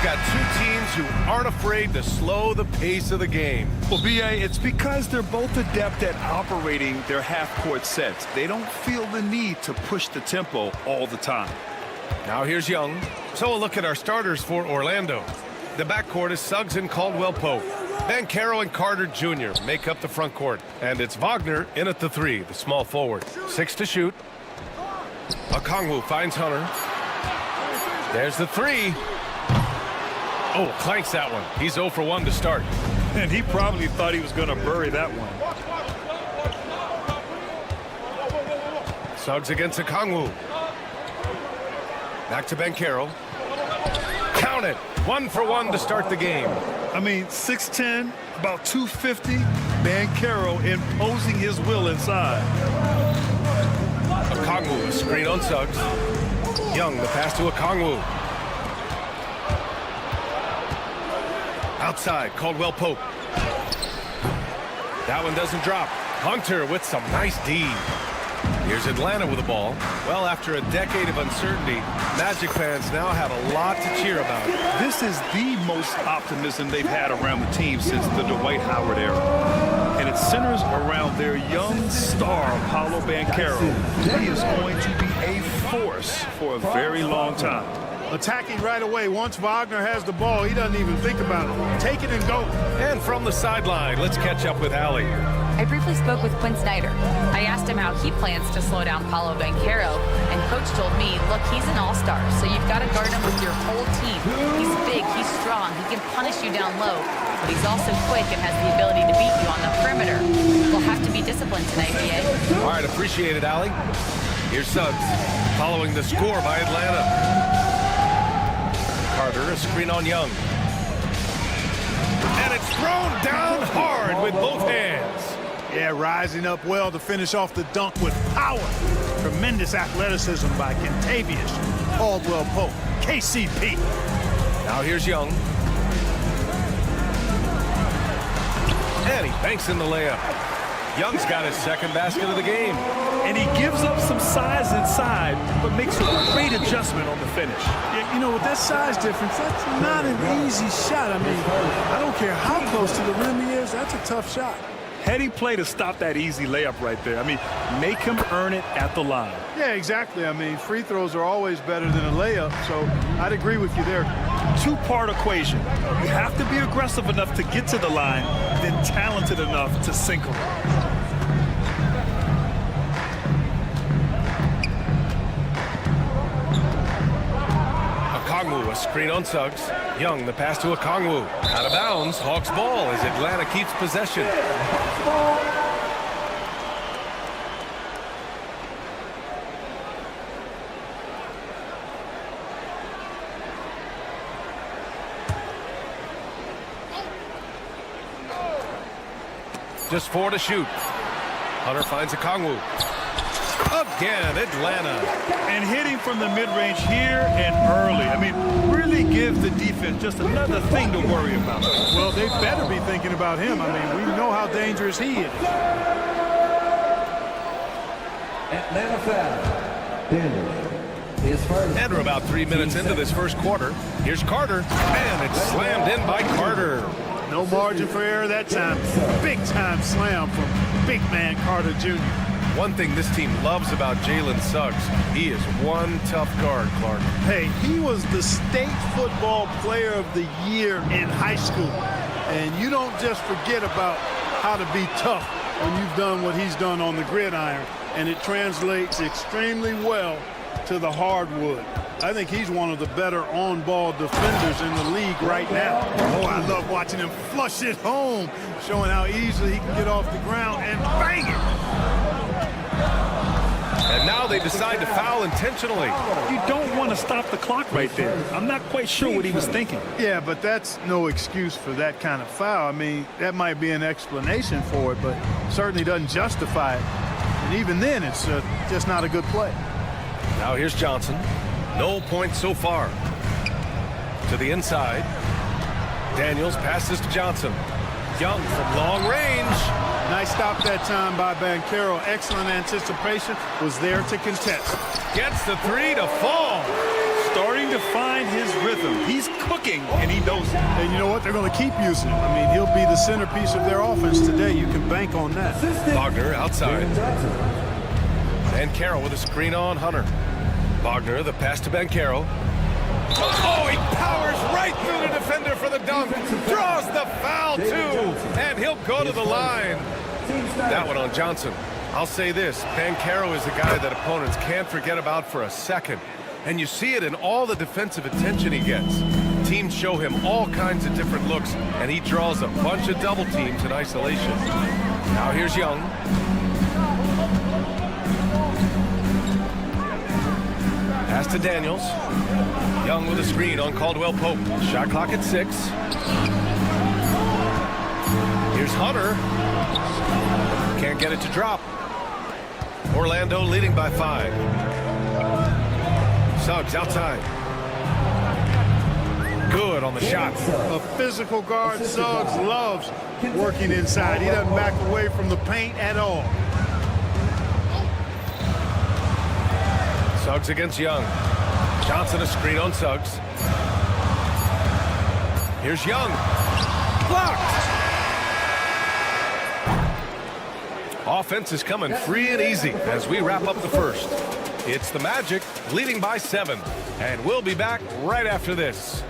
Got two teams who aren't afraid to slow the pace of the game. Well, BA, it's because they're both adept at operating their half-court sets. They don't feel the need to push the tempo all the time. Now here's Young. So a look at our starters for Orlando. The backcourt is Suggs and Caldwell-Pope. Banchero and Carter Jr. make up the front court. And it's Wagner in at the 3, the small forward. 6 to shoot. Okongwu finds Hunter. There's the 3. Oh, clanks that one. He's 0 for 1 to start. And he probably thought he was going to bury that one. Suggs against Okongwu. Back to Banchero. Count it. 1 for 1 to start the game. I mean, 6'10", about 250. Banchero imposing his will inside. Okongwu, a screen on Suggs. Young, the pass to Okongwu. Outside, Caldwell-Pope. That one doesn't drop. Hunter with some nice D. Here's Atlanta with the ball. Well, after a decade of uncertainty, Magic fans now have a lot to cheer about. This is the most optimism they've had around the team since the Dwight Howard era. And it centers around their young star, Paolo Banchero. He is going to be a force for a very long time. Attacking right away. Once Wagner has the ball, he doesn't even think about it. Take it and go. And from the sideline, let's catch up with Allie. I briefly spoke with Quinn Snyder. I asked him how he plans to slow down Paolo Banchero, and Coach told me, look, he's an all-star, so you've got to guard him with your whole team. He's big, he's strong, he can punish you down low, but he's also quick and has the ability to beat you on the perimeter. We'll have to be disciplined tonight, BA. All right, appreciate it, Allie. Here's Suggs, following the score by Atlanta. Carter, a screen on Young. And it's thrown down hard with both hands. Yeah, rising up well to finish off the dunk with power. Tremendous athleticism by Kentavious Caldwell-Pope, KCP. Now here's Young. And he banks in the layup. Young's got his second basket of the game. And he gives up some size inside, but makes a great adjustment on the finish. Yeah, you know, with that size difference, that's not an easy shot. I mean, I don't care how close to the rim he is, that's a tough shot. Heady play to stop that easy layup right there. I mean, make him earn it at the line. Yeah, exactly. I mean, free throws are always better than a layup, so I'd agree with you there. Two-part equation. You have to be aggressive enough to get to the line, then talented enough to sink them. Okongwu, a screen on Suggs. Young, the pass to Okongwu. Out of bounds, Hawks ball as Atlanta keeps possession. Just 4 to shoot. Hunter finds a Kongwu. Again, Atlanta. And hitting from the mid-range here and early. I mean, really gives the defense just another thing to worry about. Well, they better be thinking about him. I mean, we know how dangerous he is. Atlanta foul. Daniels. And we're about 3 minutes into this first quarter. Here's Carter, and it's slammed in by Carter. No margin for error that time. Big-time slam from big man Carter Jr. One thing this team loves about Jalen Suggs, he is one tough guard, Clark. Hey, he was the state football player of the year in high school. And you don't just forget about how to be tough when you've done what he's done on the gridiron. And it translates extremely well to the hardwood. I think he's one of the better on-ball defenders in the league right now. Oh, I love watching him flush it home, showing how easily he can get off the ground and bang it. And now they decide to foul intentionally. You don't want to stop the clock right there. I'm not quite sure what he was thinking. Yeah, but that's no excuse for that kind of foul. I mean, that might be an explanation for it, but certainly doesn't justify it. And even then, it's just not a good play. Now here's Johnson. No points so far. To the inside. Daniels passes to Johnson. Young from long range. Nice stop that time by Banchero. Excellent anticipation. Was there to contest. Gets the 3 to fall. Starting to find his rhythm. He's cooking, and he knows it. And you know what? They're going to keep using him. I mean, he'll be the centerpiece of their offense today. You can bank on that. Wagner outside. And Carroll with a screen on Hunter. Wagner, the pass to Banchero. Oh, he powers right through the defender for the dunk. Draws the foul, too. And he'll go to the line. That one on Johnson. I'll say this. Banchero is a guy that opponents can't forget about for a second. And you see it in all the defensive attention he gets. Teams show him all kinds of different looks, and he draws a bunch of double teams in isolation. Now here's Young. Pass to Daniels. Young with a screen on Caldwell Pope. Shot clock at 6. Here's Hunter. Can't get it to drop. Orlando leading by 5. Suggs outside. Good on the shot. A physical guard, Suggs loves working inside. He doesn't back away from the paint at all. Suggs against Young. Johnson a screen on Suggs. Here's Young. Blocked. Offense is coming free and easy as we wrap up the first. It's the Magic leading by 7. And we'll be back right after this.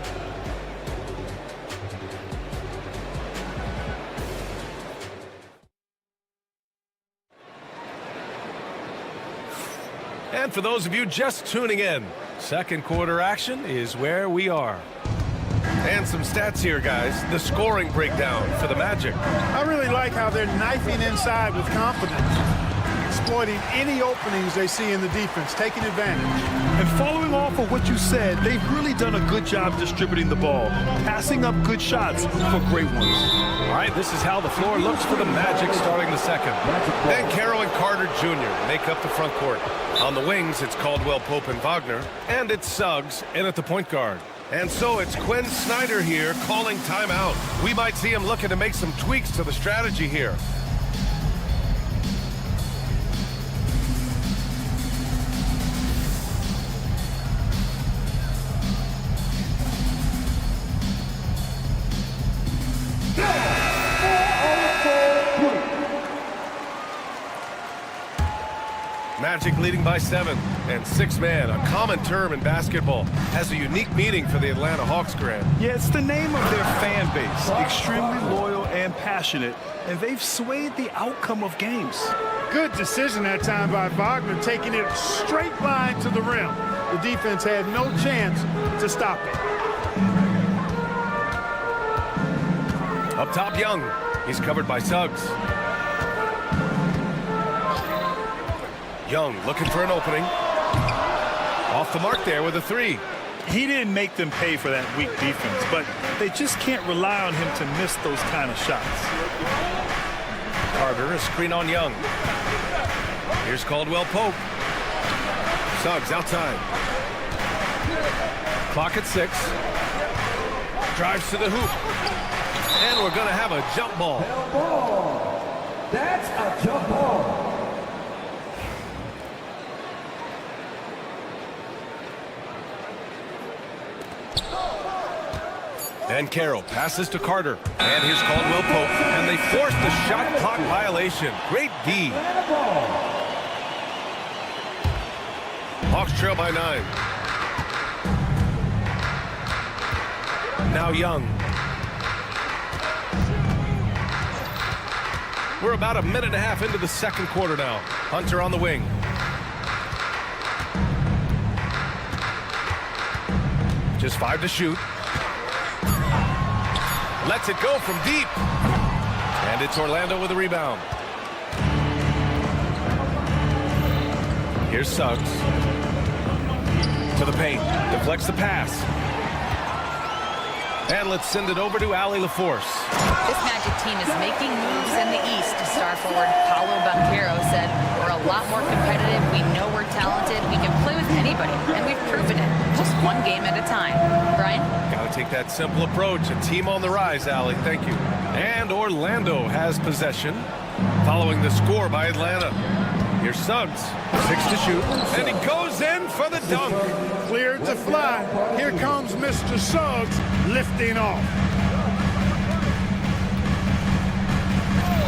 And for those of you just tuning in, second quarter action is where we are. And some stats here, guys. The scoring breakdown for the Magic. I really like how they're knifing inside with confidence, exploiting any openings they see in the defense, taking advantage. And following off of what you said, they've really done a good job distributing the ball, passing up good shots for great ones. All right, this is how the floor looks for the Magic starting the second. Banchero and Carter Jr. make up the front court. On the wings, it's Caldwell Pope and Wagner, and it's Suggs in at the point guard. And so it's Quinn Snyder here calling timeout. We might see him looking to make some tweaks to the strategy here. Magic leading by 7, and 6-man, a common term in basketball, has a unique meaning for the Atlanta Hawks, Grant. Yeah, it's the name of their fan base, extremely loyal and passionate, and they've swayed the outcome of games. Good decision that time by Wagner, taking it straight line to the rim. The defense had no chance to stop it. Up top, Young. He's covered by Suggs. Young looking for an opening. Off the mark there with a 3. He didn't make them pay for that weak defense, but they just can't rely on him to miss those kind of shots. Carter, a screen on Young. Here's Caldwell Pope. Suggs outside. Clock at 6. Drives to the hoop. And we're going to have a jump ball. That's a jump ball. And Carroll passes to Carter. And here's Caldwell Pope. And they forced the shot clock violation. Great D. Hawks trail by 9. Now Young. We're about a minute and a half into the second quarter now. Hunter on the wing. Just 5 to shoot. Lets it go from deep. And it's Orlando with a rebound. Here's Suggs. To the paint. Deflects the pass. And let's send it over to Allie LaForce. This Magic team is making moves in the East. Star forward Paolo Banchero said, "We're a lot more competitive. We know we're talented. We can play with anybody, and we've proven it. Just one game at a time." Brian? Got to take that simple approach. A team on the rise, Allie. Thank you. And Orlando has possession, following the score by Atlanta. Here's Suggs. 6 to shoot. And he goes in for the dunk. Cleared to fly. Here comes Mr. Suggs lifting off.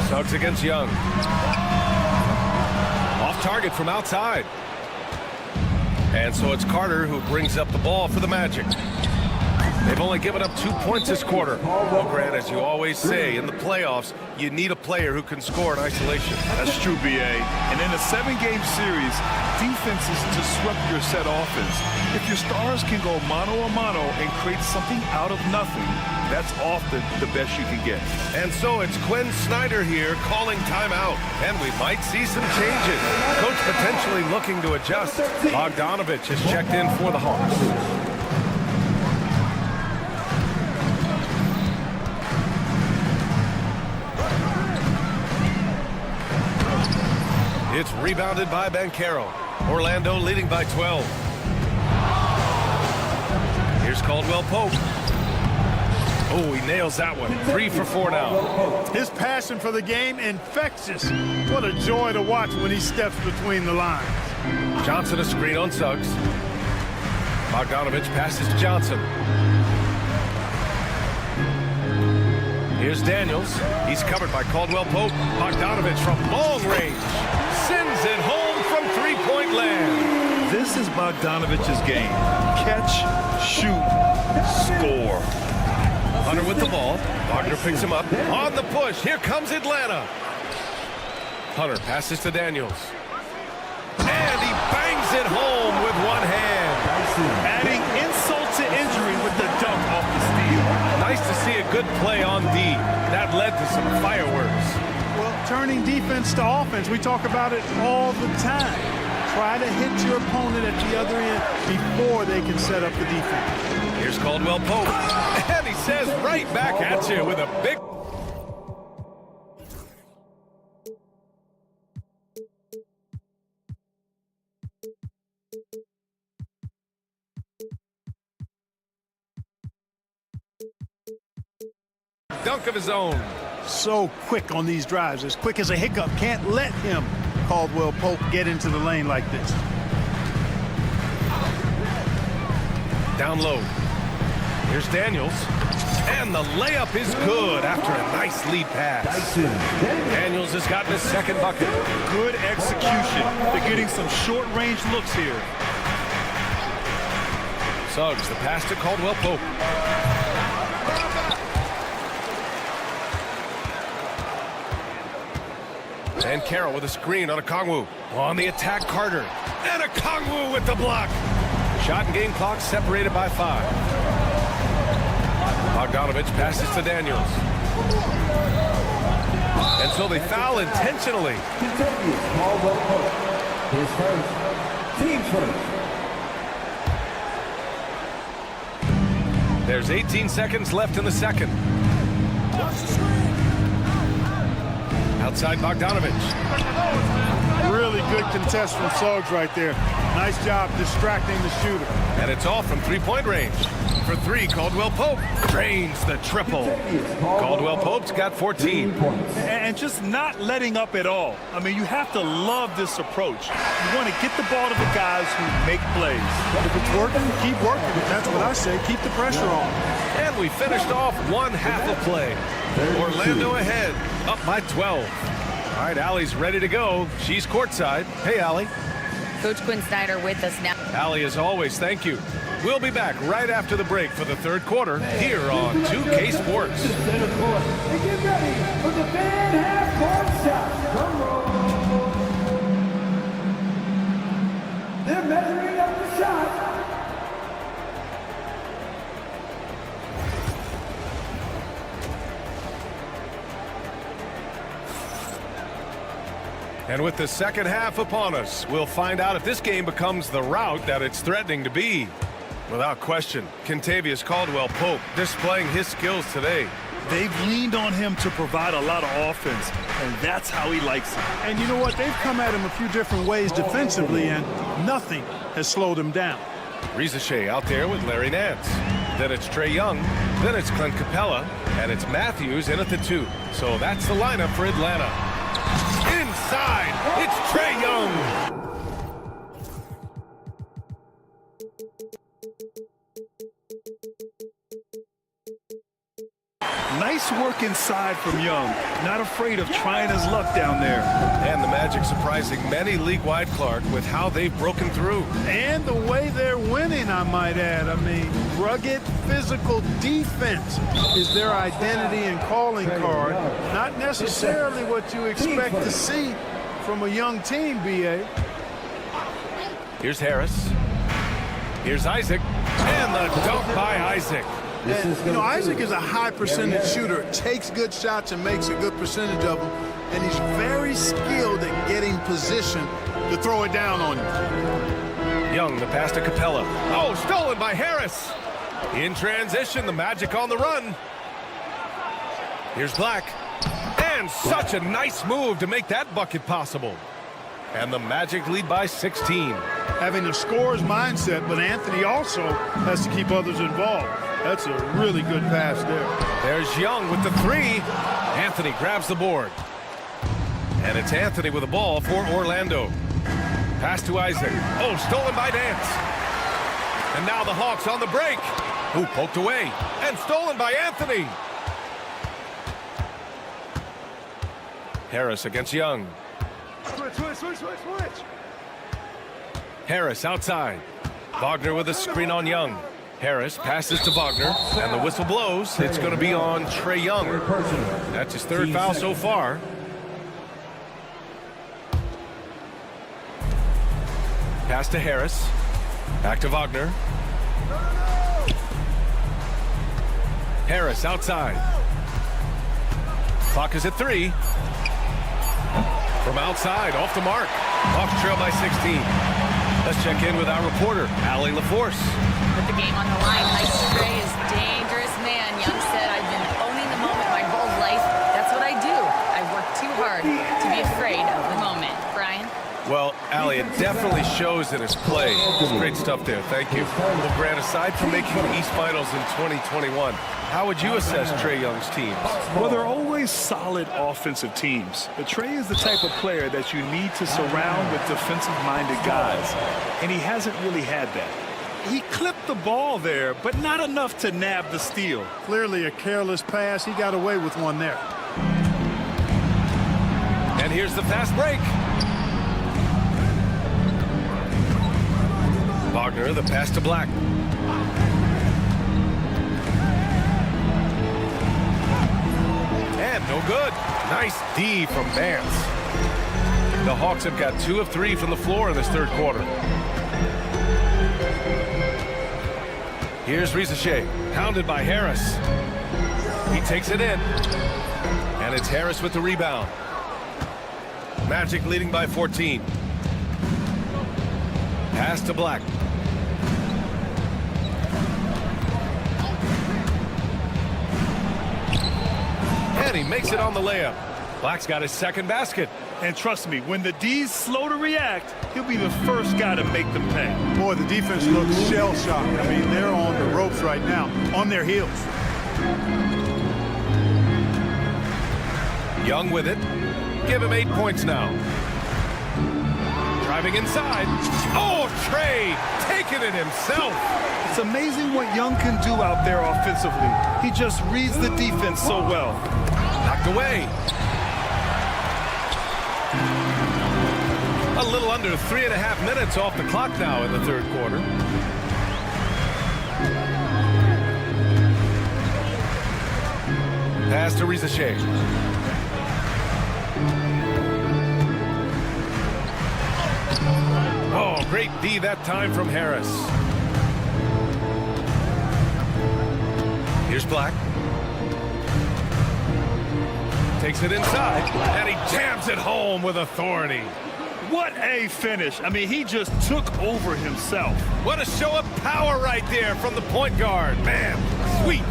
Suggs against Young. Off target from outside. And so it's Carter who brings up the ball for the Magic. They've only given up 2 points this quarter. Well, Grant, as you always say, in the playoffs, you need a player who can score in isolation. That's true, B.A. And in a 7-game series, defense is disrupt your set offense. If your stars can go mano-a-mano and create something out of nothing, that's often the best you can get. And so it's Quinn Snyder here calling timeout. And we might see some changes. Coach potentially looking to adjust. Bogdanovich has checked in for the Hawks. It's rebounded by Banchero. Orlando leading by 12. Here's Caldwell Pope. Oh, he nails that one. 3 for 4 now. His passion for the game infectious. What a joy to watch when he steps between the lines. Johnson a screen on Suggs. Bogdanovich passes to Johnson. Here's Daniels. He's covered by Caldwell Pope. Bogdanovich from long range. Sends it home from three-point land. This is Bogdanovich's game. Catch, shoot, score. Hunter with the ball. Wagner picks him up. On the push. Here comes Atlanta. Hunter passes to Daniels. And he bangs it home with one hand. Adding insult to injury with the dunk off the steal. Nice to see a good play on D. That led to some fireworks. Well, turning defense to offense, we talk about it all the time. Try to hit your opponent at the other end before they can set up the defense. Here's Caldwell Pope. And he says right back at you with a big... dunk of his own. So quick on these drives, as quick as a hiccup. Can't let him, Caldwell Pope, get into the lane like this. Down low. Here's Daniels. And the layup is good after a nice lead pass. Daniels has gotten his second bucket. Good execution. They're getting some short-range looks here. Suggs, the pass to Caldwell Pope. And Carroll with a screen on Okongwu. On the attack, Carter. And Okongwu with the block. Shot and game clock separated by 5. Bogdanovich passes to Daniels. And so they foul intentionally. His first. Team first. There's 18 seconds left in the second. Outside Bogdanovich. Really good contest from Suggs right there. Nice job distracting the shooter. And it's off from three-point range. For three, Caldwell Pope drains the triple. Caldwell Pope's got 14. And just not letting up at all. I mean, you have to love this approach. You want to get the ball to the guys who make plays. If it's working, keep working. That's what I say. Keep the pressure on. And we finished off one half of play. Orlando ahead, up by 12. All right, Allie's ready to go. She's courtside. Hey, Allie. Coach Quinn Snyder with us now. Allie, as always, thank you. We'll be back right after the break for the third quarter here on 2K Sports. Center court. And get ready for the fan half-court shot. Drum roll. They're measuring up the shot. And with the second half upon us, we'll find out if this game becomes the rout that it's threatening to be. Without question, Kentavious Caldwell-Pope displaying his skills today. They've leaned on him to provide a lot of offense, and that's how he likes it. And you know what? They've come at him a few different ways defensively, and nothing has slowed him down. Rizachet out there with Larry Nance. Then it's Trae Young. Then it's Clint Capella. And it's Matthews in at the 2. So that's the lineup for Atlanta. Inside, it's Trae Young. Nice work inside from Young. Not afraid of trying his luck down there. And the Magic surprising many league-wide, Clark, with how they've broken through. And the way they're winning, I might add. I mean, rugged physical defense is their identity and calling card. Not necessarily what you expect to see from a young team, B.A. Here's Harris. Here's Isaac. And the dunk by Isaac. And, you know, Isaac is a high percentage shooter, takes good shots and makes a good percentage of them, and he's very skilled at getting position to throw it down on you. Young, the pass to Capella. Oh, stolen by Harris. In transition, the Magic on the run. Here's Black. And such a nice move to make that bucket possible. And the Magic lead by 16. Having a scorer's mindset, but Anthony also has to keep others involved. That's a really good pass there. There's Young with the 3. Anthony grabs the board. And it's Anthony with the ball for Orlando. Pass to Isaac. Oh, stolen by Nance. And now the Hawks on the break. Who poked away. And stolen by Anthony. Harris against Young. Switch. Harris outside. Wagner with a screen on Young. Harris passes to Wagner, and the whistle blows. It's going to be on Trae Young. That's his third foul so far. Pass to Harris. Back to Wagner. Harris outside. Clock is at 3. From outside, off the mark. Hawks trail by 16. Let's check in with our reporter, Allie LaForce. With the game on the line, Nice Trae is dangerous man. Young said, I've been owning the moment my whole life. That's what I do. I work too hard to be afraid of the moment. Brian? Well, Allie, it definitely shows in his play. Great stuff there. Thank you. Well, Grant, aside from making the East Finals in 2021, how would you assess Trae Young's teams? Well, they're always solid offensive teams. But Trae is the type of player that you need to surround with defensive-minded guys, and he hasn't really had that. He clipped the ball there, but not enough to nab the steal. Clearly a careless pass. He got away with one there. And here's the fast break. Wagner, the pass to Black. And no good. Nice D from Vance. The Hawks have got 2 of 3 from the floor in this third quarter. Here's Rizachet, pounded by Harris. He takes it in. And it's Harris with the rebound. Magic leading by 14. Pass to Black. And he makes it on the layup. Black's got his second basket. And trust me, when the D's slow to react, he'll be the first guy to make them pay. Boy, the defense looks shell-shocked. I mean, they're on the ropes right now, on their heels. Young with it. Give him 8 points now. Driving inside. Oh, Trey taking it himself. It's amazing what Young can do out there offensively. He just reads the defense so well. Knocked away. A little under 3.5 minutes off the clock now in the third quarter. Pass to Rizachet. Oh, great D that time from Harris. Here's Black. Takes it inside, and he jams it home with authority. What a finish. I mean, he just took over himself. What a show of power right there from the point guard. Man, sweet.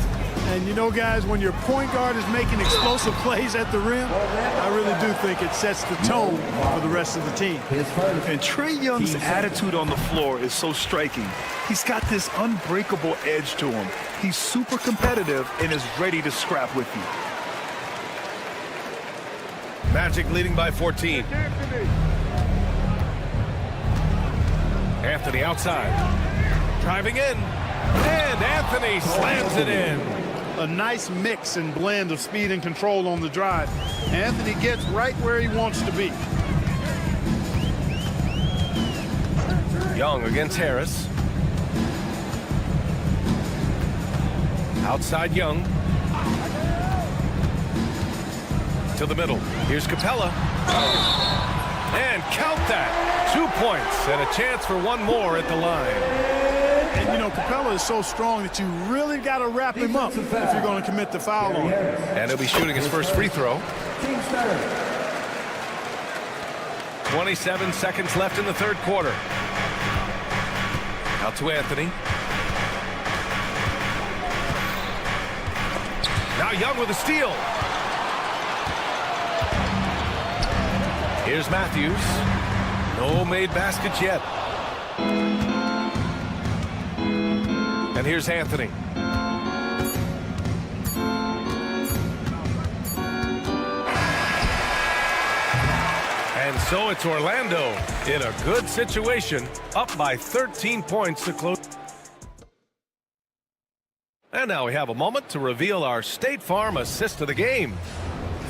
And you know, guys, when your point guard is making explosive plays at the rim, I really do think it sets the tone for the rest of the team. And Trey Young's attitude on the floor is so striking. He's got this unbreakable edge to him. He's super competitive and is ready to scrap with you. Magic leading by 14. Anthony outside. Driving in. And Anthony slams it in. A nice mix and blend of speed and control on the drive. Anthony gets right where he wants to be. Young against Harris. Outside Young. To the middle. Here's Capella. And count that. 2 points and a chance for one more at the line. And, you know, Capella is so strong that you really got to wrap him up if you're going to commit the foul on him. And he'll be shooting his first free throw. 27 seconds left in the third quarter. Out to Anthony. Now Young with a steal. Here's Matthews. No made baskets yet. And here's Anthony. And so it's Orlando in a good situation, up by 13 points to close. And now we have a moment to reveal our State Farm assist of the game.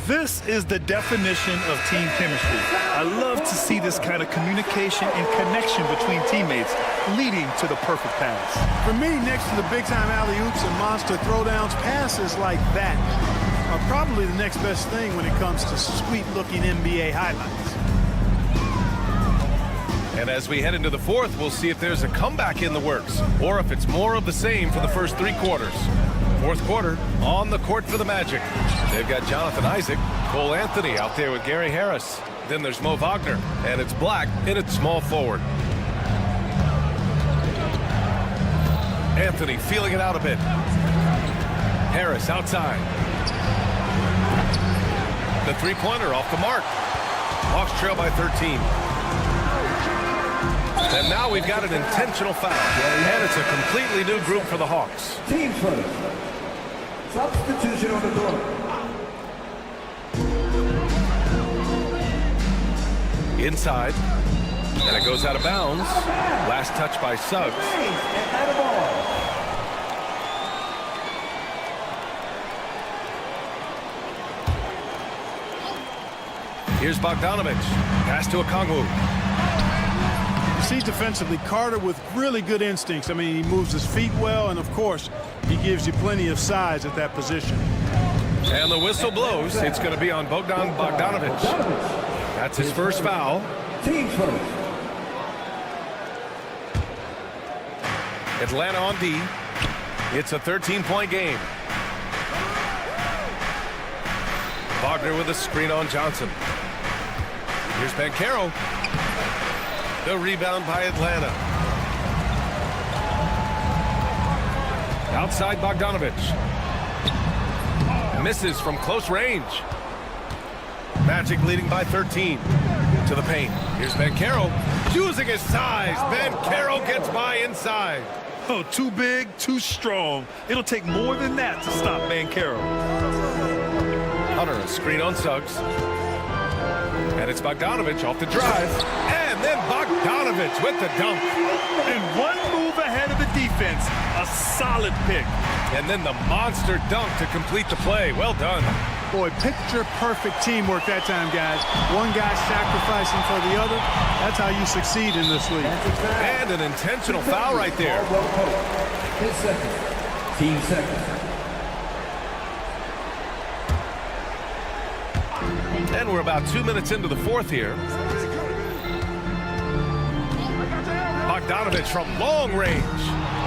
This is the definition of team chemistry. I love to see this kind of communication and connection between teammates leading to the perfect pass. For me, next to the big-time alley-oops and monster throwdowns, passes like that are probably the next best thing when it comes to sweet-looking NBA highlights. And as we head into the fourth, we'll see if there's a comeback in the works or if it's more of the same for the first 3 quarters. Fourth quarter on the court for the Magic. They've got Jonathan Isaac, Cole Anthony out there with Gary Harris. Then there's Mo Wagner, and it's Black in its small forward. Anthony feeling it out a bit. Harris outside. The three-pointer off the mark. Hawks trail by 13. And now we've got an intentional foul. And it's a completely new group for the Hawks. Team first. Substitution on the court. Inside. And it goes out of bounds. Last touch by Suggs. Here's Bogdanovich. Pass to Okongwu. You see defensively, Carter with really good instincts. I mean, he moves his feet well, and of course, he gives you plenty of size at that position. And the whistle blows. It's going to be on Bogdan Bogdanovich. That's his first foul. Team first. Atlanta on D. It's a 13-point game. Wagner with a screen on Johnson. Here's Banchero. The rebound by Atlanta. Outside Bogdanovich. Misses from close range. Magic leading by 13. To the paint. Here's Banchero using his size. Banchero gets by inside. Oh, too big, too strong. It'll take more than that to stop Banchero. Hunter, a screen on Suggs. And it's Bogdanovich off the drive. And then Bogdanovich with the dunk. And one move ahead of the defense. A solid pick. And then the monster dunk to complete the play. Well done. Boy, picture-perfect teamwork that time, guys. One guy sacrificing for the other. That's how you succeed in this league. And an intentional foul right there. His second. Team second. And we're about 2 minutes into the fourth here. Bogdanovich from long range.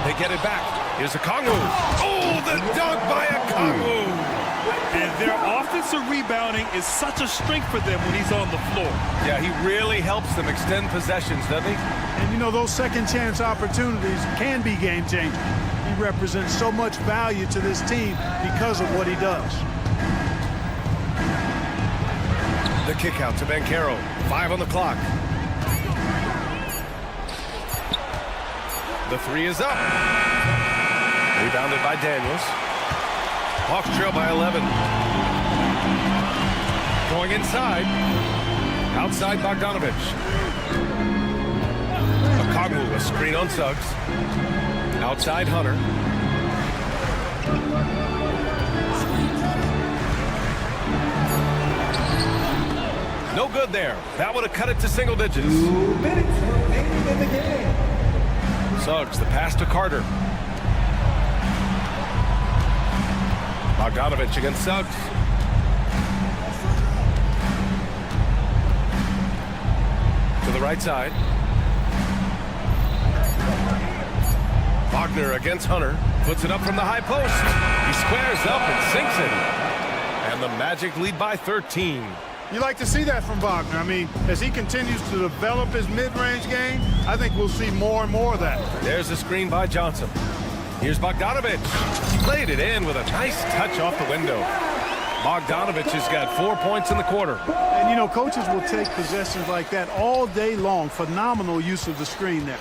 They get it back. Here's a Okongwu. Oh, the dunk by a Okongwu. And their offensive rebounding is such a strength for them when he's on the floor. Yeah, he really helps them extend possessions, doesn't he? And you know, those second chance opportunities can be game changing. He represents so much value to this team because of what he does. The kick out to Banchero. 5 on the clock. The three is up. Rebounded by Daniels. Hawks trail by 11. Going inside. Outside Bogdanovich. Okongwu, a screen on Suggs. Outside Hunter. No good there. That would have cut it to single digits. 2 minutes remaining in the game. Suggs, the pass to Carter. Bogdanovich against Suggs. To the right side. Wagner against Hunter. Puts it up from the high post. He squares up and sinks it. And the Magic lead by 13. You like to see that from Wagner. I mean, as he continues to develop his mid-range game, I think we'll see more and more of that. There's a screen by Johnson. Here's Bogdanovich. Played it in with a nice touch off the window. Bogdanovich has got 4 points in the quarter. And, you know, coaches will take possessions like that all day long. Phenomenal use of the screen there.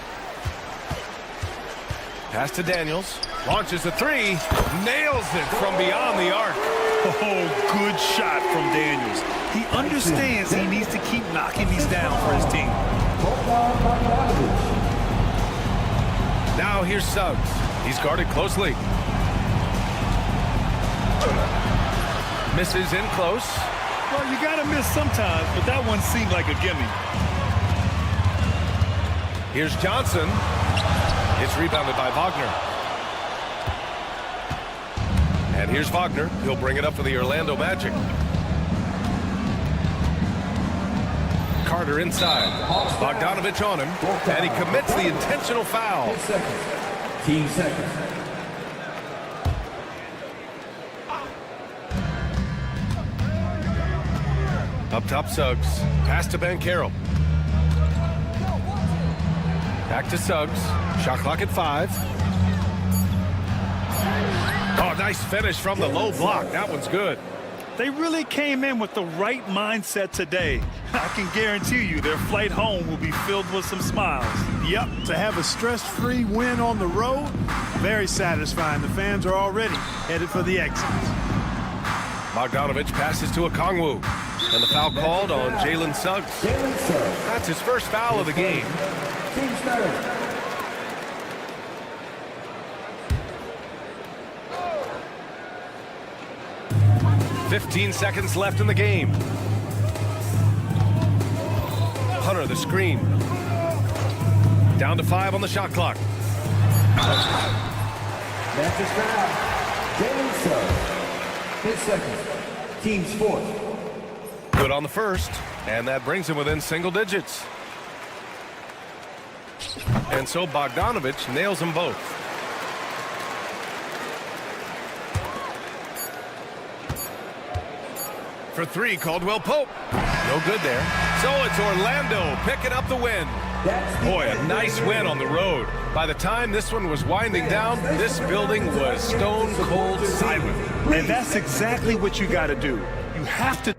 Pass to Daniels. Launches a three. Nails it from beyond the arc. Oh, good shot from Daniels. He understands he needs to keep knocking these down for his team. Now here's Suggs. He's guarded closely. Misses in close. Well, you got to miss sometimes, but that one seemed like a gimme. Here's Johnson. It's rebounded by Wagner. And here's Wagner. He'll bring it up for the Orlando Magic. Carter inside. Bogdanovich on him. And he commits the intentional foul. His second. Team second. Up top, Suggs. Pass to Banchero. Back to Suggs. Shot clock at 5. Oh, nice finish from the low block. That one's good. They really came in with the right mindset today. I can guarantee you their flight home will be filled with some smiles. Yep, to have a stress-free win on the road, very satisfying. The fans are already headed for the exits. Bogdanovich passes to Okongwu. And the foul called on Jalen Suggs. That's his first foul of the game. Team third. 15 seconds left in the game. Hunter, the screen. Down to 5 on the shot clock. That's his foul. Jalen Suggs. His second. Team's fourth. Good on the first, and that brings him within single digits. And so Bogdanovich nails them both. For 3, Caldwell Pope. No good there. So it's Orlando picking up the win. Boy, a nice win on the road. By the time this one was winding down, this building was stone cold silent. And that's exactly what you got to do. You have to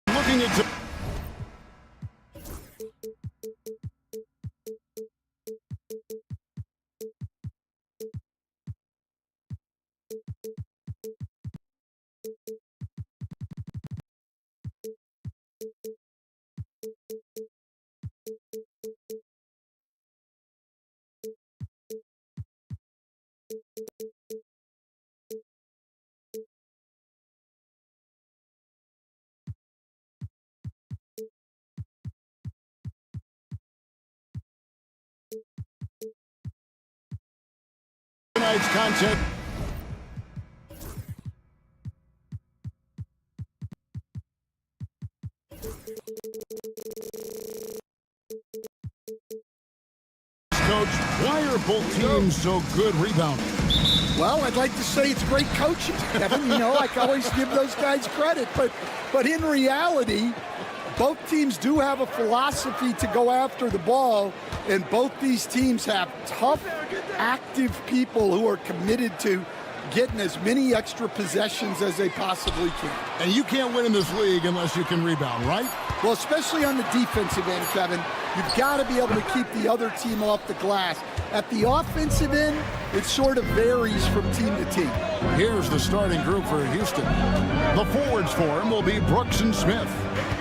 Looking into tonight's contest. Coach, why are both teams so good rebounding? Well, I'd like to say it's great coaching, Kevin. You know, I can always give those guys credit. But in reality, both teams do have a philosophy to go after the ball, and both these teams have tough, active people who are committed to getting as many extra possessions as they possibly can. And you can't win in this league unless you can rebound, right? Well, especially on the defensive end, Kevin, you've got to be able to keep the other team off the glass. At the offensive end, it sort of varies from team to team. Here's the starting group for Houston. The forwards for him will be Brooks and Smith.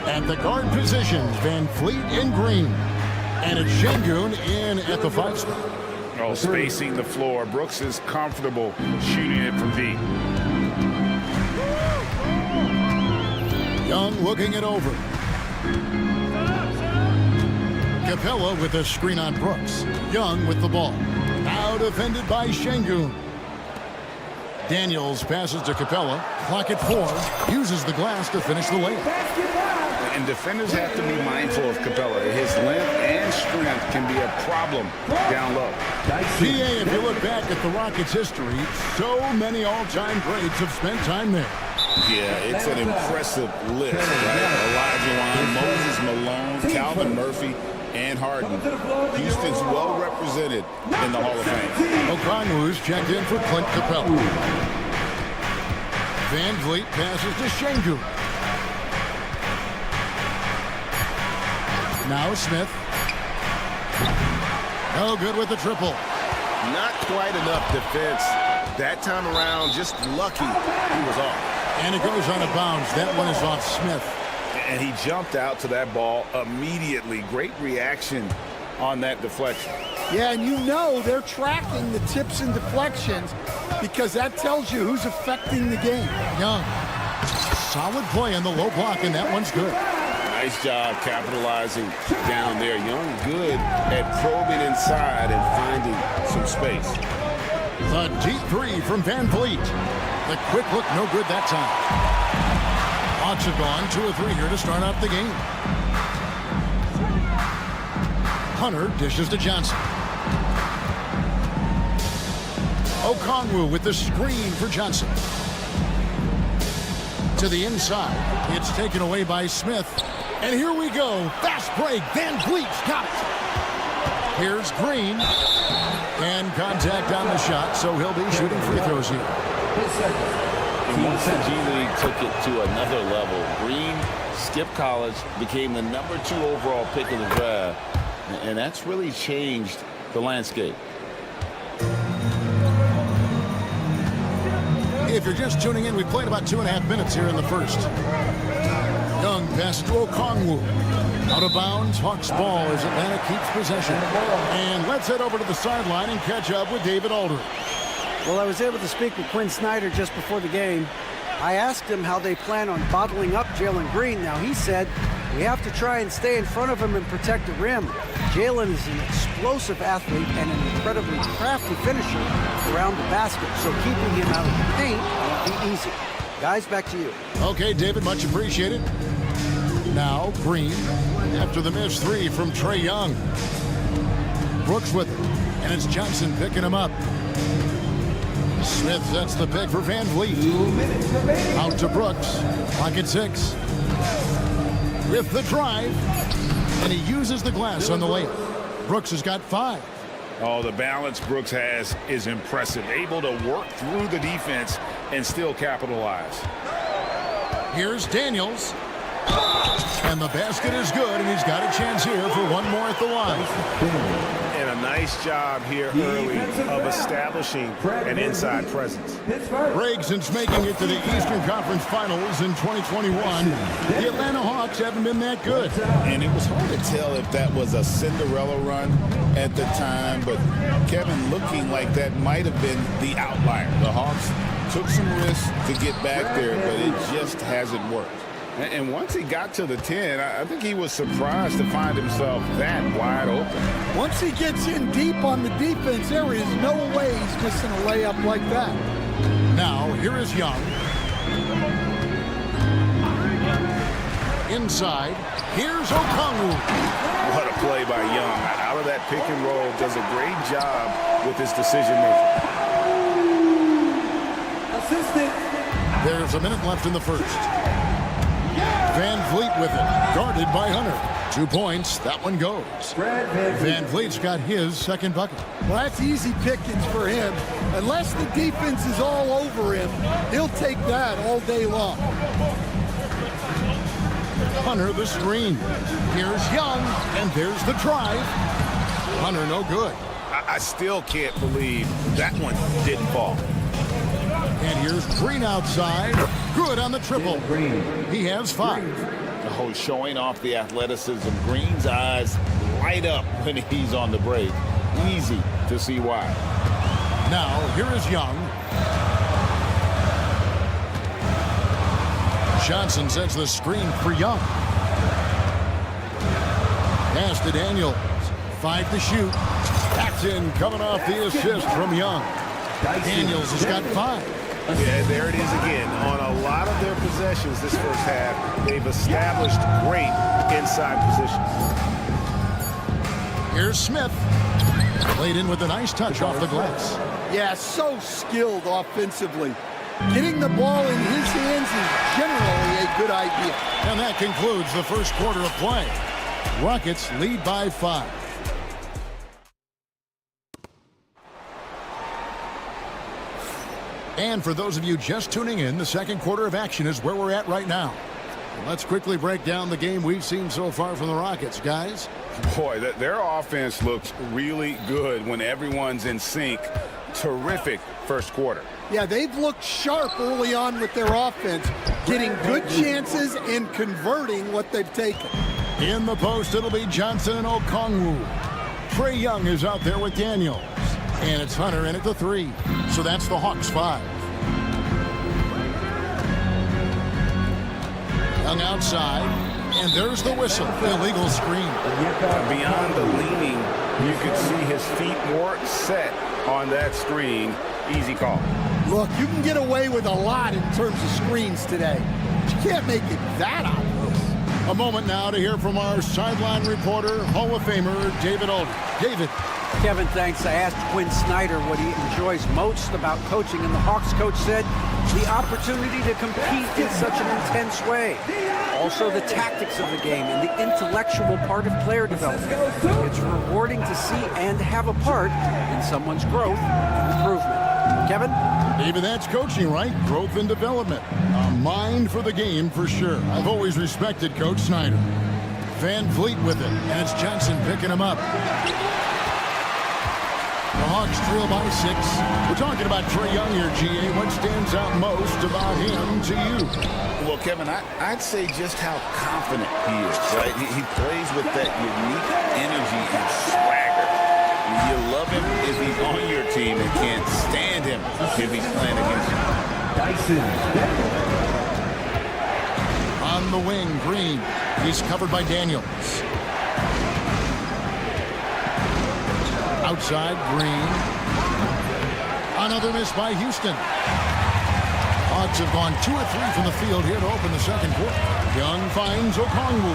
At the guard positions, Van Fleet and Green. And it's Şengün in at the 5 spot. Oh, spacing the floor. Brooks is comfortable shooting it from deep. Young looking it over. Capella with a screen on Brooks. Young with the ball. Now defended by Şengün. Daniels passes to Capella. Clock at 4. Uses the glass to finish the layup. And defenders have to be mindful of Capella. His length and strength can be a problem down low. PA, if you look back at the Rockets' history, so many all-time greats have spent time there. Yeah, it's an impressive list, right? Olajuwon, Moses Malone, Calvin Murphy, and Harden. Houston's well represented in the Hall of Fame. Okongwu's checked in for Clint Capella. Van Vliet passes to Şengün. Now Smith. No good with the triple. Not quite enough defense. That time around, just lucky he was off. And it goes out of bounds. That one is off Smith. And he jumped out to that ball immediately. Great reaction on that deflection. Yeah, and you know they're tracking the tips and deflections because that tells you who's affecting the game. Young. Solid play on the low block, and that one's good. Nice job capitalizing down there. Young good at probing inside and finding some space. The deep 3 from Van Vliet. The quick look, no good that time. Hawks have gone 2 or 3 here to start off the game. Hunter dishes to Johnson. Okongwu with the screen for Johnson. To the inside. It's taken away by Smith. And here we go. Fast break. Van Vliet's got it. Here's Green. And contact on the shot, so he'll be shooting free throws here. And once the G League took it to another level, Green skipped college, became the #2 overall pick of the draft. And that's really changed the landscape. If you're just tuning in, we played about 2.5 minutes here in the first. Young pass to Okongwu. Out of bounds, Hawks ball as Atlanta keeps possession. And let's head over to the sideline and catch up with David Aldridge. Well, I was able to speak with Quinn Snyder just before the game. I asked him how they plan on bottling up Jalen Green. Now, he said, we have to try and stay in front of him and protect the rim. Jalen is an explosive athlete and an incredibly crafty finisher around the basket, so keeping him out of the paint won't be easy. Guys, back to you. Okay, David, much appreciated. Now, Green, after the missed 3 from Trae Young. Brooks with it, and it's Johnson picking him up. Smith sets the pick for Van Vliet. Out to Brooks. Pocket 6. With the drive. And he uses the glass on the layup. Brooks has got 5. Oh, the balance Brooks has is impressive. Able to work through the defense and still capitalize. Here's Daniels. And the basket is good, and he's got a chance here for one more at the line. And a nice job here early of establishing an inside presence. Since making it to the Eastern Conference Finals in 2021, the Atlanta Hawks haven't been that good. And it was hard to tell if that was a Cinderella run at the time, but Kevin looking like that might have been the outlier. The Hawks took some risks to get back there, but it just hasn't worked. And once he got to the 10, I think he was surprised to find himself that wide open. Once he gets in deep on the defense, there is no way he's missing a layup like that. Now, here is Young. Inside, here's Okongwu. What a play by Young. Out of that pick and roll, does a great job with his decision making. There's a minute left in the first. Van Vliet with it, guarded by Hunter. 2 points, that one goes. Van Vliet's got his second bucket. Well, that's easy pickings for him. Unless the defense is all over him, he'll take that all day long. Hunter the screen. Here's Young, and there's the drive. Hunter no good. I still can't believe that one didn't fall. And here's Green outside. Good on the triple. He has 5. Oh, showing off the athleticism. Green's eyes light up when he's on the break. Easy to see why. Now, here is Young. Johnson sets the screen for Young. Pass to Daniels. 5 to shoot. Paxton coming off the assist from Young. Daniels has got 5. Yeah, there it is again. On a lot of their possessions this first half, they've established great inside positions. Here's Smith. Played in with a nice touch off the glass. Yeah, so skilled offensively. Getting the ball in his hands is generally a good idea. And that concludes the first quarter of play. Rockets lead by 5. And for those of you just tuning in, the second quarter of action is where we're at right now. Let's quickly break down the game we've seen so far from the Rockets, guys. Boy, their offense looks really good when everyone's in sync. Terrific first quarter. Yeah, they've looked sharp early on with their offense, getting good chances and converting what they've taken. In the post, it'll be Johnson and Okongwu. Trae Young is out there with Daniels. And it's Hunter in at the 3. So that's the Hawks 5. Young outside. And there's the whistle. Illegal screen. Beyond the leaning, you could see his feet more set on that screen. Easy call. Look, you can get away with a lot in terms of screens today. But you can't make it that obvious. A moment now to hear from our sideline reporter, Hall of Famer David Aldridge. David. Kevin, thanks. I asked Quinn Snyder what he enjoys most about coaching, and the Hawks coach said the opportunity to compete in such an intense way. Also the tactics of the game and the intellectual part of player development. It's rewarding to see and have a part in someone's growth and improvement. Kevin? David, that's coaching, right? Growth and development. A mind for the game for sure. I've always respected Coach Snyder. Van Vliet with it, and it's Johnson picking him up. The Hawks trail by 6. We're talking about Trae Young here, GA. What stands out most about him to you? Well, Kevin, I'd say just how confident he is, right? He plays with that unique energy and swagger. You love him if he's on your team and can't stand him if he's playing against you. On the wing, Green. He's covered by Daniels. Outside, Green. Another miss by Houston. Hawks have gone 2 or 3 from the field here to open the second quarter. Young finds Okongwu.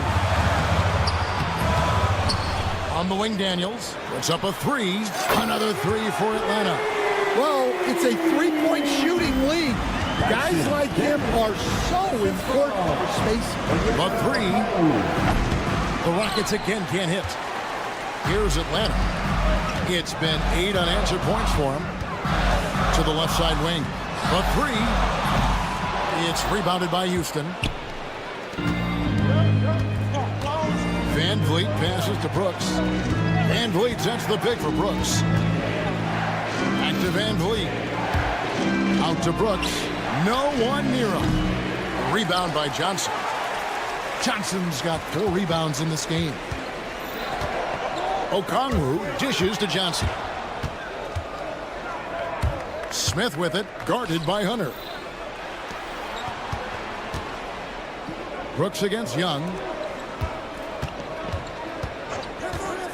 On the wing, Daniels. Puts up a 3. Another 3 for Atlanta. Well, it's a three-point shooting league. Guys like him are so important for spacing. The three. The Rockets again can't hit. Here's Atlanta. It's been 8 unanswered points for him. To the left side wing. The three. It's rebounded by Houston. Van Vliet passes to Brooks. Van Vliet sets the pick for Brooks. Back to Van Vliet. Out to Brooks. No one near him. Rebound by Johnson. Johnson's got 4 rebounds in this game. Okongwu dishes to Johnson. Smith with it, guarded by Hunter. Brooks against Young.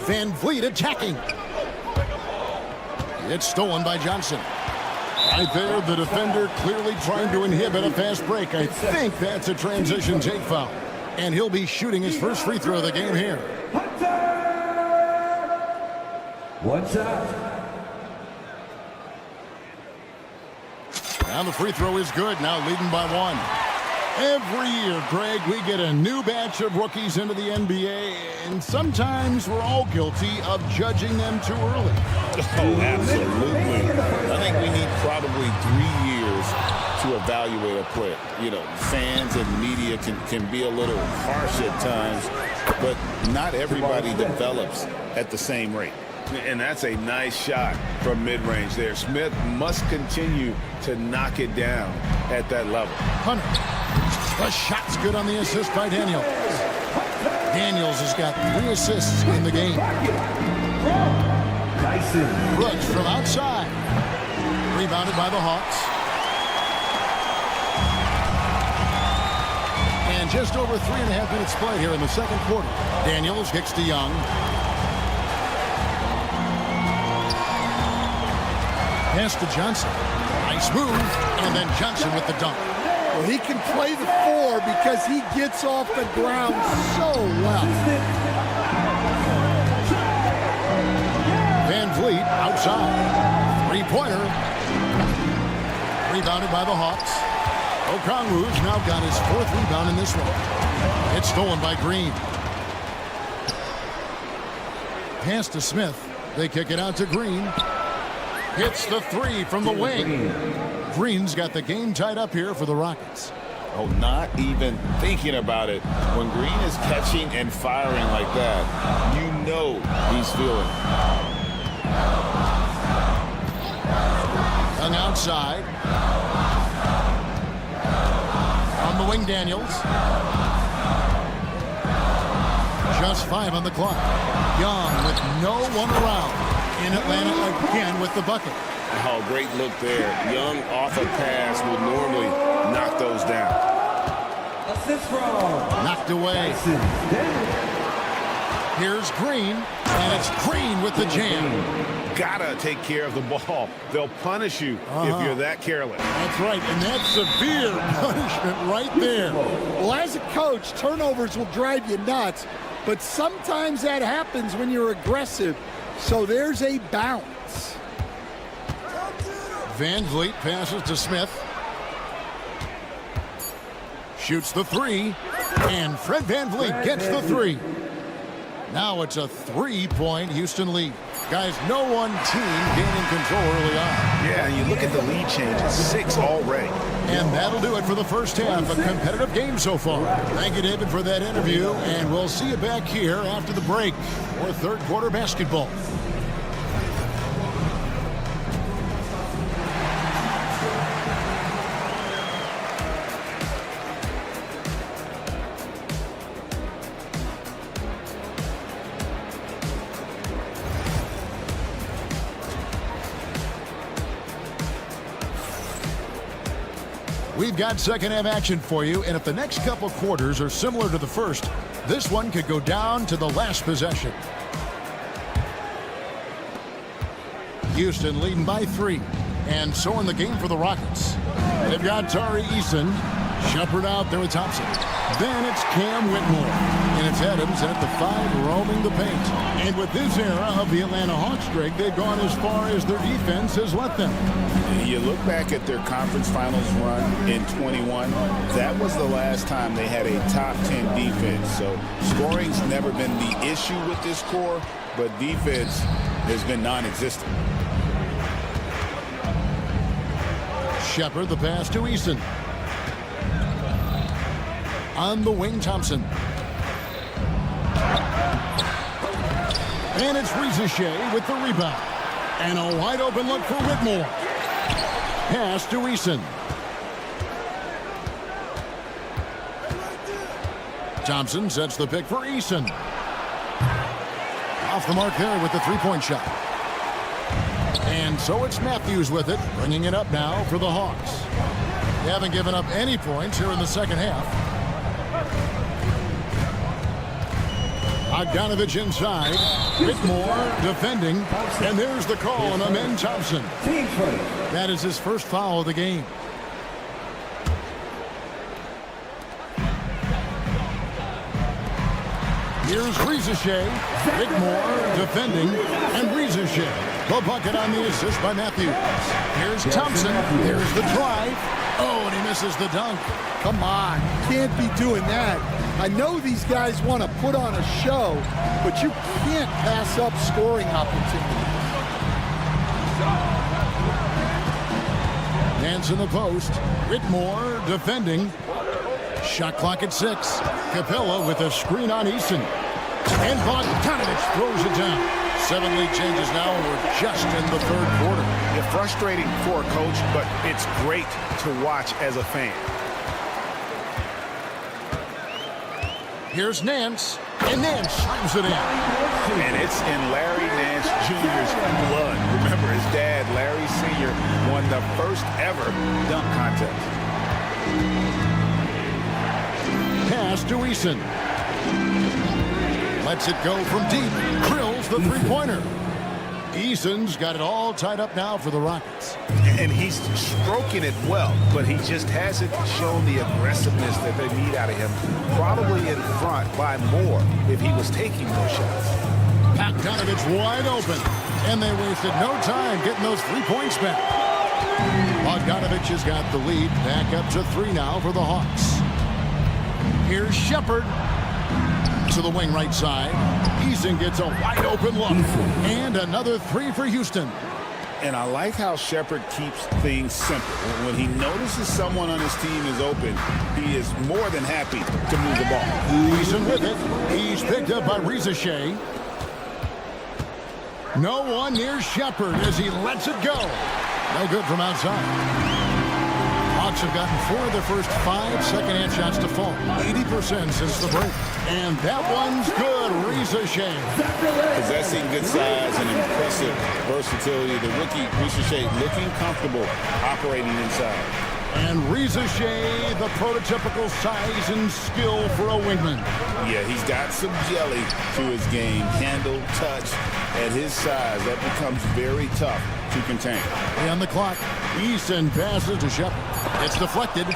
Van Vliet attacking. It's stolen by Johnson. Right there, the defender clearly trying to inhibit a fast break. I think that's a transition take foul. And he'll be shooting his first free throw of the game here. What's up? Now the free throw is good, now leading by 1. Every year, Greg, we get a new batch of rookies into the NBA, and sometimes we're all guilty of judging them too early. Oh, absolutely. I think we need probably 3 years to evaluate a player. You know, fans and media can be a little harsh at times, but not everybody develops at the same rate. And that's a nice shot from mid-range there. Smith must continue to knock it down at that level. Hunter. The shot's good on the assist by Daniels. Daniels has got 3 assists in the game. Brooks from outside. Rebounded by the Hawks. And just over 3.5 minutes played here in the second quarter. Daniels kicks to Young. Pass to Johnson. Nice move. And then Johnson with the dunk. Well, he can play the 4 because he gets off the ground so well. Van Vliet outside. 3-pointer. Rebounded by the Hawks. Okongwu's now got his 4th rebound in this one. It's stolen by Green. Pass to Smith. They kick it out to Green. Hits the 3 from the wing. Green's got the game tied up here for the Rockets. Oh, not even thinking about it. When Green is catching and firing like that, you know he's feeling. Young outside. On the wing, Daniels. Just 5 on the clock. Young with no one around. In Atlanta again with the bucket. Oh, great look there. Young off a pass would normally knock those down. Assist from knocked away. Here's Green, and it's Green with the jam. Gotta take care of the ball. They'll punish you if you're that careless. That's right, and that's severe punishment right there. Well, as a coach, turnovers will drive you nuts, but sometimes that happens when you're aggressive. So there's a bounce. Van Vliet passes to Smith. Shoots the 3. And Fred Van Vliet gets the 3. Now it's a 3-point Houston lead. Guys, no one team gaining control early on. Yeah, and you look at the lead changes, 6 already. And that'll do it for the first half. A competitive game so far. Thank you, David, for that interview. And we'll see you back here after the break for third quarter basketball. We've got second half action for you, and if the next couple quarters are similar to the first, this one could go down to the last possession. Houston leading by 3, and so in the game for the Rockets. They've got Tari Eason, Shepard out there with Thompson. Then it's Cam Whitmore. And it's Adams at the 5 roaming the paint. And with this era of the Atlanta Hawks streak, they've gone as far as their defense has let them. You look back at their conference finals run in 21, that was the last time they had a top 10 defense. So scoring's never been the issue with this core, but defense has been non-existent. Shepard, the pass to Eason. On the wing, Thompson. And it's Rizichet with the rebound. And a wide open look for Whitmore. Pass to Eason. Thompson sets the pick for Eason. Off the mark there with the three-point shot. And so it's Matthews with it, bringing it up now for the Hawks. They haven't given up any points here in the second half. Bogdanovich inside. Whitmore defending. And there's the call on Amen Thompson. That is his first foul of the game. Here's Rizichet. Whitmore defending. And Rizichet. The bucket on the assist by Matthews. Here's Thompson. Here's the drive. Oh, and he misses the dunk. Come on. You can't be doing that. I know these guys want to put on a show, but you can't pass up scoring opportunities. Nance in the post. Whitmore defending. Shot clock at 6. Capella with a screen on Eason. And Bogdanovich throws it down. 7 lead changes now, and we're just in the third quarter. It's frustrating for a coach, but it's great to watch as a fan. Here's Nance, and Nance slams it in. And it's in Larry Nance Jr.'s blood. Remember, his dad, Larry Sr., won the first ever dunk contest. Pass to Eason. Lets it go from deep. Drills the three-pointer. Eason's got it all tied up now for the Rockets. And he's stroking it well, but he just hasn't shown the aggressiveness that they need out of him. Probably in front by more if he was taking those shots. Bogdanovich wide open. And they wasted no time getting those 3 points back. Bogdanovich has got the lead. Back up to 3 now for the Hawks. Here's Shepard. To the wing right side. Eason gets a wide open look. And another 3 for Houston. And I like how Shepard keeps things simple. When he notices someone on his team is open, he is more than happy to move the ball. Eason with it. He's picked up by Rizichet. No one near Shepard as he lets it go. No good from outside. Hawks have gotten 4 of their first 5 second-hand shots to fall. 80% since the break. And that one's good. Rizichet. Possessing good size and impressive versatility. The rookie Rizichet looking comfortable operating inside. And Rizichet, the prototypical size and skill for a wingman. Yeah, he's got some jelly to his game. Handle, touch. At his size, that becomes very tough to contain. On the clock, Eason passes to Shepard. It's deflected.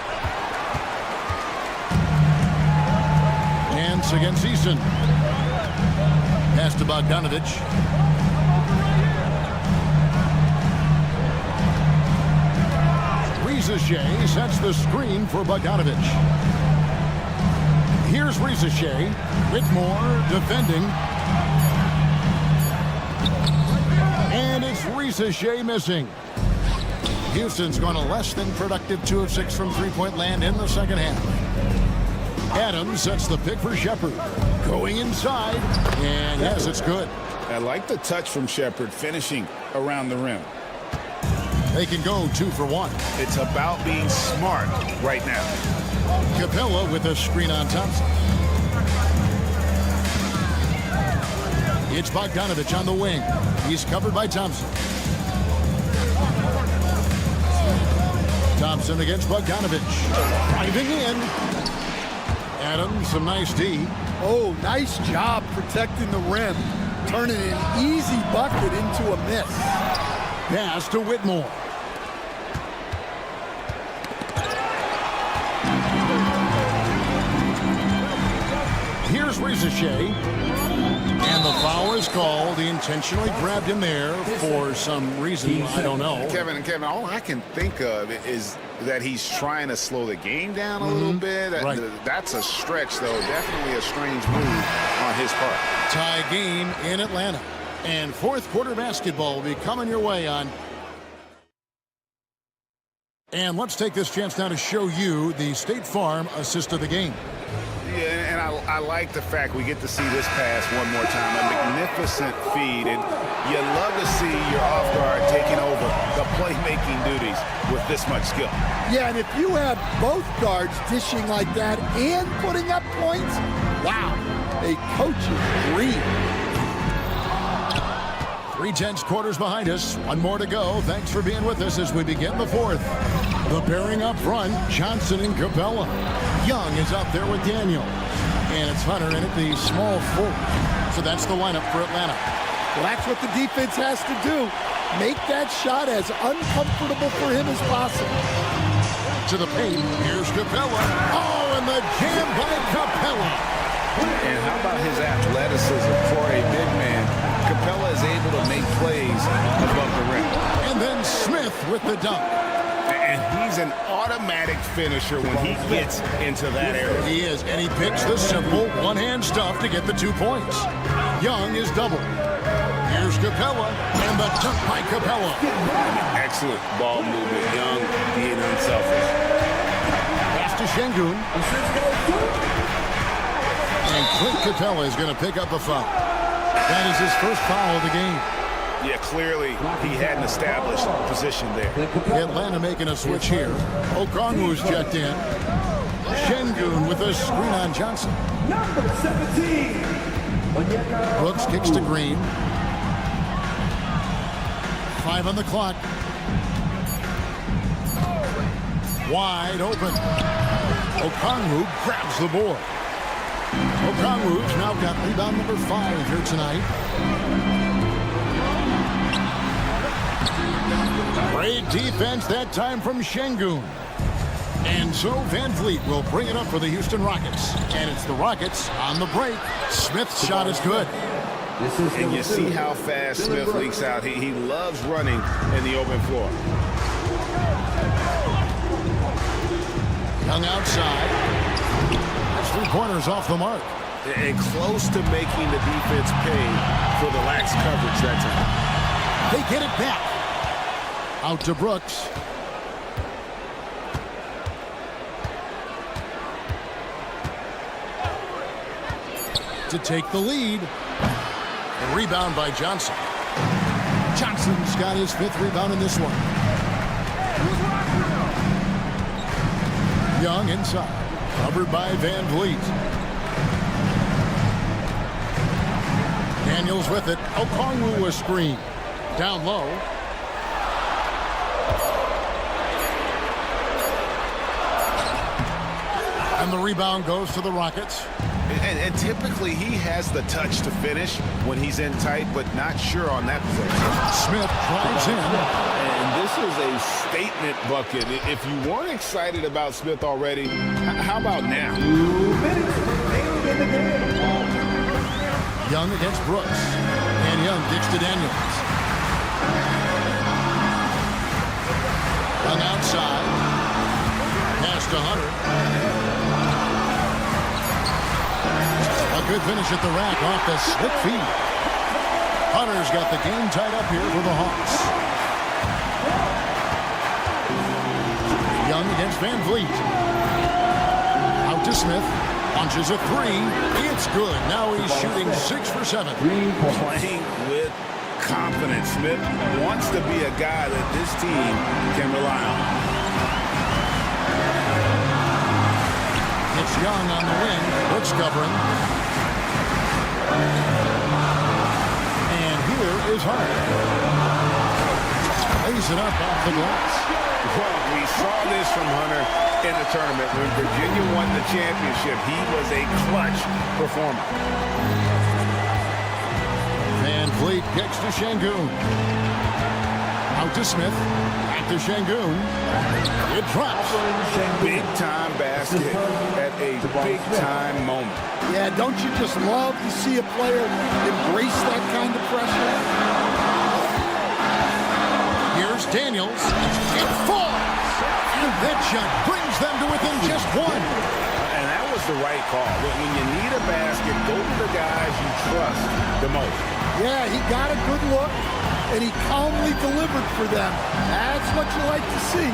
Nance against Eason. Pass to Bogdanovich. Rizichet sets the screen for Bogdanovich. Here's Rizichet. Whitmore defending. And it's Rizichet missing. Houston's gone a less than productive 2 of 6 from three-point land in the second half. Adams sets the pick for Shepard. Going inside. And yes, it's good. I like the touch from Shepard finishing around the rim. They can go 2 for 1. It's about being smart right now. Capella with a screen on Thompson. It's Bogdanovich on the wing. He's covered by Thompson. Thompson against Bogdanovich. Driving in. Adams, some nice D. Oh, nice job protecting the rim. Turning an easy bucket into a miss. Pass to Whitmore. It's Ricochet. And the foul is called. He intentionally grabbed him there for some reason. I don't know. Kevin, all I can think of is that he's trying to slow the game down a little bit. Right. That's a stretch, though. Definitely a strange move on his part. Tie game in Atlanta. And fourth quarter basketball will be coming your way on. And let's take this chance now to show you the State Farm assist of the game. Yeah, and I like the fact we get to see this pass one more time. A magnificent feed, and you love to see your off guard taking over the playmaking duties with this much skill. Yeah, and if you have both guards dishing like that and putting up points, wow, a coach's dream. 3/10 quarters behind us. One more to go. Thanks for being with us as we begin the fourth. The pairing up front, Johnson and Capella. Young is up there with Daniel. And it's Hunter in at the small forward. So that's the lineup for Atlanta. Well, that's what the defense has to do. Make that shot as uncomfortable for him as possible. To the paint, here's Capella. Oh, and the jam by Capella. And how about his athleticism for a big man? Capella is able to make plays above the rim. And then Smith with the dunk. And he's an automatic finisher when he gets into that area. He is, and he picks the simple one-hand stuff to get the 2 points. Young is double. Here's Capella, and the dunk by Capella. Excellent ball movement. Young being unselfish. Pass to Şengün. And Clint Capella is going to pick up a foul. That is his first foul of the game. Yeah, clearly he had an established position there. Atlanta making a switch here. Okongwu's checked in. Şengün with a screen on Johnson. Number 17. Brooks kicks to Green. 5 on the clock. Wide open. Okongwu grabs the board. Okongwu's now got rebound number 5 here tonight. Great defense that time from Şengün. And so Van Vliet will bring it up for the Houston Rockets. And it's the Rockets on the break. Smith's shot is good. And you see how fast Smith leaks out. He loves running in the open floor. Young outside. That's 3 pointers off the mark. And close to making the defense pay for the lax coverage that time. They get it back. Out to Brooks. To take the lead. And rebound by Johnson. Johnson's got his 5th rebound in this one. Young inside. Covered by Van Vliet. Daniels with it. Okongwu a screen. Down low. And the rebound goes to the Rockets. And typically he has the touch to finish when he's in tight, but not sure on that possession. Smith drives in. And this is a statement bucket. If you weren't excited about Smith already, how about now? Young against Brooks. And Young kicks to Daniels. Young outside. Pass to Hunter. A good finish at the rack off the slip feed. Hunter's got the game tied up here for the Hawks. Young against Van Vliet. Out to Smith. Launches a 3. It's good. Now he's shooting 6 for 7. Playing with confidence. Smith wants to be a guy that this team can rely on. It's Young on the wing. Brooks covering. And here is Hart. Lays it up off the glass. Well, we saw this from Hunter in the tournament. When Virginia won the championship, he was a clutch performer. Van Vliet kicks to Şengün. Out to Smith. Back to Şengün. It drops. Big-time basket at a big-time moment. Yeah, don't you just love to see a player embrace that kind of pressure? Here's Daniels. It falls. And that shot brings them to within just one. And that was the right call. When you need a basket, go to the guys you trust the most. Yeah, he got a good look, and he calmly delivered for them. That's what you like to see.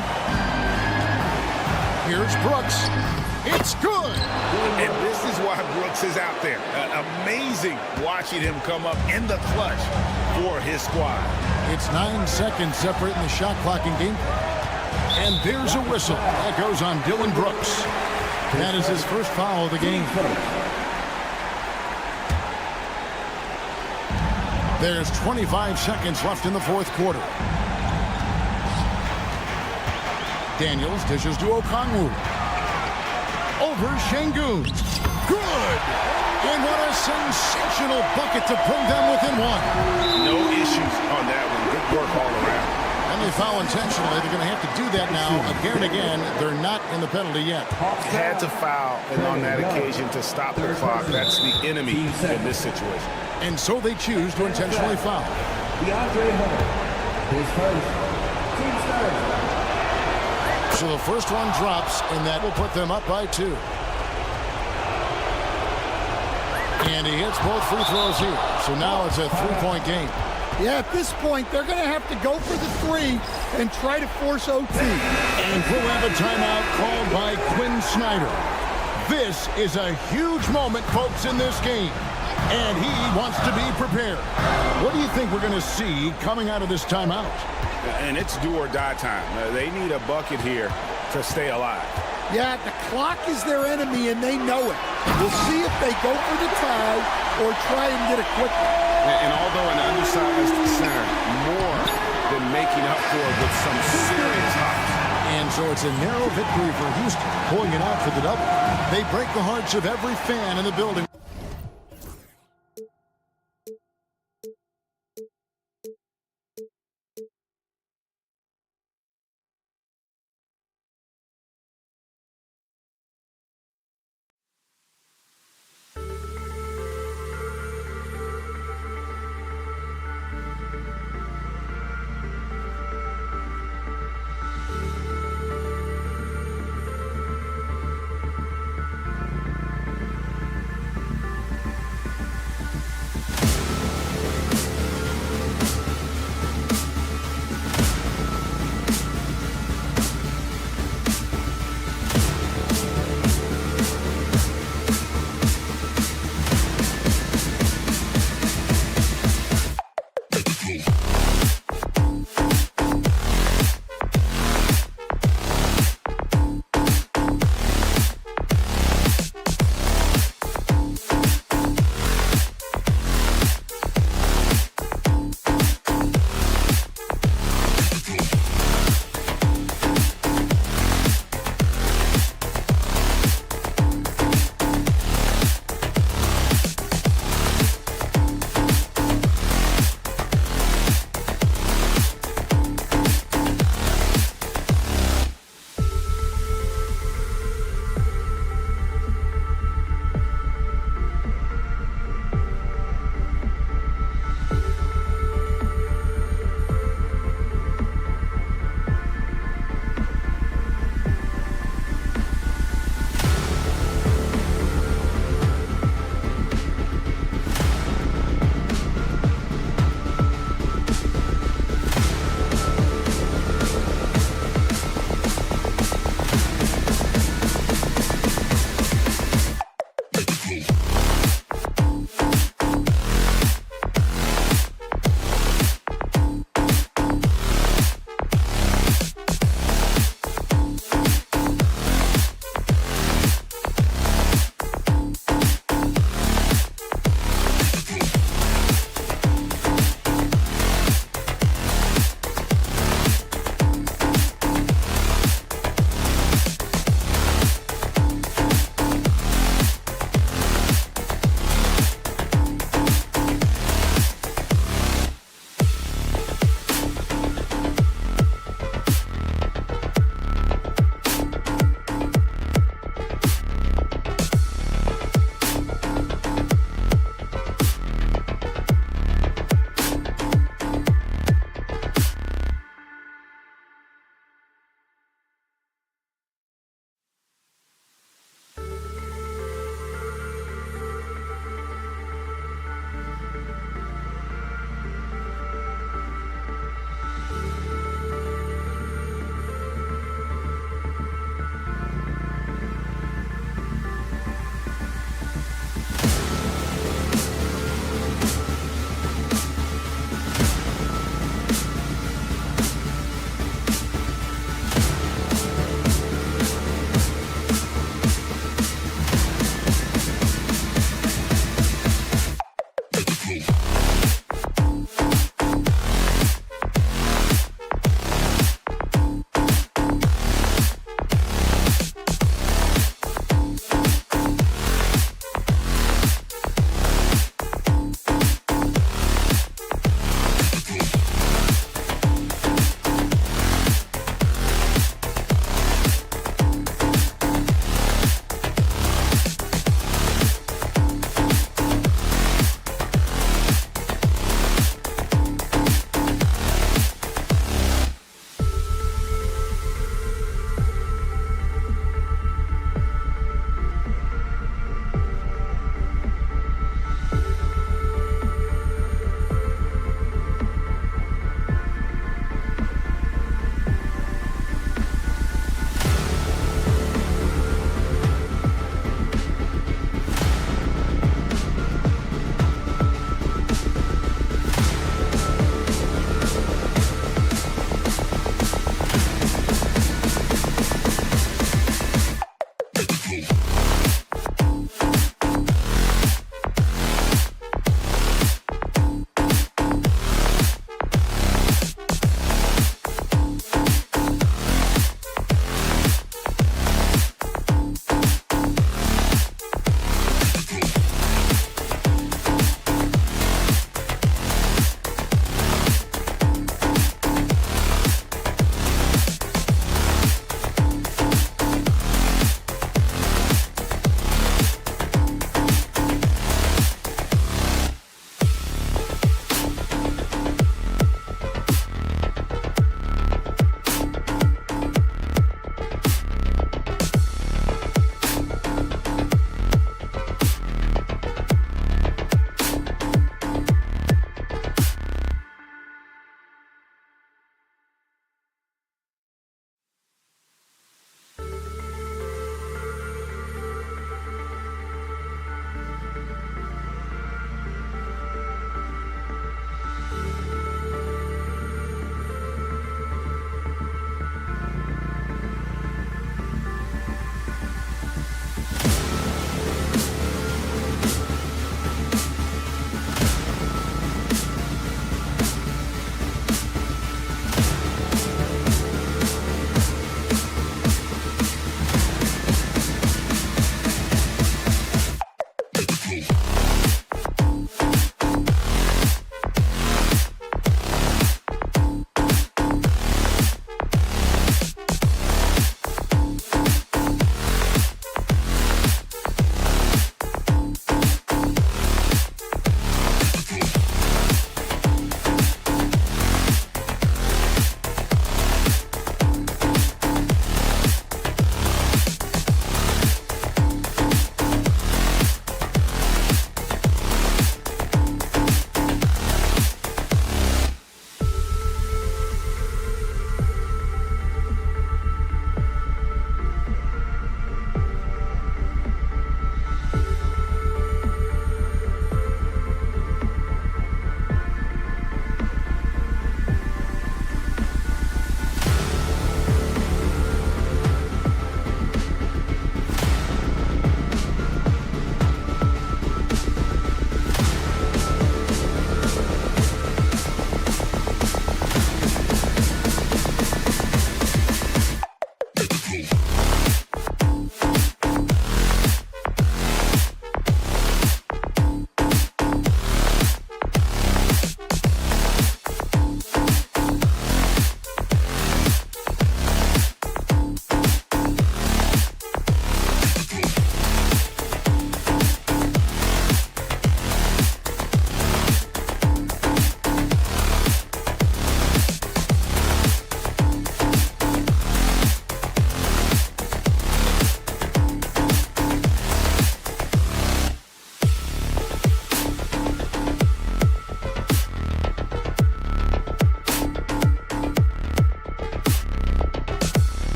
Here's Brooks. It's good. And this is why Brooks is out there. Amazing watching him come up in the clutch for his squad. It's 9 seconds separating the shot clock and game. And there's a whistle. That goes on Dylan Brooks. That is his first foul of the game. There's 25 seconds left in the fourth quarter. Daniels dishes to Okongwu. Over Şengün. Good! And what a sensational bucket to bring them within one. No issues on that one. Good work all around. And they foul intentionally. They're going to have to do that now again and again. They're not in the penalty yet. Had to foul, and on that occasion to stop the clock. That's the enemy in this situation. And so they choose to intentionally foul. So the first one drops, and that will put them up by 2. And he hits both free throws here. So now it's a 3-point game. Yeah, at this point, they're going to have to go for the 3 and try to force OT. And we'll have a timeout called by Quinn Snyder. This is a huge moment, folks, in this game. And he wants to be prepared. What do you think we're going to see coming out of this timeout? And it's do or die time. They need a bucket here to stay alive. Yeah, the clock is their enemy, and they know it. We'll see if they go for the tie or try and get it quickly. And although an undersized center, more than making up for it with some serious hops. And so it's a narrow victory for Houston, pulling it out for the double. They break the hearts of every fan in the building.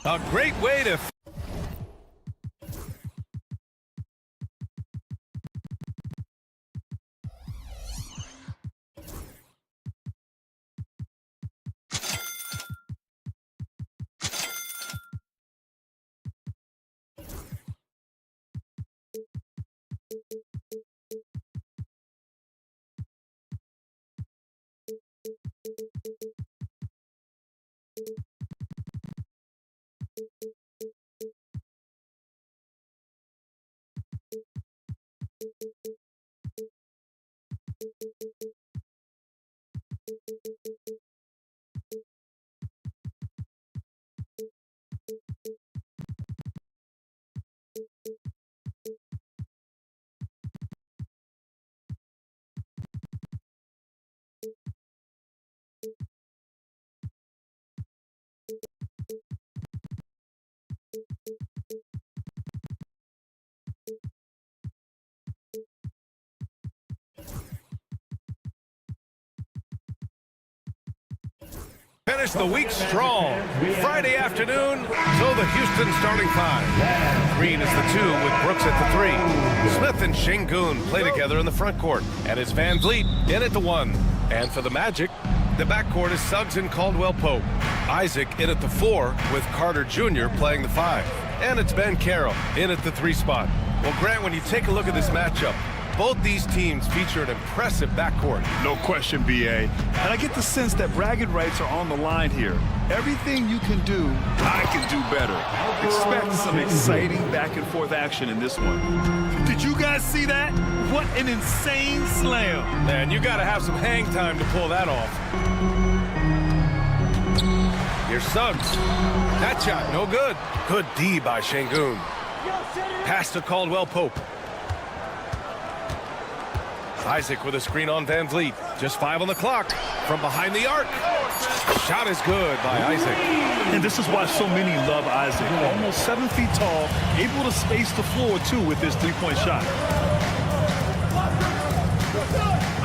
A great way to... Finish the week strong. Friday afternoon, so the Houston starting five. Green is the 2 with Brooks at the 3. Smith and Şengün play together in the front court. And it's Van Vliet in at the 1. And for the Magic, the backcourt is Suggs and Caldwell-Pope. Isaac in at the 4 with Carter Jr. playing the 5. And it's Ben Carroll in at the 3 spot. Well, Grant, when you take a look at this matchup, both these teams feature an impressive backcourt. No question, B.A. And I get the sense that bragging rights are on the line here. Everything you can do, I can do better. Expect some exciting back-and-forth action in this one. Did you guys see that? What an insane slam. Man, you got to have some hang time to pull that off. Here's Suggs. That shot, no good. Good D by Şengün. Pass to Caldwell-Pope. Isaac with a screen on Van Vliet. Just 5 on the clock. From behind the arc. Shot is good by Isaac. And this is why so many love Isaac. Almost 7 feet tall, able to space the floor, too, with this three-point shot.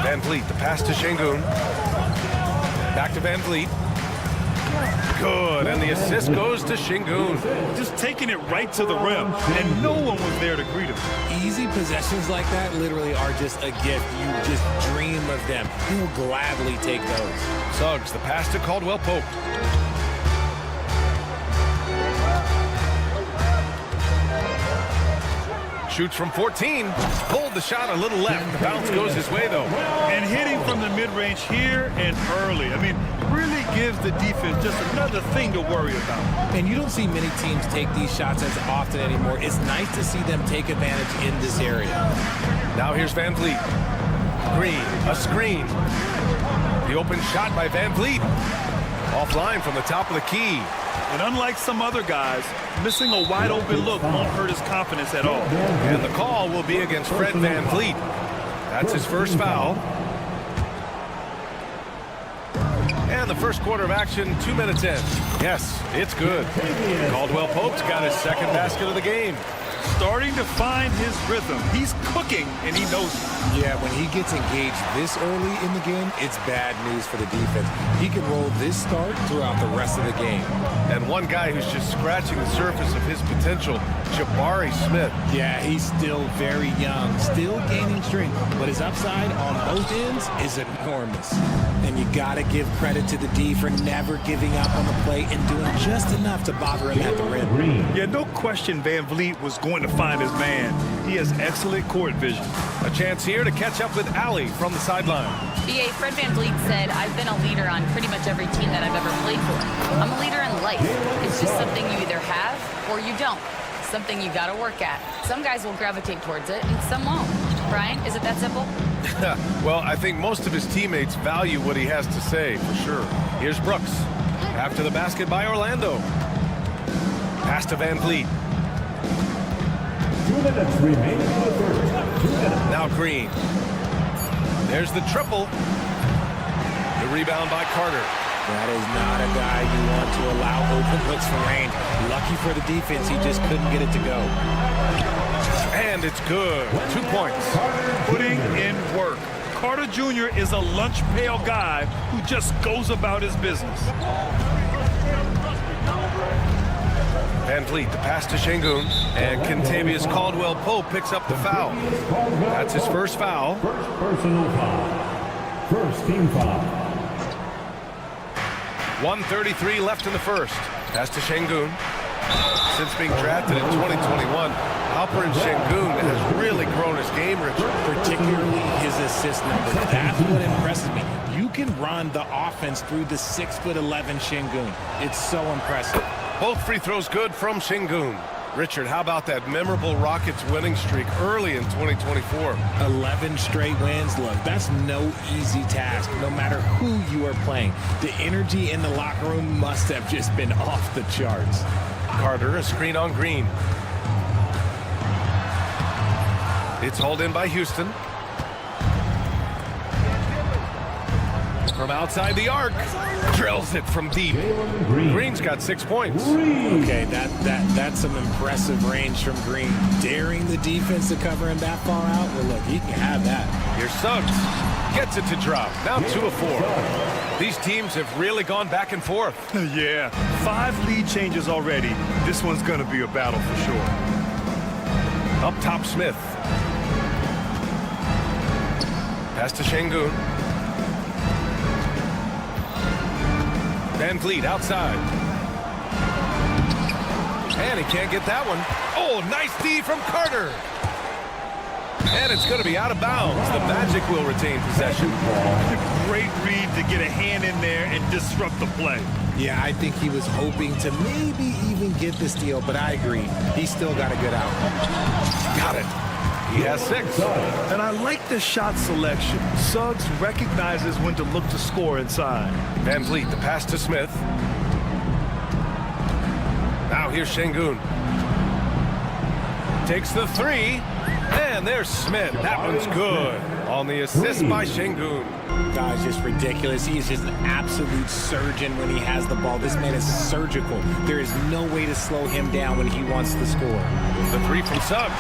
Van Vliet, the pass to Şengün. Back to Van Vliet. Good, and the assist goes to Şengün. Just taking it right to the rim, and no one was there to greet him. Easy possessions like that literally are just a gift. You just dream of them. He will gladly take those. Suggs, the pass to Caldwell-Pope. Shoots from 14. Pulled the shot a little left. The bounce goes his way, though. And hitting from the mid-range here and early. I mean, really gives the defense just another thing to worry about. And you don't see many teams take these shots as often anymore. It's nice to see them take advantage in this area. Now here's Van Vliet. Green, a screen. The open shot by Van Vliet. Offline from the top of the key. And unlike some other guys, missing a wide-open look won't hurt his confidence at all. And the call will be against Fred Van Vliet. That's his first foul. And the first quarter of action, 2 minutes in. Yes, it's good. Caldwell-Pope's got his second basket of the game. Starting to find his rhythm. He's cooking, and he knows it. Yeah, when he gets engaged this early in the game, it's bad news for the defense. He can roll this start throughout the rest of the game. And one guy who's just scratching the surface of his potential, Jabari Smith. Yeah, he's still very young, still gaining strength, but his upside on both ends is enormous. And you got to give credit to the D for never giving up on the play and doing just enough to bother him at the rim. Yeah, no question Van Vliet was going to find his man. He has excellent court vision. A chance here to catch up with Allie from the sideline. BA, Fred Van Vliet said, I've been a leader on pretty much every team that I've ever played for. I'm a leader in life. It's just something you either have or you don't. Something you got to work at. Some guys will gravitate towards it and some won't. Brian, is it that simple? Well, I think most of his teammates value what he has to say, for sure. Here's Brooks. After the basket by Orlando. Pass to Van Vliet. 2 minutes remaining in the first. 2 minutes. Now Green. There's the triple. The rebound by Carter. That is not a guy you want to allow open looks for range. Lucky for the defense, he just couldn't get it to go. And it's good. 2 points. Putting in work. Carter Jr. is a lunch pail guy who just goes about his business. Van Vliet, the pass to Şengün. And Kentavious Caldwell-Pope picks up the foul. That's his first foul. First personal foul. First team foul. 1:33 left in the first. Pass to Şengün. Since being drafted in 2021, Alperen Şengün has really grown his game, Richard. Particularly his assist numbers. That's what impresses me. You can run the offense through the 6'11" Şengün. It's so impressive. Both free throws good from Şengün. Richard, how about that memorable Rockets winning streak early in 2024? 11 straight wins. Look, that's no easy task, no matter who you are playing. The energy in the locker room must have just been off the charts. Carter, a screen on Green. It's hauled in by Houston. From outside the arc. Drills it from deep. Green's got 6 points. Okay, that's some impressive range from Green. Daring the defense to cover him that far out. Well, look, he can have that. Here's Suggs. Gets it to drop. Now 2 of 4. These teams have really gone back and forth. Yeah, 5 lead changes already. This one's going to be a battle for sure. Up top, Smith. Pass to Şengün. Van Vliet outside. And he can't get that one. Oh, nice D from Carter. And it's going to be out of bounds. The Magic will retain possession. Great read to get a hand in there and disrupt the play. Yeah, I think he was hoping to maybe even get the steal, but I agree. He still got a good out. Got it. He has 6. And I like the shot selection. Suggs recognizes when to look to score inside. Van Vliet, the pass to Smith. Now here's Şengün. Takes the 3. And there's Smith. That one's good. On the assist by Şengün. Guy's just ridiculous. He is just an absolute surgeon when he has the ball. This man is surgical. There is no way to slow him down when he wants to score. The 3 from Suggs.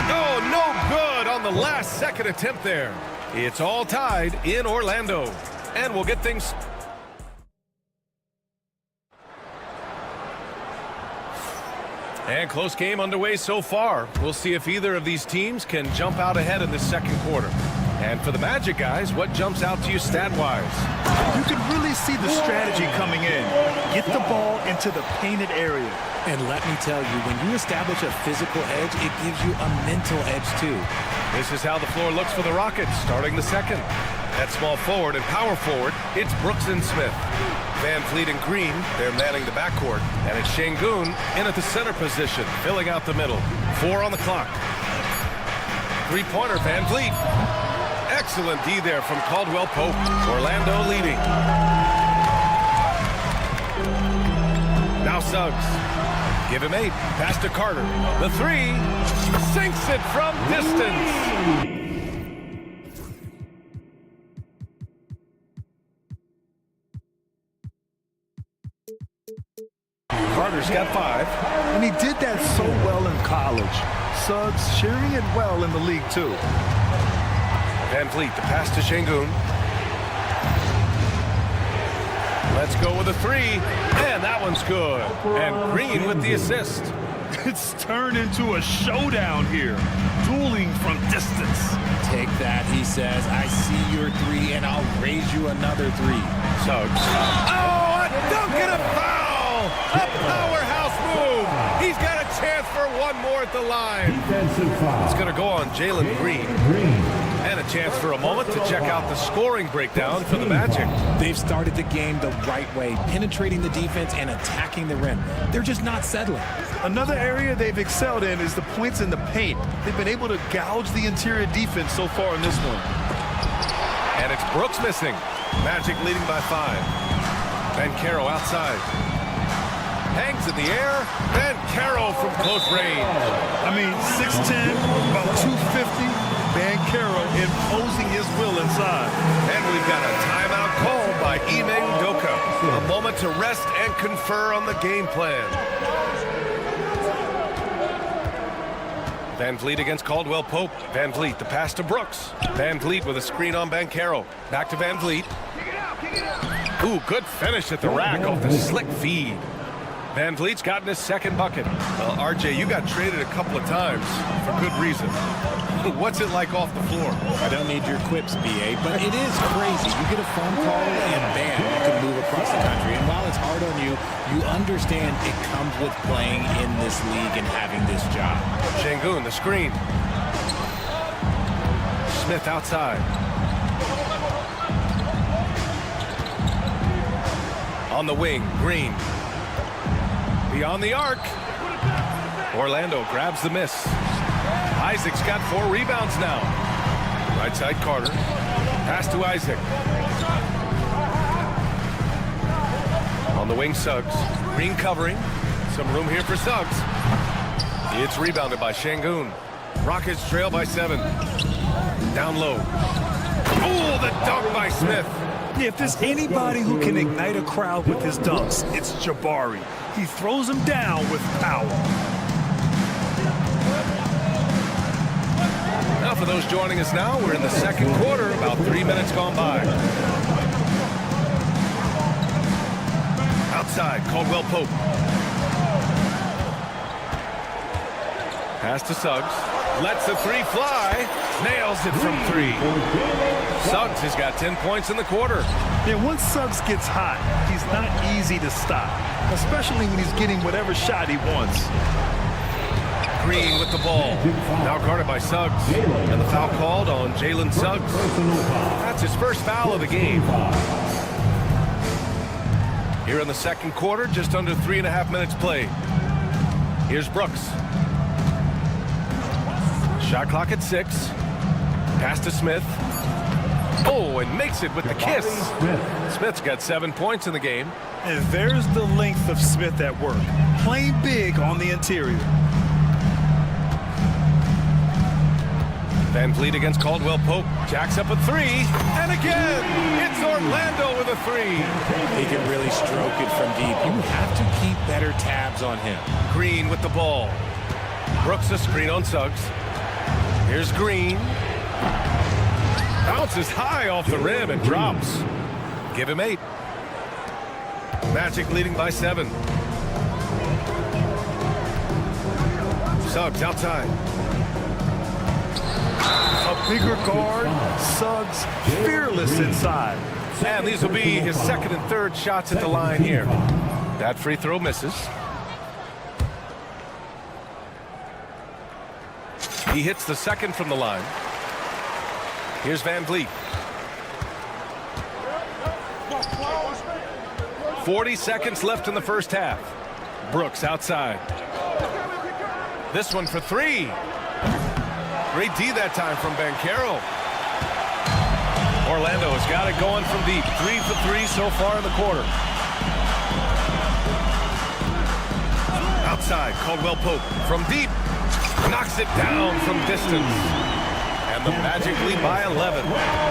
Oh, no good on the last second attempt there. It's all tied in Orlando. And we'll get things... And close game underway so far. We'll see if either of these teams can jump out ahead in the second quarter. And for the Magic guys, what jumps out to you stat-wise? You can really see the strategy coming in. Get the ball into the painted area. And let me tell you, when you establish a physical edge, it gives you a mental edge too. This is how the floor looks for the Rockets starting the second. At small forward and power forward, it's Brooks and Smith. Van Vliet and Green, they're manning the backcourt. And it's Şengün in at the center position, filling out the middle. 4 on the clock. Three-pointer, Van Vliet. Excellent D there from Caldwell-Pope. Orlando leading. Now Suggs. Give him 8. Pass to Carter. The 3. Sinks it from distance. Carter's got 5. And he did that so well in college. Suggs sharing it well in the league, too. Van Vliet, the pass to Şengün. Let's go with a 3. And that one's good. And Green with the assist. It's turned into a showdown here. Dueling from distance. Take that, he says. I see your 3, and I'll raise you another 3. Suggs. Oh, a dunk and a foul! A powerhouse move! He's got a chance for one more at the line. Defensive foul. It's going to go on Jalen Green. And a chance for a moment to check out the scoring breakdown for the Magic. They've started the game the right way, penetrating the defense and attacking the rim. They're just not settling. Another area they've excelled in is the points in the paint. They've been able to gouge the interior defense so far in this one. And it's Brooks missing. Magic leading by 5. Bancaro outside. Hangs in the air. Bancaro from close range. I mean, 6'10", about 250. Bancaro imposing his will inside. And we've got a timeout called by Ime Udoka. A moment to rest and confer on the game plan. Van Vliet against Caldwell Pope. Van Vliet, the pass to Brooks. Van Vliet with a screen on Bancaro. Back to Van Vliet. Ooh, good finish at the rack off the slick feed. Van Vliet's gotten his second bucket. Well, RJ, you got traded a couple of times for good reason. What's it like off the floor? I don't need your quips, BA, but it is crazy. You get a phone call and bam, you can move across the country. And while it's hard on you, you understand it comes with playing in this league and having this job. Şengün, the screen. Smith outside. On the wing, Green. Beyond the arc. Orlando grabs the miss. Isaac's got 4 rebounds now. Right side, Carter. Pass to Isaac. On the wing, Suggs. Green covering. Some room here for Suggs. It's rebounded by Şengün. Rockets trail by 7. Down low. Oh, the dunk by Smith. Yeah, if there's anybody who can ignite a crowd with his dunks, it's Jabari. He throws them down with power. Now for those joining us now, we're in the second quarter, about 3 minutes gone by. Outside, Caldwell Pope. Pass to Suggs. Lets the 3 fly. Nails it from 3. Suggs has got 10 points in the quarter. Yeah, once Suggs gets hot, he's not easy to stop, especially when he's getting whatever shot he wants. Green with the ball. Now guarded by Suggs. And the foul called on Jalen Suggs. That's his first foul of the game. Here in the second quarter, just under 3.5 minutes played. Here's Brooks. Shot clock at 6. Pass to Smith. Oh, and makes it with the kiss. Smith's got 7 points in the game. And there's the length of Smith at work. Playing big on the interior. Van Vliet against Caldwell Pope. Jacks up a 3. And again, it's Orlando with a 3. He can really stroke it from deep. You have to keep better tabs on him. Green with the ball. Brooks a screen on Suggs. Here's Green. Bounces high off the rim and drops. Give him 8. Magic leading by 7. Suggs outside. A bigger guard, Suggs fearless inside. And these will be his second and third shots at the line here. That free throw misses. He hits the second from the line. Here's Van Vliet. 40 seconds left in the first half. Brooks outside. This one for 3. Great D that time from Bancaro. Orlando has got it going from deep. 3 for 3 so far in the quarter. Outside, Caldwell Pope from deep. Knocks it down from distance. And the Magic lead by 11.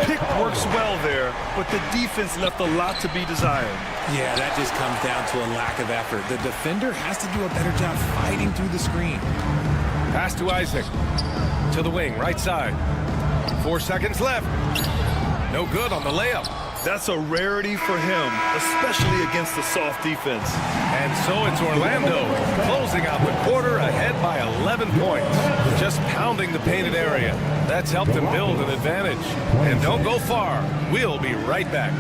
Pick works well there, but the defense left a lot to be desired. Yeah, that just comes down to a lack of effort. The defender has to do a better job fighting through the screen. Pass to Isaac. To the wing, right side. 4 seconds left. No good on the layup. That's a rarity for him, especially against the soft defense. And so it's Orlando closing out the quarter ahead by 11 points. Just pounding the painted area. That's helped them build an advantage. And don't go far. We'll be right back.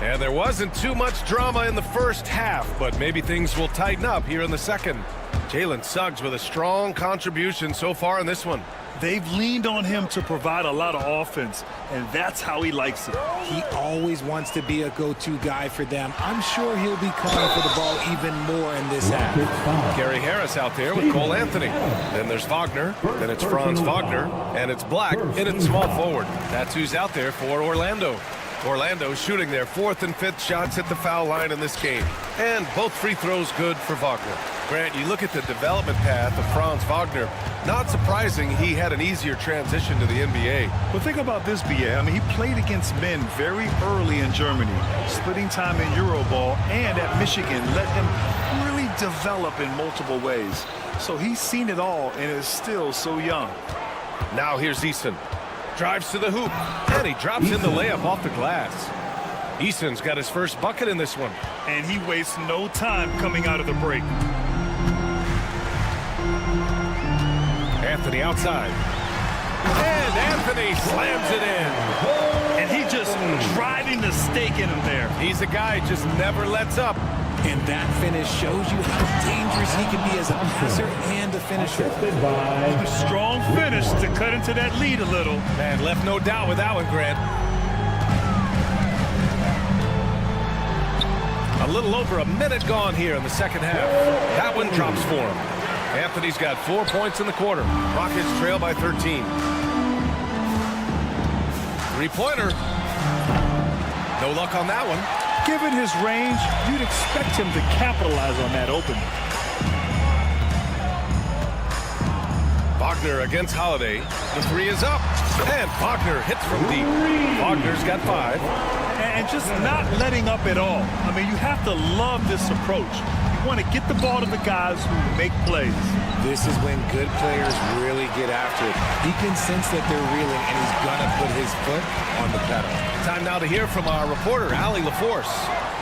And there wasn't too much drama in the first half, but maybe things will tighten up here in the second. Jalen Suggs with a strong contribution so far in this one. They've leaned on him to provide a lot of offense, and that's how he likes it. He always wants to be a go-to guy for them. I'm sure he'll be calling for the ball even more in this half. Gary Harris out there with Cole Anthony. Then there's Wagner. Then it's Franz Wagner. And it's Black in at small forward. That's who's out there for Orlando. Orlando shooting their 4th and 5th shots at the foul line in this game. And both free throws good for Wagner. Grant, you look at the development path of Franz Wagner, not surprising he had an easier transition to the NBA. Well, think about this, BA. I mean, he played against men very early in Germany, splitting time in Euroball, and at Michigan, let him really develop in multiple ways. So he's seen it all and is still so young. Now here's Eason. Drives to the hoop, and he drops in the layup off the glass. Eason's got his first bucket in this one. And he wastes no time coming out of the break. Anthony outside. And Anthony slams it in. And he just driving the stake in him there. He's a guy who just never lets up. And that finish shows you how dangerous he can be as a passer and a finisher. Strong finish to cut into that lead a little. Man, left no doubt with that one, Grant. A little over a minute gone here in the second half. That one drops for him. Anthony's got 4 points in the quarter. Rockets trail by 13. Three-pointer. No luck on that one. Given his range, you'd expect him to capitalize on that opening. Wagner against Holiday. The three is up. And Wagner hits from deep. Wagner's got 5. And just not letting up at all. I mean, you have to love this approach. You want to get the ball to the guys who make plays. This is when good players really get after it. He can sense that they're reeling, and he's going to put his foot on the pedal. Time now to hear from our reporter, Allie LaForce.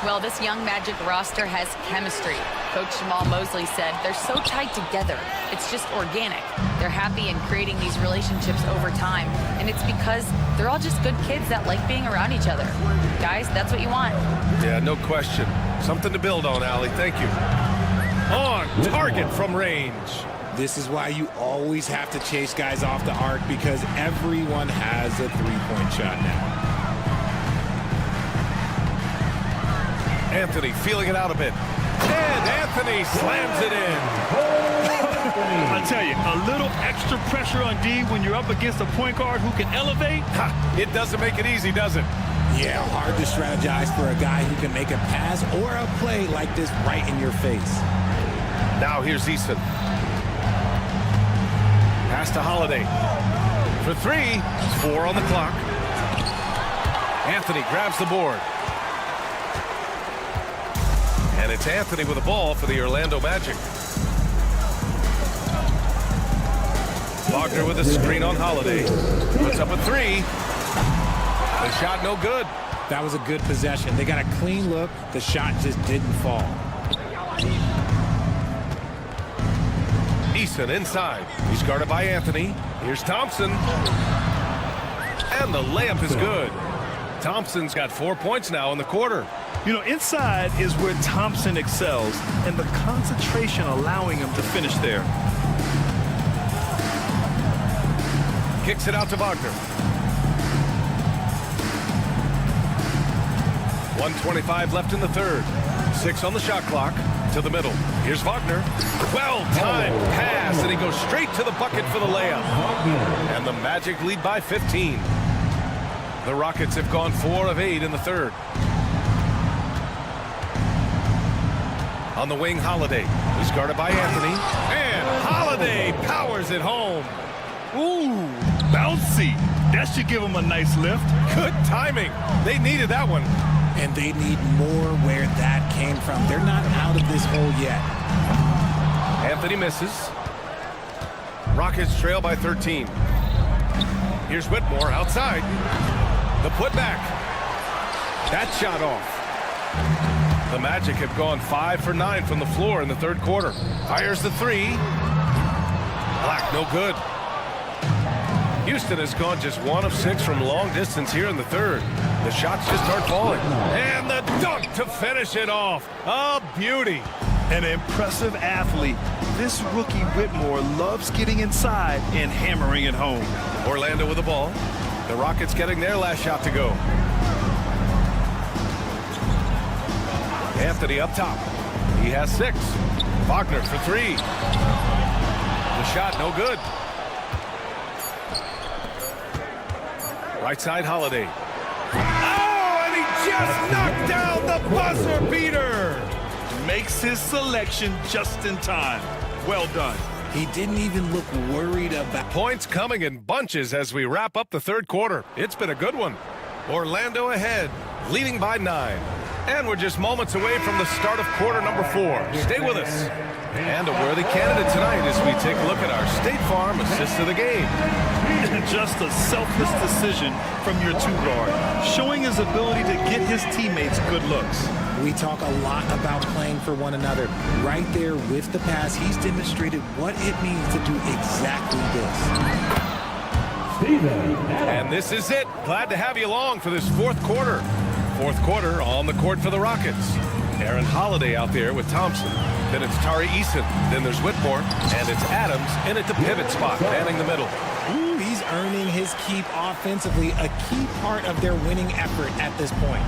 Well, this young Magic roster has chemistry. Coach Jamal Mosley said they're so tight together. It's just organic. They're happy in creating these relationships over time. And it's because they're all just good kids that like being around each other. Guys, that's what you want. Yeah, no question. Something to build on, Allie. Thank you. On target from range. This is why you always have to chase guys off the arc, because everyone has a three-point shot now. Anthony feeling it out a bit. And Anthony slams it in. I tell you, a little extra pressure on D when you're up against a point guard who can elevate. It doesn't make it easy, does it? Yeah, hard to strategize for a guy who can make a pass or a play like this right in your face. Now here's Eason. Pass to Holiday. For 3, 4 on the clock. Anthony grabs the board. And it's Anthony with the ball for the Orlando Magic. Wagner with a screen on Holiday. Puts up a 3. The shot no good. That was a good possession. They got a clean look. The shot just didn't fall. Eason inside. He's guarded by Anthony. Here's Thompson. And the layup is good. Thompson's got 4 points now in the quarter. You know, inside is where Thompson excels, and the concentration allowing him to finish there. Kicks it out to Wagner. 1:25 left in the third. 6 on the shot clock. To the middle. Here's Wagner. Well-timed pass, and he goes straight to the bucket for the layup. And the Magic lead by 15. The Rockets have gone 4 of 8 in the third. On the wing, Holiday. He's guarded by Anthony. And Holiday powers it home. Ooh, bouncy. That should give him a nice lift. Good timing. They needed that one. And they need more where that came from. They're not out of this hole yet. Anthony misses. Rockets trail by 13. Here's Whitmore outside. The putback. That shot off. The Magic have gone 5 for 9 from the floor in the third quarter. Fires the 3. Black, no good. Houston has gone just 1 of 6 from long distance here in the third. The shots just aren't falling. And the dunk to finish it off. A beauty. An impressive athlete, this rookie Whitmore loves getting inside and hammering it home. Orlando with the ball. The Rockets getting their last shot to go. Anthony up top. He has 6. Wagner for 3. The shot no good. Right side Holiday. Oh, and he just knocked down the buzzer beater. Makes his selection just in time. Well done. He didn't even look worried about... Points coming in bunches as we wrap up the third quarter. It's been a good one. Orlando ahead, leading by 9. And we're just moments away from the start of quarter number 4. Stay with us. And a worthy candidate tonight as we take a look at our State Farm assist of the game. Just a selfless decision from your 2-guard, showing his ability to get his teammates good looks. We talk a lot about playing for one another. Right there with the pass, he's demonstrated what it means to do exactly this. And this is it. Glad to have you along for this fourth quarter. Fourth quarter on the court for the Rockets. Aaron Holiday out there with Thompson. Then it's Tari Eason. Then there's Whitmore. And it's Adams in at the pivot spot, manning the middle. Ooh, he's earning his keep offensively, a key part of their winning effort at this point.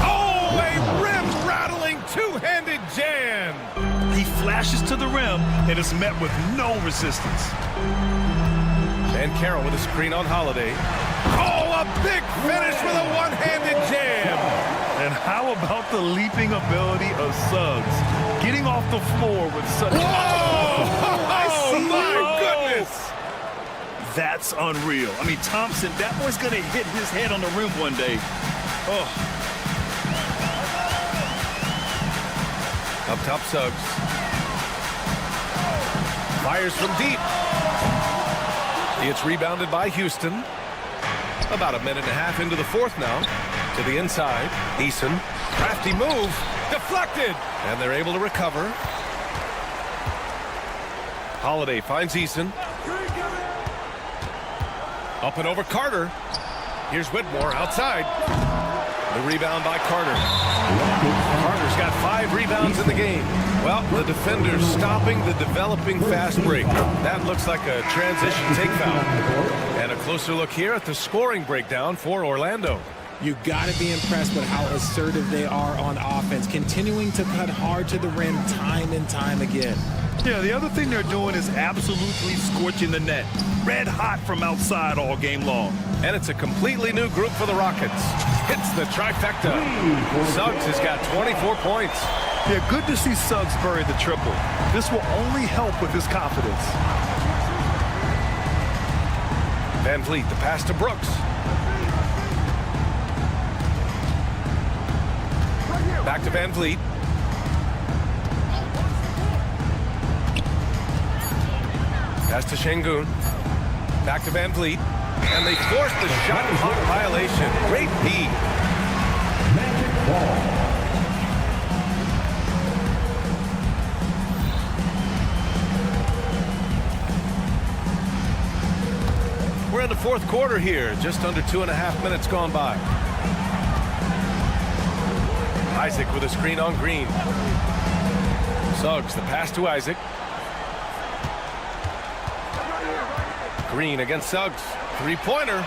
Oh, a rim-rattling two-handed jam. He flashes to the rim and is met with no resistance. And Carroll with a screen on Holiday. Oh, a big finish with a one-handed jam. And how about the leaping ability of Suggs? Getting off the floor with such... Oh, my goodness. That's unreal. I mean, Thompson, that boy's going to hit his head on the rim one day. Oh. Up top, Suggs. Fires from deep. It's rebounded by Houston. About a minute and a half into the fourth now. To the inside. Eason. Crafty move. Deflected. And they're able to recover. Holiday finds Eason. Up and over Carter. Here's Whitmore outside. The rebound by Carter. Carter's got 5 rebounds in the game. Well, the defender's stopping the developing fast break. That looks like a transition take foul. And a closer look here at the scoring breakdown for Orlando. You got to be impressed with how assertive they are on offense, continuing to cut hard to the rim time and time again. Yeah, the other thing they're doing is absolutely scorching the net. Red hot from outside all game long. And it's a completely new group for the Rockets. Hits the trifecta. Suggs has got 24 points. Yeah, good to see Suggs bury the triple. This will only help with his confidence. Van Vliet, the pass to Brooks. Back to Van Vliet. Pass to Şengün. Back to Van Vliet. And they force the shot clock violation. Great D. We're in the fourth quarter here. Just under 2.5 minutes gone by. Isaac with a screen on Green. Suggs, the pass to Isaac. Green against Suggs. Three-pointer.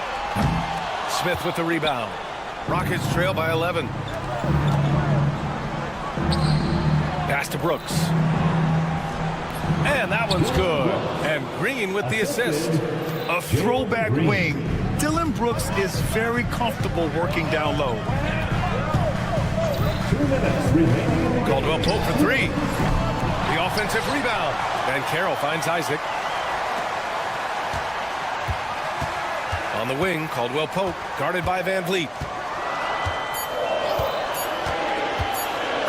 Smith with the rebound. Rockets trail by 11. Pass to Brooks. And that one's good. And Green with the assist. A throwback wing. Dylan Brooks is very comfortable working down low. Caldwell Pope for 3. The offensive rebound. And Carroll finds Isaac. On the wing, Caldwell Pope, guarded by Van Vliet.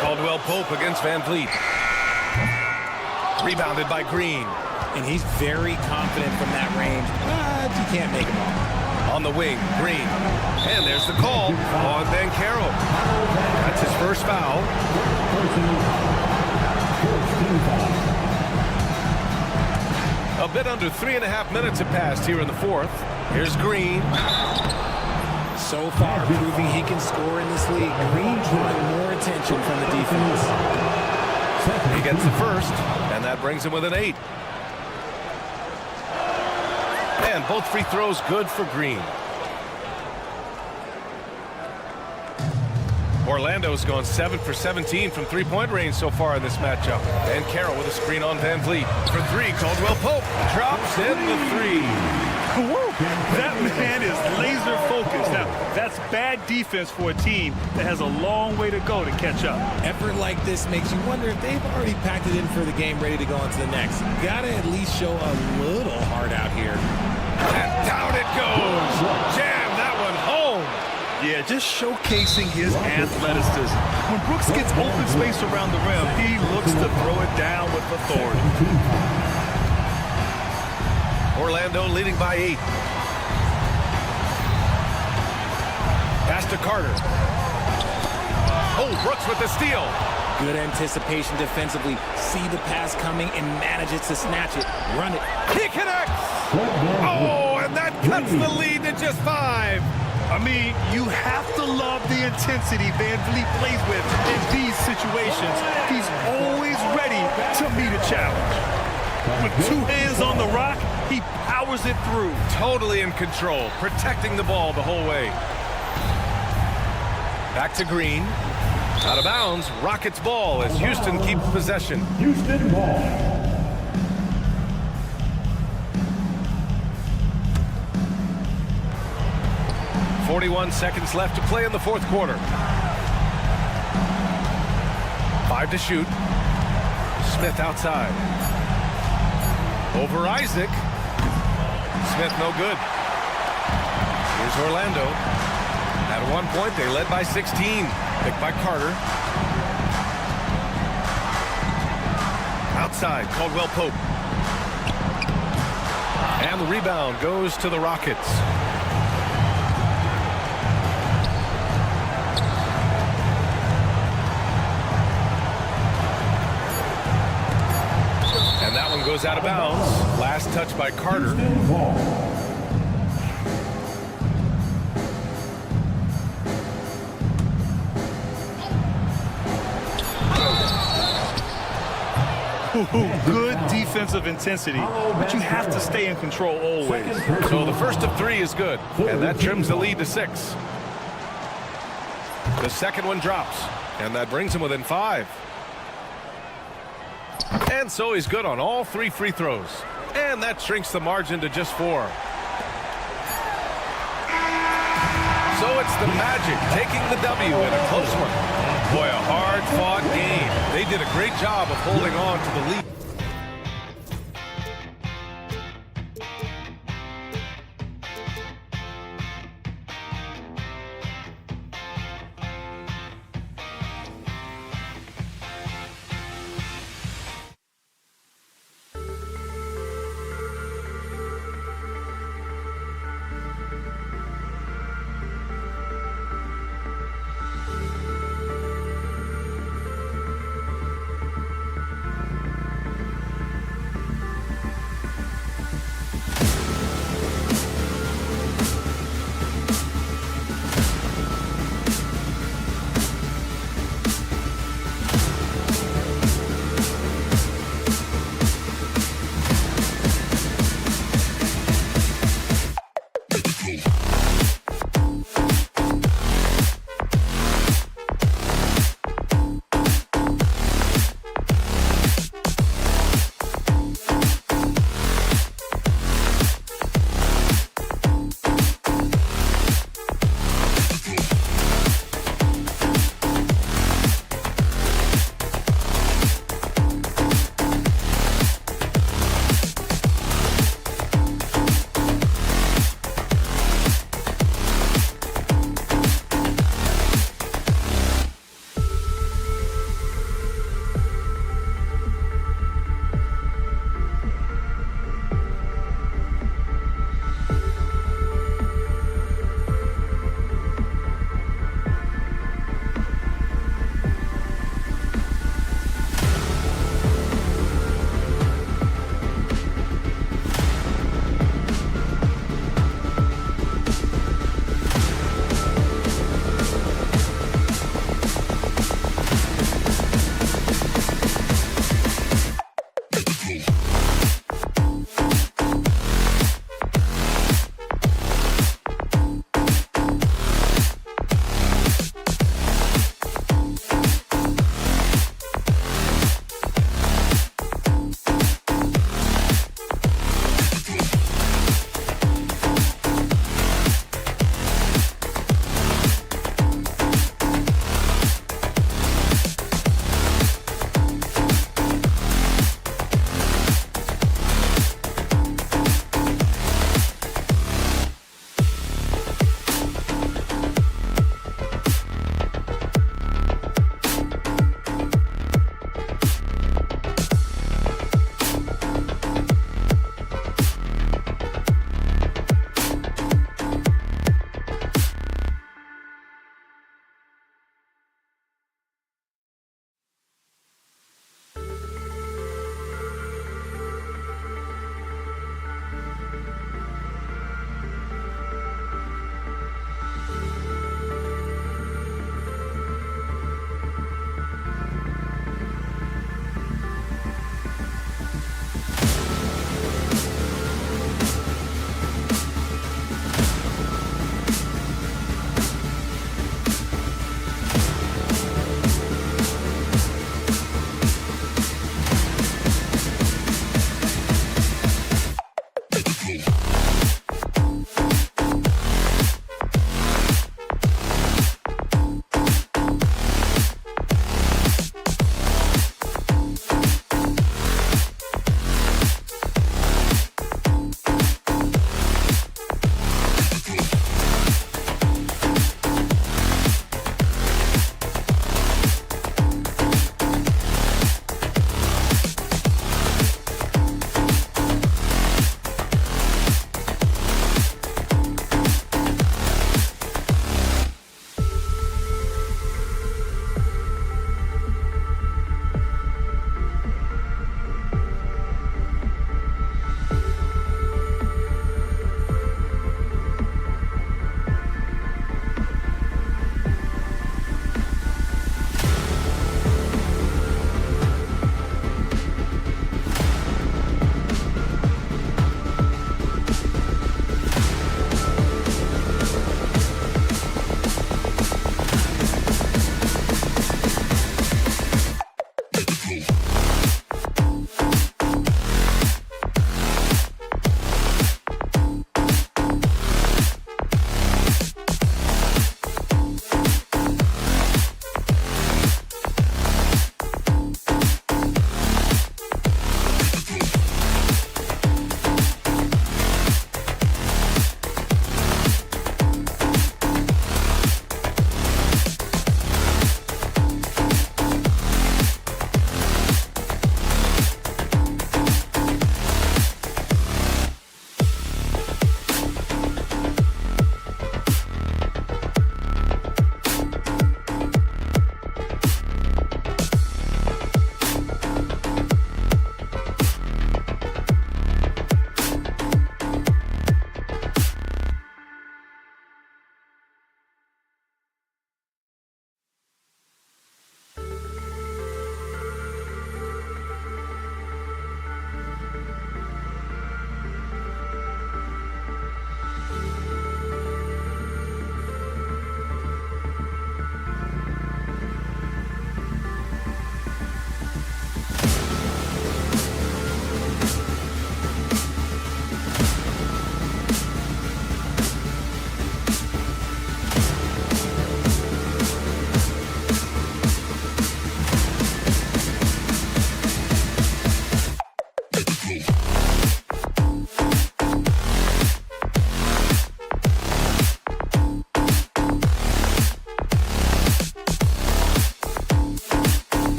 Caldwell Pope against Van Vliet. Rebounded by Green. And he's very confident from that range, but you can't make him all. On the wing, Green. And there's the call on Van Carroll. That's his first foul. A bit under 3.5 minutes have passed here in the fourth. Here's Green. So far, proving he can score in this league. Green drawing more attention from the defense. He gets the first, and that brings him with an 8. And both free throws good for Green. Orlando's gone 7 for 17 from three-point range so far in this matchup. And Carroll with a screen on Van Vliet. For 3, Caldwell Pope drops in the 3. Woo! That man is laser focused. Now, that's bad defense for a team that has a long way to go to catch up. Effort like this makes you wonder if they've already packed it in for the game, ready to go on to the next. Gotta at least show a little heart out here. And down it goes. Jam that one home. Yeah, just showcasing his athleticism. When Brooks gets open space around the rim, he looks to throw it down with authority. Orlando leading by 8. Pass to Carter. Oh, Brooks with the steal. Good anticipation defensively. See the pass coming and manages to snatch it. Run it. He connects. Oh, and that cuts the lead to just 5. I mean, you have to love the intensity Van Vliet plays with in these situations. He's always ready to meet a challenge. With 2 hands on the rock, he powers it through. Totally in control, protecting the ball the whole way. Back to Green. Out of bounds, Rockets ball as Houston keeps possession. Houston ball. 41 seconds left to play in the fourth quarter. 5 to shoot. Smith outside. Over Isaac. Smith no good. Here's Orlando. At one point, they led by 16. Picked by Carter. Outside, Caldwell Pope. And the rebound goes to the Rockets. And that one goes out of bounds. Last touch by Carter. Good defensive intensity, but you have to stay in control always. So the first of 3 is good, and that trims the lead to 6. The second one drops, and that brings him within 5. And so he's good on all 3 free throws. And that shrinks the margin to just 4. So it's the Magic taking the W in a close one. Boy, a hard-fought game. They did a great job of holding on to the lead.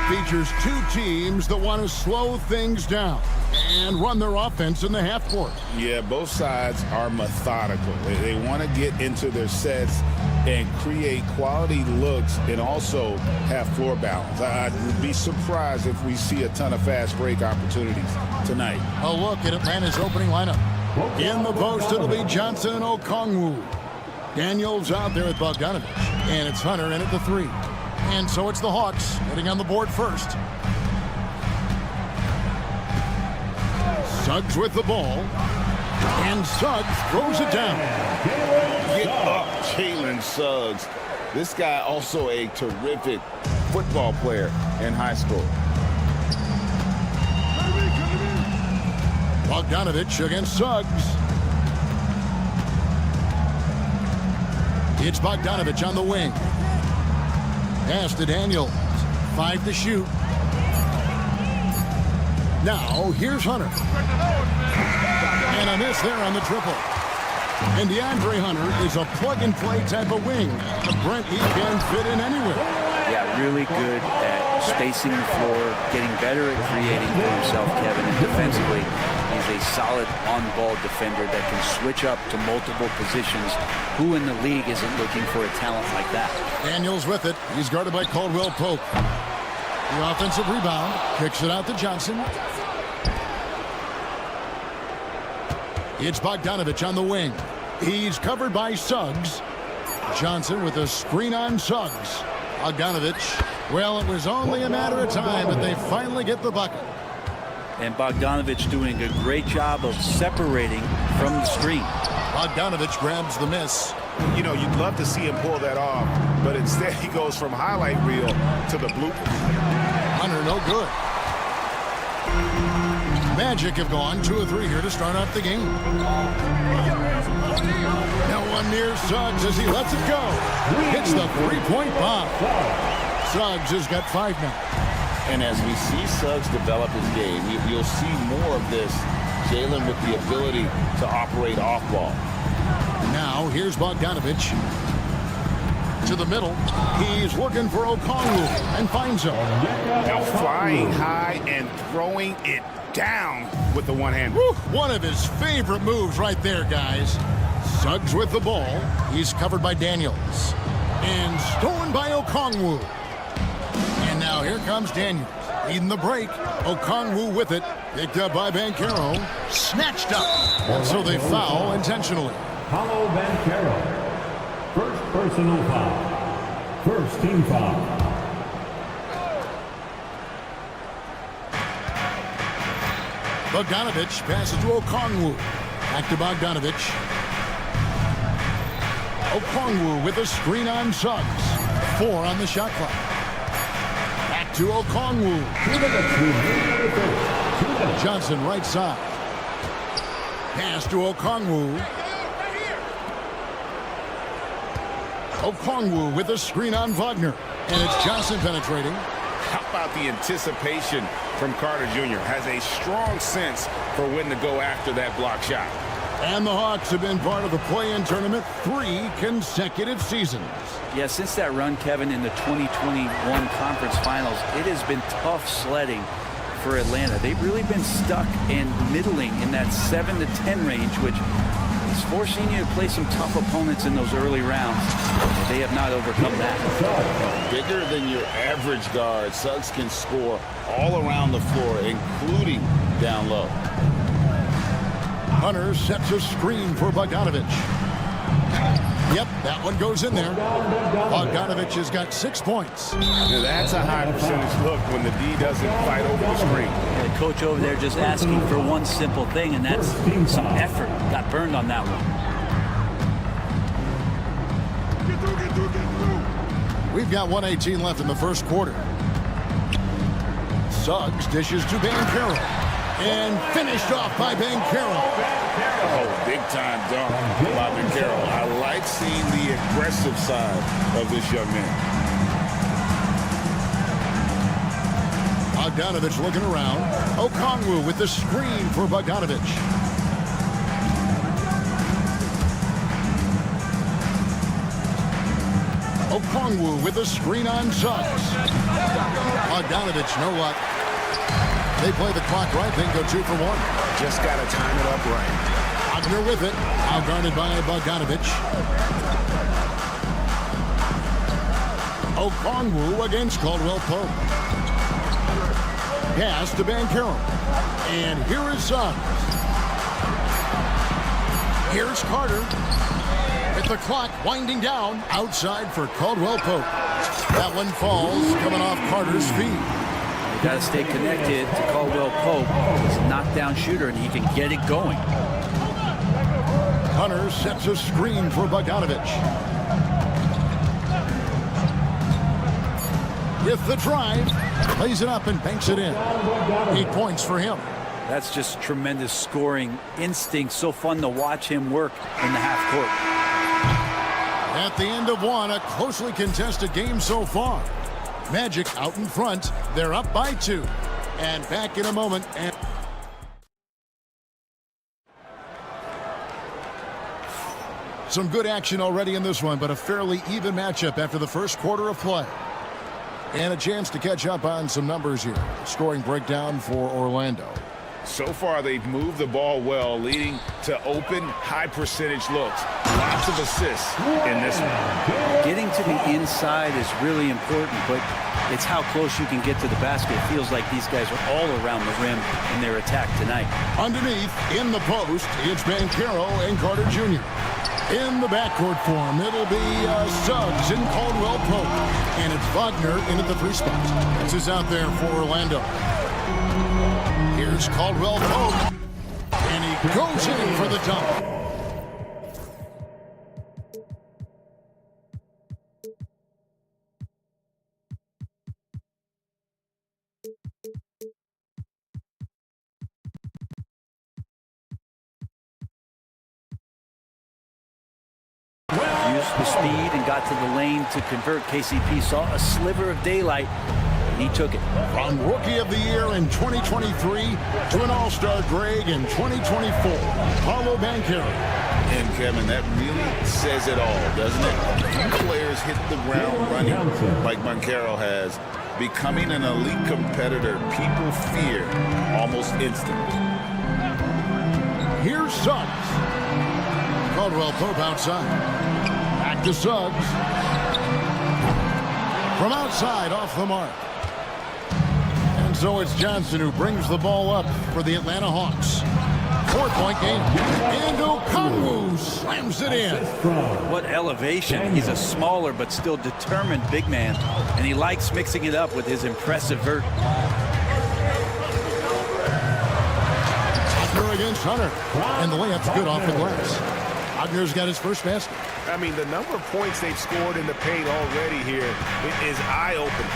Features two teams that want to slow things down and run their offense in the half court. Yeah, both sides are methodical. They want to get into their sets and create quality looks and also have floor balance. I'd be surprised if we see a ton of fast break opportunities tonight. A look at Atlanta's opening lineup. In the post, it'll be Johnson and Okongwu. Daniels out there with Bogdanovich, and it's Hunter in at the 3. And so it's the Hawks getting on the board first. Suggs with the ball. And Suggs throws it down. Get up, Jalen Suggs. This guy also a terrific football player in high school. Bogdanovich against Suggs. It's Bogdanovich on the wing. Pass to Daniels. 5 to shoot. Now, here's Hunter. And a miss there on the triple. And DeAndre Hunter is a plug-and-play type of wing. Brent, he can fit in anywhere. Yeah, really good at spacing the floor, getting better at creating for himself, Kevin. And defensively, he's a solid on-ball defender that can switch up to multiple positions. Who in the league isn't looking for a talent like that? Daniels with it. He's guarded by Caldwell Pope. The offensive rebound. Kicks it out to Johnson. It's Bogdanovich on the wing. He's covered by Suggs. Johnson with a screen on Suggs. Bogdanovich. Well, it was only a matter of time, but they finally get the bucket. And Bogdanovich doing a great job of separating from the screen. Bogdanovich grabs the miss. You know, you'd love to see him pull that off, but instead he goes from highlight reel to the blooper. Hunter, no good. Magic have gone 2 of 3 here to start off the game. Now one near Suggs as he lets it go. Hits the 3-point bomb. Suggs has got 5 now. And as we see Suggs develop his game, you'll see more of this. Jalen with the ability to operate off ball. Now here's Bogdanovich. To the middle. He's looking for Okongwu and finds him. Now flying high and throwing it down with the one hand. One of his favorite moves right there, guys. Suggs with the ball. He's covered by Daniels. And stolen by Okongwu. And now here comes Daniels. Leading the break. Okongwu with it. Picked up by Banchero. Snatched up. And so they foul intentionally. Paulo Banchero. First personal foul. First team foul. Bogdanovich passes to Okongwu. Back to Bogdanovich. Okongwu with a screen on Suggs. 4 on the shot clock. Back to Okongwu. Johnson right side. Pass to Okongwu. Okongwu with a screen on Wagner. And it's Johnson penetrating. How about the anticipation from Carter Jr.? Has a strong sense for when to go after that block shot. And the Hawks have been part of the play-in tournament 3 consecutive seasons. Yeah, since that run, Kevin, in the 2021 conference finals, it has been tough sledding for Atlanta. They've really been stuck and middling in that 7 to 10 range, which is forcing you to play some tough opponents in those early rounds. They have not overcome that. Bigger than your average guard, Suggs can score all around the floor, including down low. Hunter sets a screen for Bogdanovich. Yep, that one goes in there. Bogdanovich has got 6 points. Now that's a high percentage look when the D doesn't fight over the screen. Yeah, the coach over there just asking for one simple thing, and that's some effort. Got burned on that one. We've got 1:18 left in the first quarter. Suggs dishes to Banchero. And finished off by Banchero. Oh, big-time dunk by Banchero. I like seeing the aggressive side of this young man. Bogdanovich looking around. Okongwu with the screen for Bogdanovich. Okongwu with the screen on Suggs. Bogdanovich, no luck. They play the clock right, then go 2 for 1. Just got to time it up right. Wagner with it. Now guarded by Bogdanovich. Okongwu against Caldwell Pope. Pass to Banchero. And here is Suggs. Here's Carter. With the clock winding down. Outside for Caldwell Pope. That one falls, coming off Carter's feet. You got to stay connected to Caldwell Pope. He's a knockdown shooter, and he can get it going. Hunter sets a screen for Bogdanovich. With the drive, lays it up and banks it in. 8 points for him. That's just tremendous scoring instinct. So fun to watch him work in the half court. At the end of one, a closely contested game so far. Magic out in front. They're up by 2. And back in a moment. And some good action already in this one, but a fairly even matchup after the first quarter of play. And a chance to catch up on some numbers here. Scoring breakdown for Orlando. So far, they've moved the ball well, leading to open, high-percentage looks. Lots of assists in this one. Getting to the inside is really important, but it's how close you can get to the basket. It feels like these guys are all around the rim in their attack tonight. Underneath, in the post, it's Banchero and Carter Jr. In the backcourt form, it'll be Suggs and Caldwell Pope. And it's Wagner in at the 3 spot. This is out there for Orlando. Here's Caldwell Pope. And he goes in for the dunk. Used the speed and got to the lane to convert. KCP saw a sliver of daylight. He took it. From Rookie of the Year in 2023 to an All-Star grade in 2024, Paulo Banchero. And Kevin, that really says it all, doesn't it? Few players hit the ground running like Banchero has, becoming an elite competitor people fear almost instantly. Here's Suggs. Caldwell Pope outside. Back to Suggs. From outside, off the mark. And so it's Johnson who brings the ball up for the Atlanta Hawks. 4-point game. And Okongwu slams it in. What elevation. He's a smaller but still determined big man. And he likes mixing it up with his impressive vert. Wagner against Hunter. And the layup's good off the glass. Wagner's got his first basket. I mean, the number of points they've scored in the paint already here is eye-opening.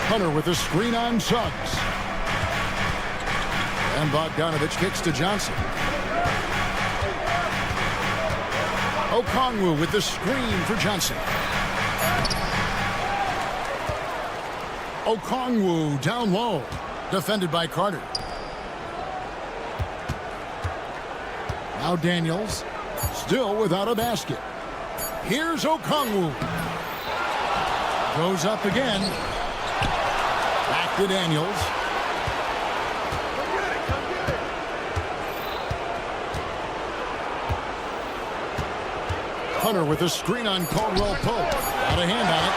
Hunter with a screen on Suggs. And Bogdanovich kicks to Johnson. Okongwu with the screen for Johnson. Okongwu down low. Defended by Carter. Now Daniels, still without a basket. Here's Okongwu. Goes up again. Back to Daniels. Hunter with a screen on Caldwell Pope. Got a hand on it.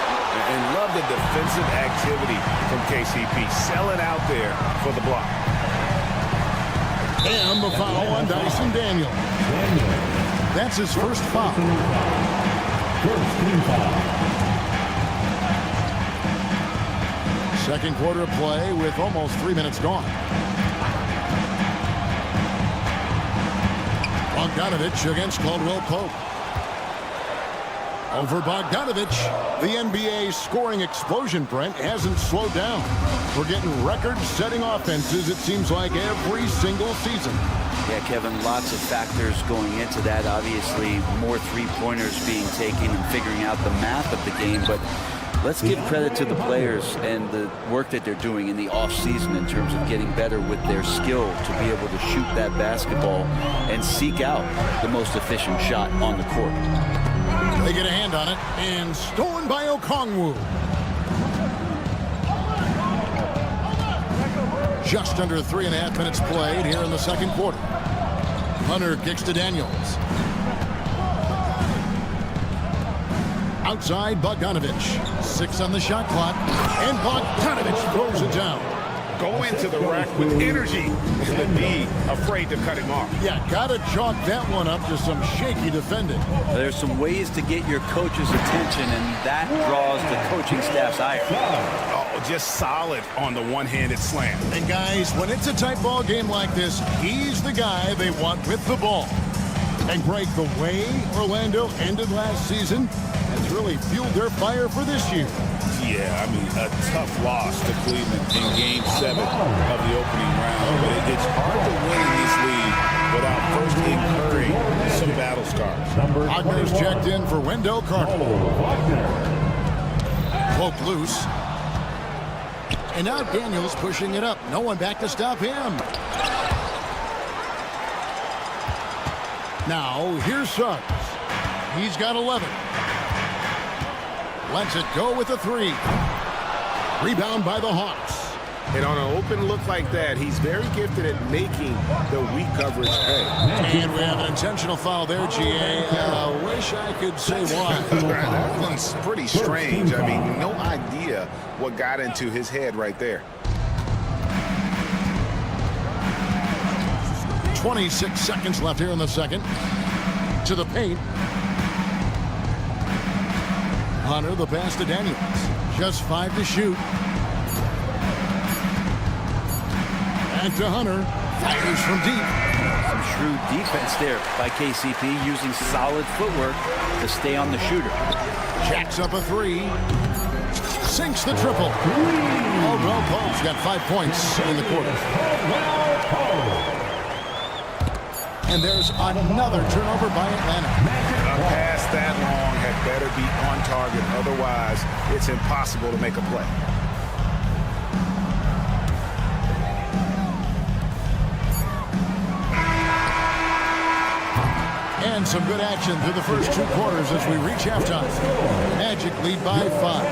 And love the defensive activity from KCP. Selling out there for the block. And the foul on Dyson Daniel. That's his first foul. First team foul. Second quarter of play with almost 3 minutes gone. Bogdanovich against Caldwell Pope. Over Bogdanovich, the NBA scoring explosion, Brent, hasn't slowed down. We're getting record-setting offenses, it seems like, every single season. Yeah, Kevin, lots of factors going into that. Obviously, more three-pointers being taken and figuring out the math of the game. But let's give credit to the players and the work that they're doing in the offseason in terms of getting better with their skill to be able to shoot that basketball and seek out the most efficient shot on the court. They get a hand on it, and stolen by Okongwu. Just under 3.5 minutes played here in the second quarter. Hunter kicks to Daniels. Outside, Bogdanovich. 6 on the shot clock, and Bogdanovich throws it down. Go into the rack with energy and be afraid to cut him off. Yeah, gotta chalk that one up to some shaky defending. There's some ways to get your coach's attention, and that draws the coaching staff's ire. Oh, just solid on the one-handed slam. And guys, when it's a tight ball game like this, he's the guy they want with the ball. And Greg, the way Orlando ended last season has really fueled their fire for this year. Yeah, I mean, a tough loss to Cleveland in Game 7 of the opening round. But it's hard to win in this league without first incurring some battle scars. Wagner's checked in for Wendell Carter. Poke loose. And now Daniels pushing it up. No one back to stop him. Now, here's Suggs. He's got 11. Lets it go with a 3. Rebound by the Hawks. And on an open look like that, he's very gifted at making the weak coverage pay. And we have an intentional foul there, GA. Wish I could say why. That one's pretty strange. I mean, no idea what got into his head right there. 26 seconds left here in the second. To the paint. Hunter, the pass to Daniels. Just 5 to shoot. Back to Hunter. Fires from deep. Some shrewd defense there by KCP, using solid footwork to stay on the shooter. Jacks up a 3. Sinks the triple. Caldwell Pope's got 5 points in the quarter. And there's another turnover by Atlanta. A pass that long had better be on target. Otherwise, it's impossible to make a play. And some good action through the first 2 quarters as we reach halftime. Magic lead by 5.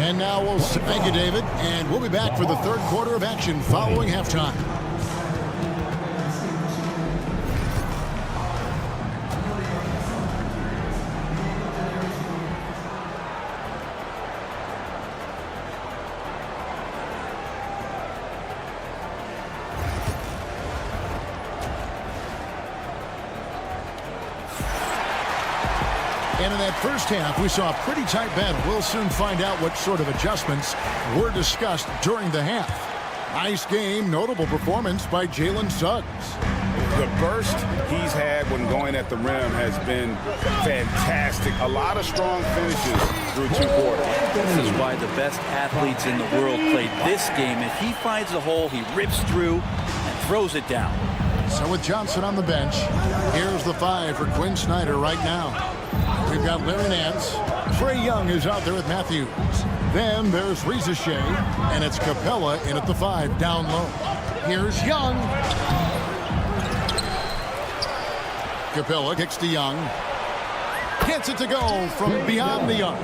And now we'll thank you, David. And we'll be back for the third quarter of action following halftime. And in that first half, we saw a pretty tight battle. We'll soon find out what sort of adjustments were discussed during the half. Nice game, notable performance by Jalen Suggs. The burst he's had when going at the rim has been fantastic. A lot of strong finishes through 2 quarters. This is why the best athletes in the world play this game. If he finds a hole, he rips through and throws it down. So with Johnson on the bench, here's the 5 for Quinn Snyder right now. We've got Larry Nance. Trae Young is out there with Matthews. Then there's Reza Shea, and it's Capella in at the 5 down low. Here's Young. Capella kicks to Young. Gets it to go from beyond the arc.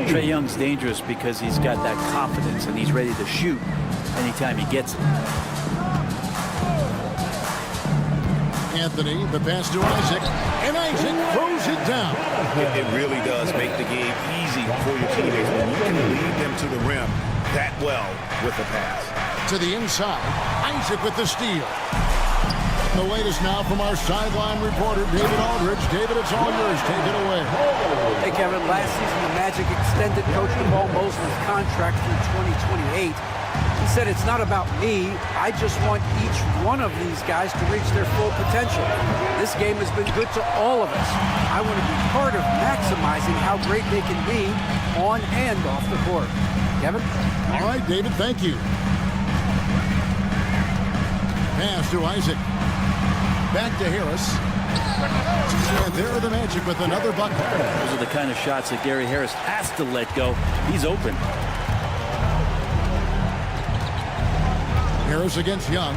Trae Young's dangerous because he's got that confidence and he's ready to shoot anytime he gets it. Anthony, the pass to Isaac, and Isaac throws it down. It really does make the game easy for your teammates when you can lead them to the rim that well with a pass. To the inside, Isaac with the steal. The latest now from our sideline reporter, David Aldridge. David, it's all yours. Take it away. Hey, Kevin, last season the Magic extended Coach Jamal Mosley's contract through 2028. He said, it's not about me. I just want each one of these guys to reach their full potential. This game has been good to all of us. I want to be part of maximizing how great they can be on and off the court. Kevin? All right, David, thank you. Pass to Isaac. Back to Harris. And there are the Magic with another bucket. Those are the kind of shots that Gary Harris has to let go. He's open. Harris against Young.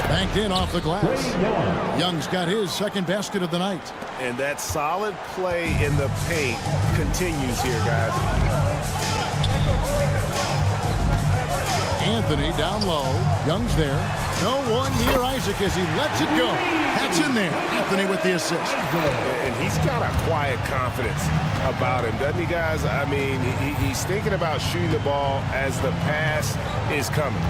Banked in off the glass. Young's got his second basket of the night. And that solid play in the paint continues here, guys. Anthony down low. Young's there. No one near Isaac as he lets it go. That's in there. Anthony with the assist. And he's got a quiet confidence about him, doesn't he, guys? I mean, he's thinking about shooting the ball as the pass is coming.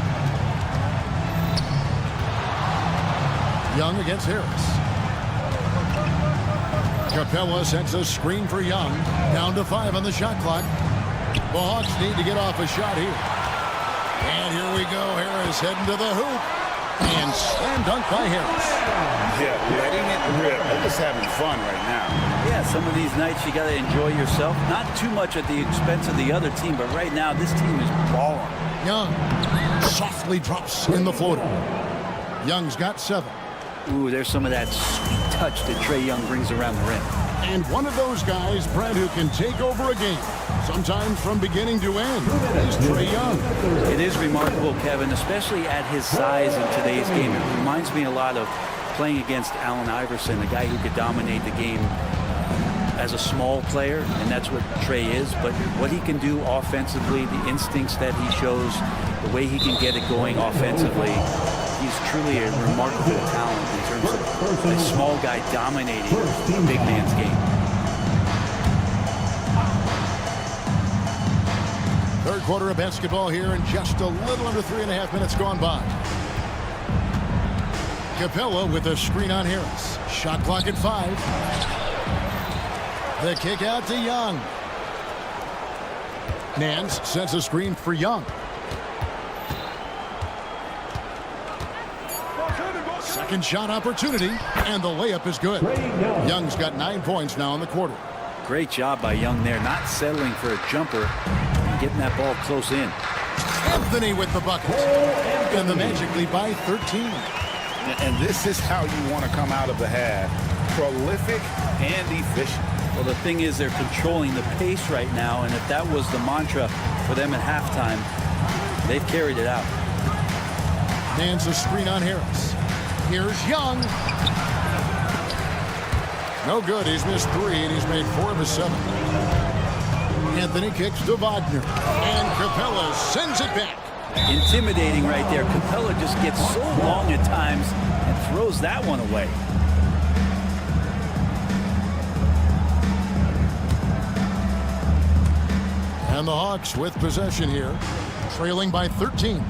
Young against Harris. Capella sends a screen for Young. Down to 5 on the shot clock. The Hawks need to get off a shot here. And here we go. Harris heading to the hoop. And slam dunk by Harris. Yeah, letting it rip. They're just having fun right now. Yeah, some of these nights you got to enjoy yourself. Not too much at the expense of the other team, but right now this team is balling. Young softly drops in the floater. Young's got 7. Ooh, there's some of that sweet touch that Trae Young brings around the rim. And one of those guys, Brent, who can take over a game, sometimes from beginning to end, is Trae Young. It is remarkable, Kevin, especially at his size in today's game. It reminds me a lot of playing against Allen Iverson, a guy who could dominate the game as a small player, and that's what Trae is. But what he can do offensively, the instincts that he shows, the way he can get it going offensively, he's truly a remarkable talent in terms of a small guy dominating a big man's game. Third quarter of basketball here, and just a little under 3.5 minutes gone by. Capella with a screen on Harris. Shot clock at 5. The kick out to Young. Nance sends a screen for Young. Second shot opportunity, and the layup is good. Young's got 9 points now in the quarter. Great job by Young there, not settling for a jumper and getting that ball close in. Anthony with the bucket. And the Magic lead by 13. And this is how you want to come out of the half. Prolific and efficient. Well, the thing is they're controlling the pace right now, and if that was the mantra for them at halftime, they've carried it out. Nance a screen on Harris. Here's Young. No good. He's missed 3, and he's made 4 of his 7. Anthony kicks to Wagner. And Capella sends it back. Intimidating right there. Capella just gets so long at times and throws that one away. And the Hawks with possession here, trailing by 13.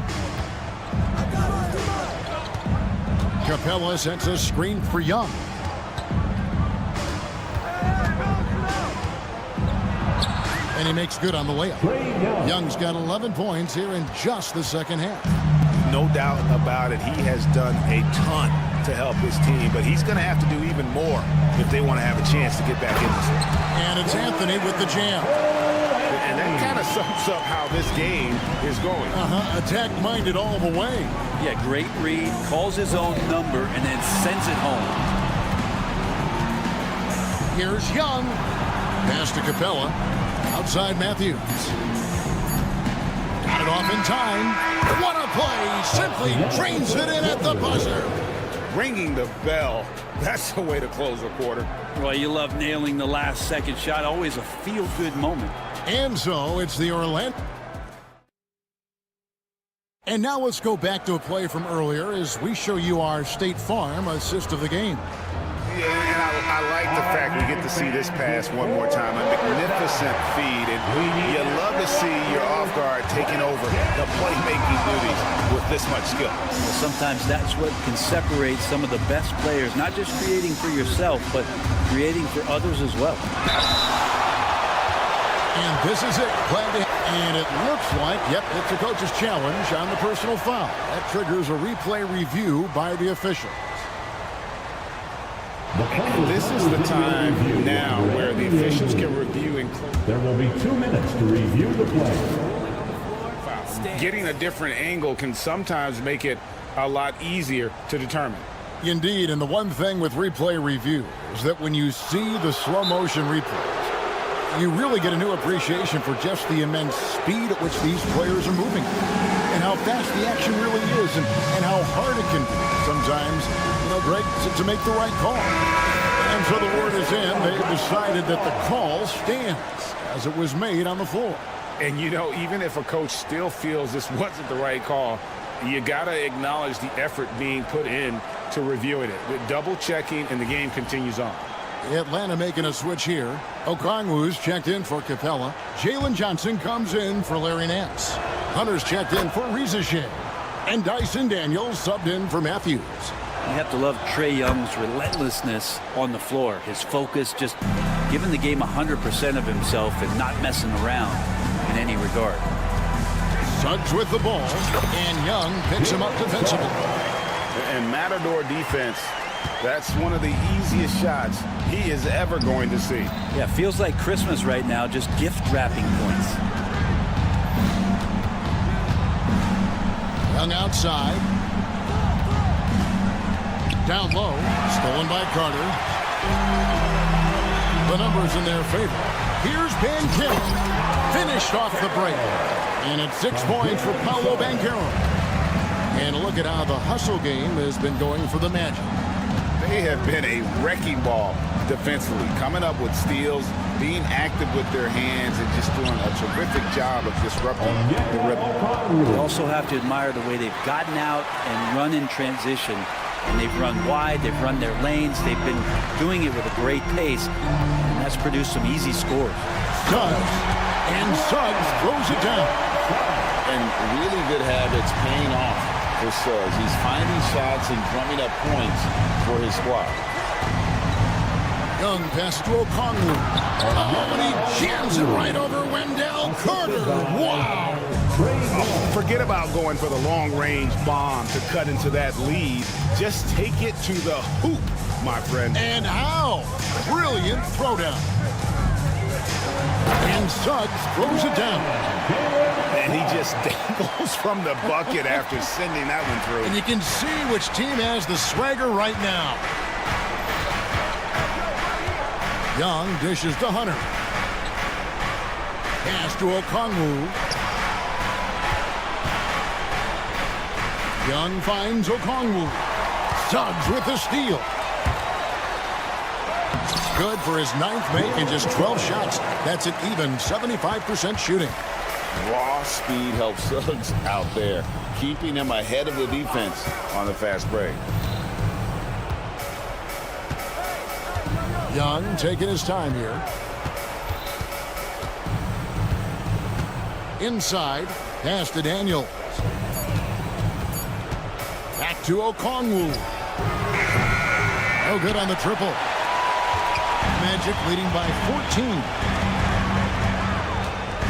Capella sends a screen for Young. And he makes good on the layup. Young's got 11 points here in just the second half. No doubt about it. He has done a ton to help his team, but he's going to have to do even more if they want to have a chance to get back in this one. And it's Anthony with the jam. And that kind of sums up how this game is going. Attack-minded all the way. Yeah, great read, calls his own number, and then sends it home. Here's Young. Pass to Capella. Outside Matthews. Got it off in time. What a play. Simply drains it in at the buzzer. Ringing the bell. That's the way to close the quarter. Well, you love nailing the last second shot. Always a feel-good moment. And so it's the Orlando. And now let's go back to a play from earlier as we show you our State Farm assist of the game. Yeah, and I like the fact we get to see this pass one more time. A magnificent feed, and you love to see your off guard taking over the playmaking duties with this much skill. Well, sometimes that's what can separate some of the best players, not just creating for yourself, but creating for others as well. And this is it. And it looks like, yep, it's a coach's challenge on the personal foul. That triggers a replay review by the official. And this is the time now where the officials can review and there will be 2 minutes to review the play. Getting a different angle can sometimes make it a lot easier to determine. Indeed, and the one thing with replay review is that when you see the slow motion replays, you really get a new appreciation for just the immense speed at which these players are moving and how fast the action really is and how hard it can be sometimes, Greg, to make the right call. And so the word is in. They've decided that the call stands as it was made on the floor. And, even if a coach still feels this wasn't the right call, you got to acknowledge the effort being put in to reviewing it. With double checking, and the game continues on. Atlanta making a switch here. Okongwu's checked in for Capella. Jalen Johnson comes in for Larry Nance. Hunter's checked in for Reza Shea. And Dyson Daniels subbed in for Matthews. You have to love Trae Young's relentlessness on the floor. His focus, just giving the game 100% of himself and not messing around in any regard. Suggs with the ball, and Young picks him up defensively. And Matador defense, that's one of the easiest shots he is ever going to see. Yeah, feels like Christmas right now, just gift wrapping points. Young outside. Down low, stolen by Carter. The numbers in their favor. Here's Banchero. Finished off the break. And it's 6 points for Paolo Banchero. And look at how the hustle game has been going for the Magic. They have been a wrecking ball defensively, coming up with steals, being active with their hands, and just doing a terrific job of disrupting the rhythm. You also have to admire the way they've gotten out and run in transition. And they've run wide, they've run their lanes, they've been doing it with a great pace, and that's produced some easy scores. Suggs, and Suggs throws it down. And really good habits paying off for Suggs. He's finding shots and drumming up points for his squad. Young pass to Okongwu. Oh, and he jams it right over Wendell Carter. Wow. Forget about going for the long-range bomb to cut into that lead. Just take it to the hoop, my friend. And how? Brilliant throwdown. And Suggs throws it down. And he just dangles from the bucket after sending that one through. And you can see which team has the swagger right now. Young dishes to Hunter. Pass to Okongwu. Young finds Okongwu. Suggs with the steal. Good for his 9th make and just 12 shots. That's an even 75% shooting. Raw speed helps Suggs out there, keeping him ahead of the defense on the fast break. Young taking his time here. Inside, pass to Daniels. Back to Okongwu. No good on the triple. Magic leading by 14.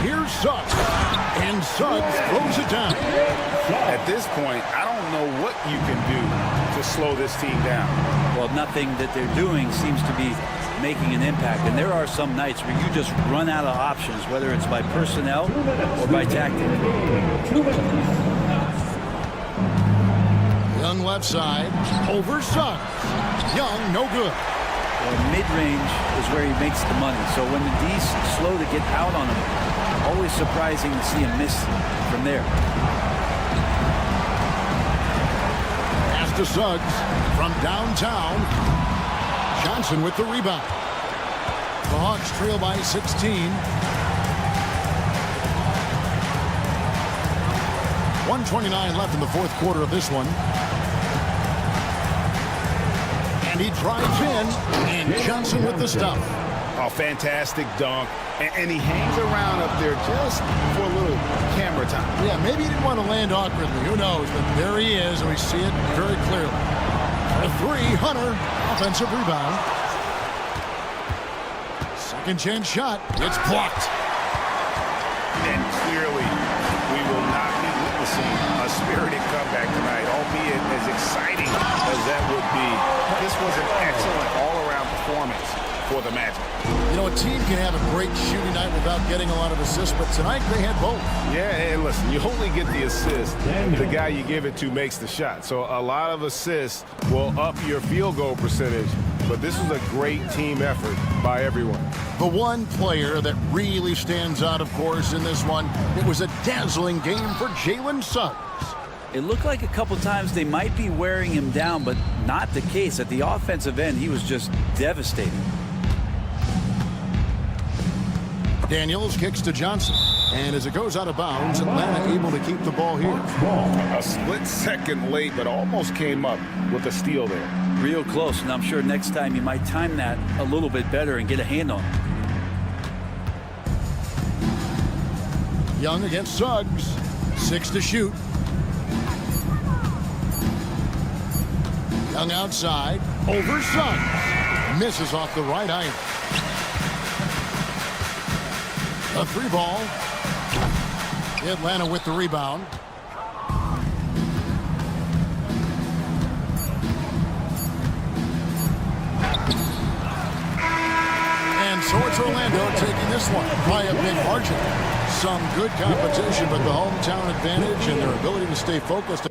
Here's Suggs. And Suggs throws it down. At this point, I don't know what you can do to slow this team down. Well, nothing that they're doing seems to be making an impact. And there are some nights where you just run out of options, whether it's by personnel or by tactic. Young left side. Over Suggs. Young, no good. Well, mid-range is where he makes the money. So when the D's slow to get out on him, always surprising to see him miss from there. Pass to Suggs from downtown. Johnson with the rebound. The Hawks trail by 16. 1:29 left in the fourth quarter of this one. And he drives in, and Johnson with the stuff. Oh, fantastic dunk. And he hangs around up there just for a little camera time. Yeah, maybe he didn't want to land awkwardly. Who knows? But there he is, and we see it very clearly. A three, Hunter. Offensive rebound. Second chance shot. It's blocked. And clearly, we will not be witnessing a spirited comeback tonight, albeit as exciting as that would be. This was an excellent all-around performance for the Magic. You know, a team can have a great shooting night without getting a lot of assists, but tonight they had both. Yeah, and listen, you only get the assist if the guy you give it to makes the shot. So a lot of assists will up your field goal percentage, but this was a great team effort by everyone. The one player that really stands out, of course, in this one, it was a dazzling game for Jalen Suggs. It looked like a couple times they might be wearing him down, but not the case. At the offensive end, he was just devastating. Daniels kicks to Johnson. And as it goes out of bounds, Atlanta able to keep the ball here. A split second late, but almost came up with a steal there. Real close, and I'm sure next time you might time that a little bit better and get a hand on it. Young against Suggs. 6 to shoot. Young outside. Over Suggs. Misses off the right iron. A 3-ball. Atlanta with the rebound. And so it's Orlando taking this one by a big margin. Some good competition, but the hometown advantage and their ability to stay focused.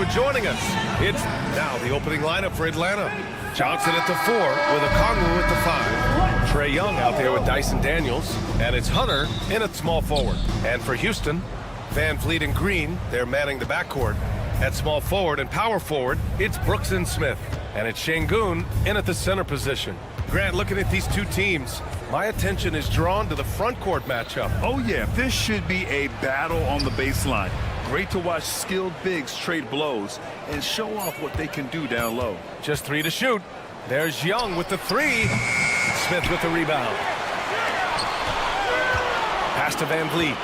for joining us. It's now the opening lineup for Atlanta. Johnson at the 4 with Okongwu at the 5. Trae Young out there with Dyson Daniels. And it's Hunter in at small forward. And for Houston, Van Vliet and Green, they're manning the backcourt. At small forward and power forward, it's Brooks and Smith. And it's Şengün in at the center position. Grant, looking at these two teams, my attention is drawn to the front court matchup. Oh, yeah, this should be a battle on the baseline. Great to watch skilled bigs trade blows and show off what they can do down low. Just 3 to shoot. There's Young with the 3. Smith with the rebound. Pass to Van Vliet.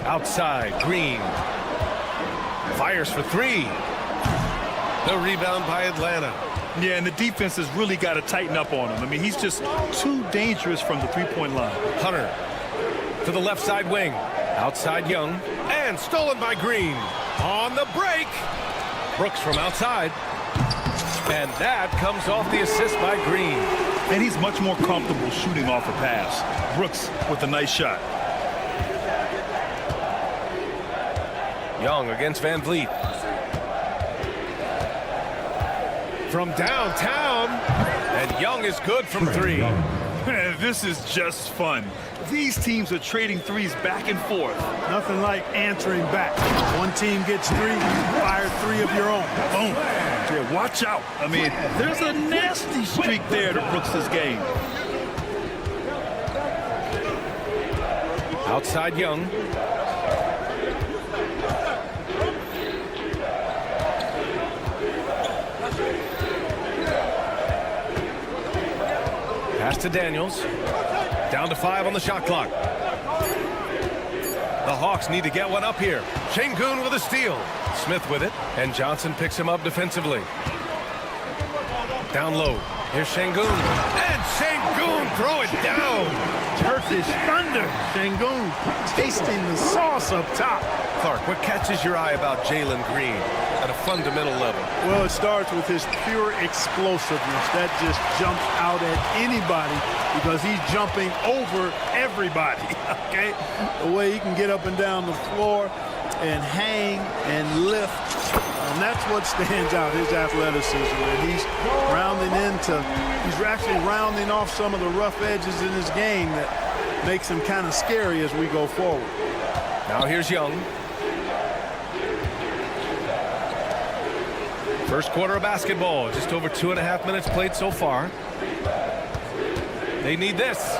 Outside, Green. Fires for 3. The rebound by Atlanta. Yeah, and the defense has really got to tighten up on him. I mean, he's just too dangerous from the three-point line. Hunter to the left side wing. Outside Young. And stolen by Green. On the break. Brooks from outside. And that comes off the assist by Green. And he's much more comfortable shooting off a pass. Brooks with a nice shot. Young against Van Vliet. From downtown. And Young is good from 3. Man, this is just fun. These teams are trading threes back and forth. Nothing like answering back. One team gets 3, fire 3 of your own. Boom. Yeah, watch out. I mean, there's a nasty streak there to Brooks' game. Outside Young. Pass to Daniels. Down to 5 on the shot clock. The Hawks need to get one up here. Şengün with a steal. Smith with it, and Johnson picks him up defensively. Down low. Here's Şengün. And Şengün throw it down. Turkish thunder. Şengün tasting the sauce up top. Clark, what catches your eye about Jalen Green at a fundamental level? Well, it starts with his pure explosiveness. That just jumps out at anybody because he's jumping over everybody, okay? The way he can get up and down the floor and hang and lift. And that's what stands out, his athleticism. And he's actually rounding off some of the rough edges in his game that makes him kind of scary as we go forward. Now here's Young. First quarter of basketball, just over 2.5 minutes played so far. They need this.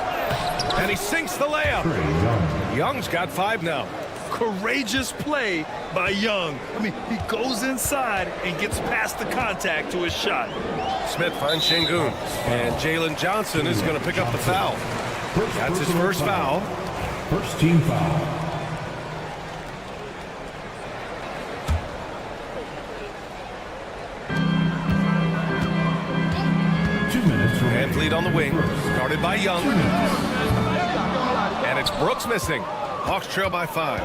And he sinks the layup. Young's got 5 now. Courageous play by Young. I mean, he goes inside and gets past the contact to his shot. Smith finds Şengün. And Jalen Johnson is going to pick up the foul. That's his first foul. First team foul. Van Vliet on the wing, started by Young. And it's Brooks missing. Hawks trail by 5.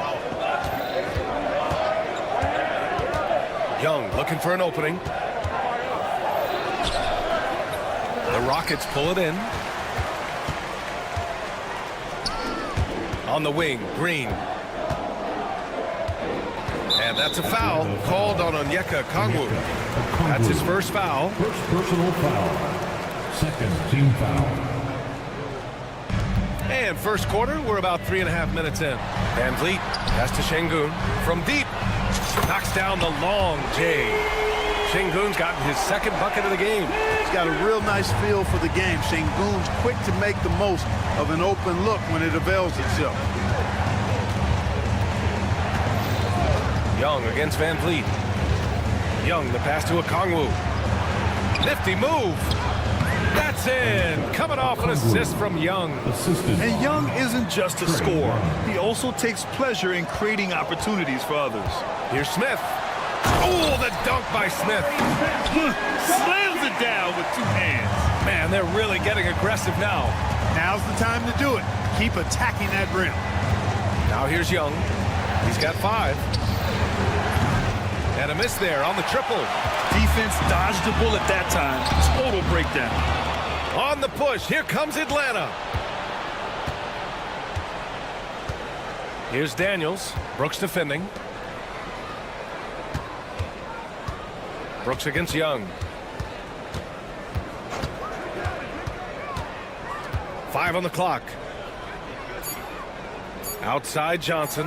Young looking for an opening. The Rockets pull it in. On the wing, Green. And that's a foul called on Okongwu. That's his first foul. First personal foul. Second team foul. And first quarter, we're about 3.5 minutes in. Van Vliet, pass to Şengün. From deep, knocks down the long J. Şengün's gotten his second bucket of the game. He's got a real nice feel for the game. Şengün's quick to make the most of an open look when it avails itself. Young against Van Vliet. Young, the pass to Okongwu. Nifty move. That's in. Coming off an assist from Young. And Young isn't just a scorer. He also takes pleasure in creating opportunities for others. Here's Smith. Oh, the dunk by Smith. Slams it down with 2 hands. Man, they're really getting aggressive now. Now's the time to do it. Keep attacking that rim. Now here's Young. He's got 5. And a miss there on the triple. Defense dodged the bullet that time. Total breakdown. On the push, here comes Atlanta. Here's Daniels. Brooks defending. Brooks against Young. 5 on the clock. Outside Johnson.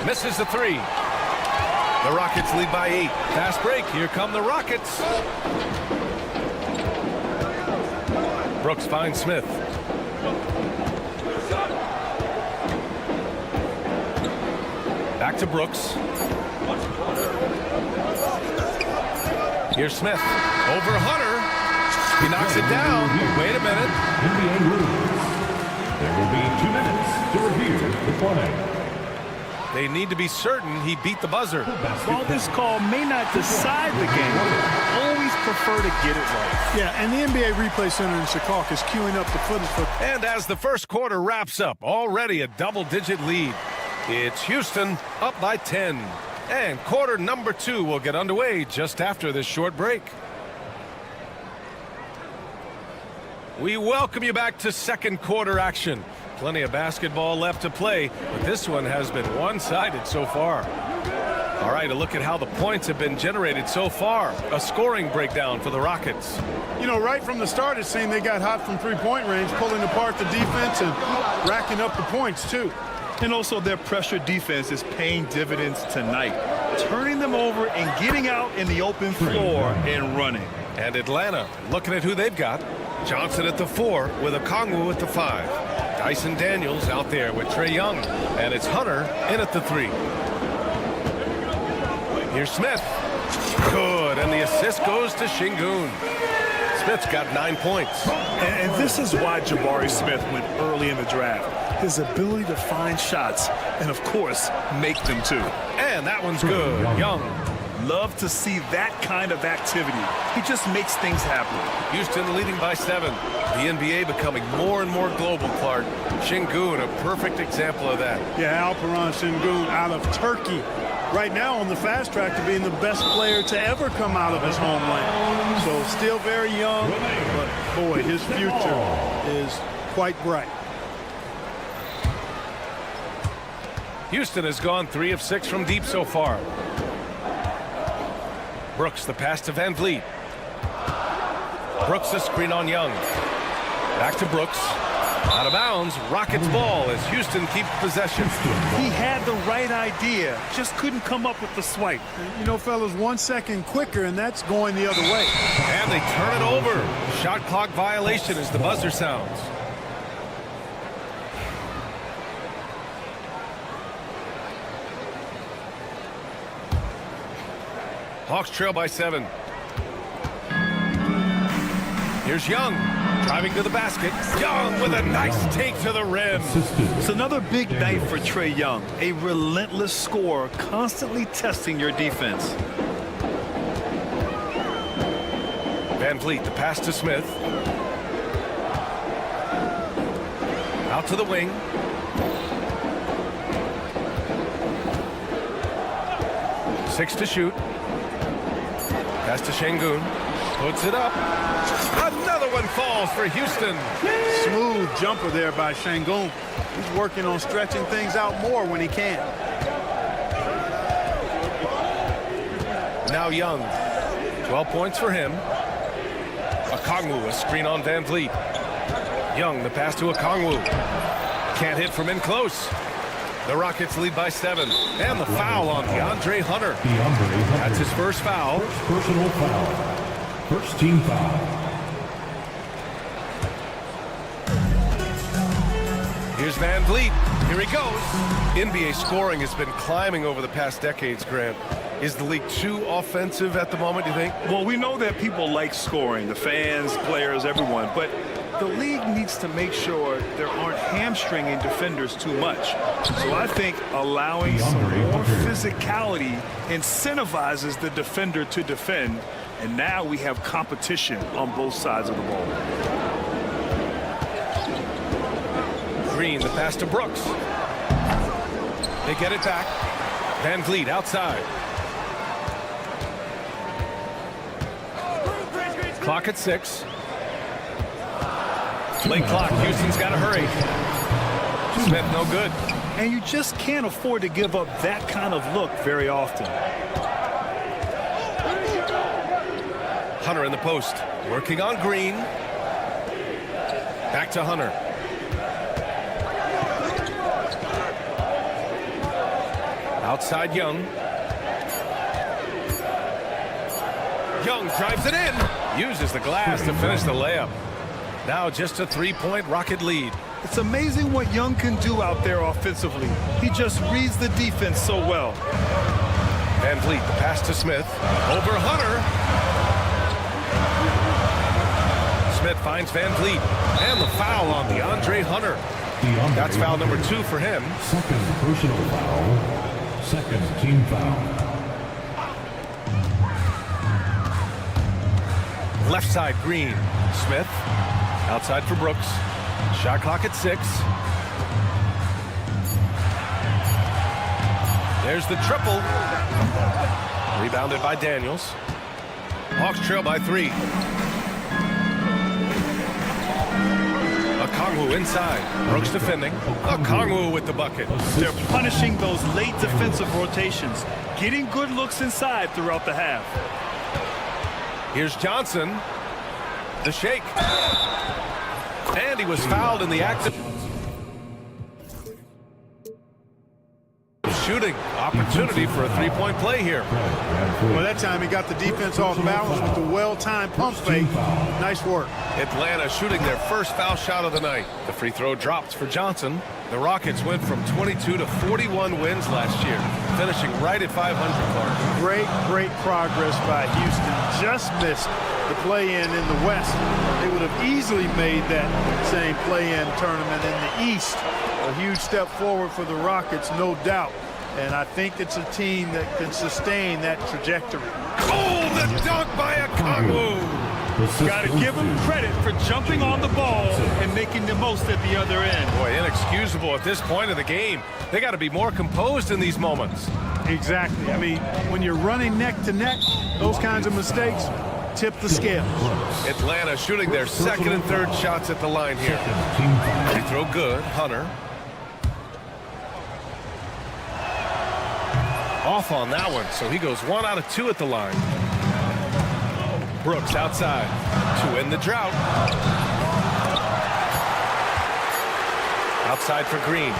Misses the 3. The Rockets lead by 8. Fast break. Here come the Rockets. Brooks finds Smith. Back to Brooks. Here's Smith. Over Hunter. He knocks it down. Wait a minute. NBA rules. There will be 2 minutes to review the play. They need to be certain he beat the buzzer. While this call may not decide the game, always prefer to get it right. Yeah, and the NBA Replay Center in Chicago is queuing up the footage for... And as the first quarter wraps up, already a double-digit lead. It's Houston up by 10. And quarter number 2 will get underway just after this short break. We welcome you back to second quarter action. Plenty of basketball left to play, but this one has been one-sided so far. All right, a look at how the points have been generated so far. A scoring breakdown for the Rockets. You know, right from the start, it seemed they got hot from three-point range, pulling apart the defense and racking up the points, too. And also their pressure defense is paying dividends tonight, turning them over and getting out in the open floor and running. And Atlanta, looking at who they've got. Johnson at the 4 with Okongwu at the 5. Dyson Daniels out there with Trae Young. And it's Hunter in at the 3. Here's Smith. Good, and the assist goes to Şengün. Smith's got 9 points. And this is why Jabari Smith went early in the draft. His ability to find shots and, of course, make them too. And that one's good. Young. Love to see that kind of activity. He just makes things happen. Houston leading by 7. The NBA becoming more and more global, Clark. Şengün, a perfect example of that. Yeah, Alperen Şengün out of Turkey. Right now on the fast track to being the best player to ever come out of his homeland. So still very young, but boy, his future is quite bright. Houston has gone 3 of 6 from deep so far. Brooks, the pass to Van Vliet. Brooks, the screen on Young. Back to Brooks. Out of bounds. Rockets ball as Houston keeps possession. He had the right idea, just couldn't come up with the swipe. You know, fellas, 1 second quicker, and that's going the other way. And they turn it over. Shot clock violation as the buzzer sounds. Hawks trail by 7. Here's Young, driving to the basket. Young with a nice take to the rim. It's another big night for Trae Young, a relentless scorer, constantly testing your defense. Van Vliet, the pass to Smith. Out to the wing. Six to shoot. Pass to Şengün. Puts it up. Another one falls for Houston. Smooth jumper there by Şengün. He's working on stretching things out more when he can. Now Young. 12 points for him. Okongwu, a screen on Van Vliet. Young, the pass to Okongwu. Can't hit from in close. The Rockets lead by 7. And the foul on DeAndre Hunter. That's his first foul. First personal foul. First team foul. Here's Van Vliet. Here he goes. NBA scoring has been climbing over the past decades, Grant. Is the league too offensive at the moment, do you think? Well, we know that people like scoring, the fans, players, everyone, but the league needs to make sure there aren't hamstringing defenders too much. So I think allowing some more physicality incentivizes the defender to defend, and now we have competition on both sides of the ball. Green, the pass to Brooks. They get it back. Van Vliet outside. Clock at 6. Late clock. Houston's got to hurry. Smith, no good. And you just can't afford to give up that kind of look very often. Hunter in the post, working on Green. Back to Hunter. Outside Young. Young drives it in. Uses the glass to finish the layup. Now just a three-point Rocket lead. It's amazing what Young can do out there offensively. He just reads the defense so well. Van Vliet, the pass to Smith. Over Hunter. Smith finds Van Vliet. And the foul on DeAndre Hunter. That's foul number 2 for him. Second personal foul. Second team foul. Left side, Green. Smith. Outside for Brooks. Shot clock at 6. There's the triple. Rebounded by Daniels. Hawks trail by 3. Okongwu inside. Brooks defending. Okongwu with the bucket. They're punishing those late defensive rotations, getting good looks inside throughout the half. Here's Johnson. The shake. And he was fouled in the act of shooting. Opportunity for a three-point play here. Well, that time he got the defense off balance with the well-timed pump fake. Nice work. Atlanta shooting their first foul shot of the night. The free throw drops for Johnson. The Rockets went from 22 to 41 wins last year, finishing right at 500, Clark. Great progress by Houston. Just missed the play-in in the West. They would have easily made that same play-in tournament in the East. A huge step forward for the Rockets, no doubt. And I think it's a team that can sustain that trajectory. Oh, the dunk by Okongwu! Got to give him credit for jumping on the ball and making the most at the other end. Boy, inexcusable at this point of the game. They got to be more composed in these moments. Exactly. I mean, when you're running neck to neck, those kinds of mistakes tip the scales. Atlanta shooting their second and third shots at the line here. Free throw good. Hunter. Off on that one, so he goes 1 out of 2 at the line. Brooks outside to end the drought. Outside for Green.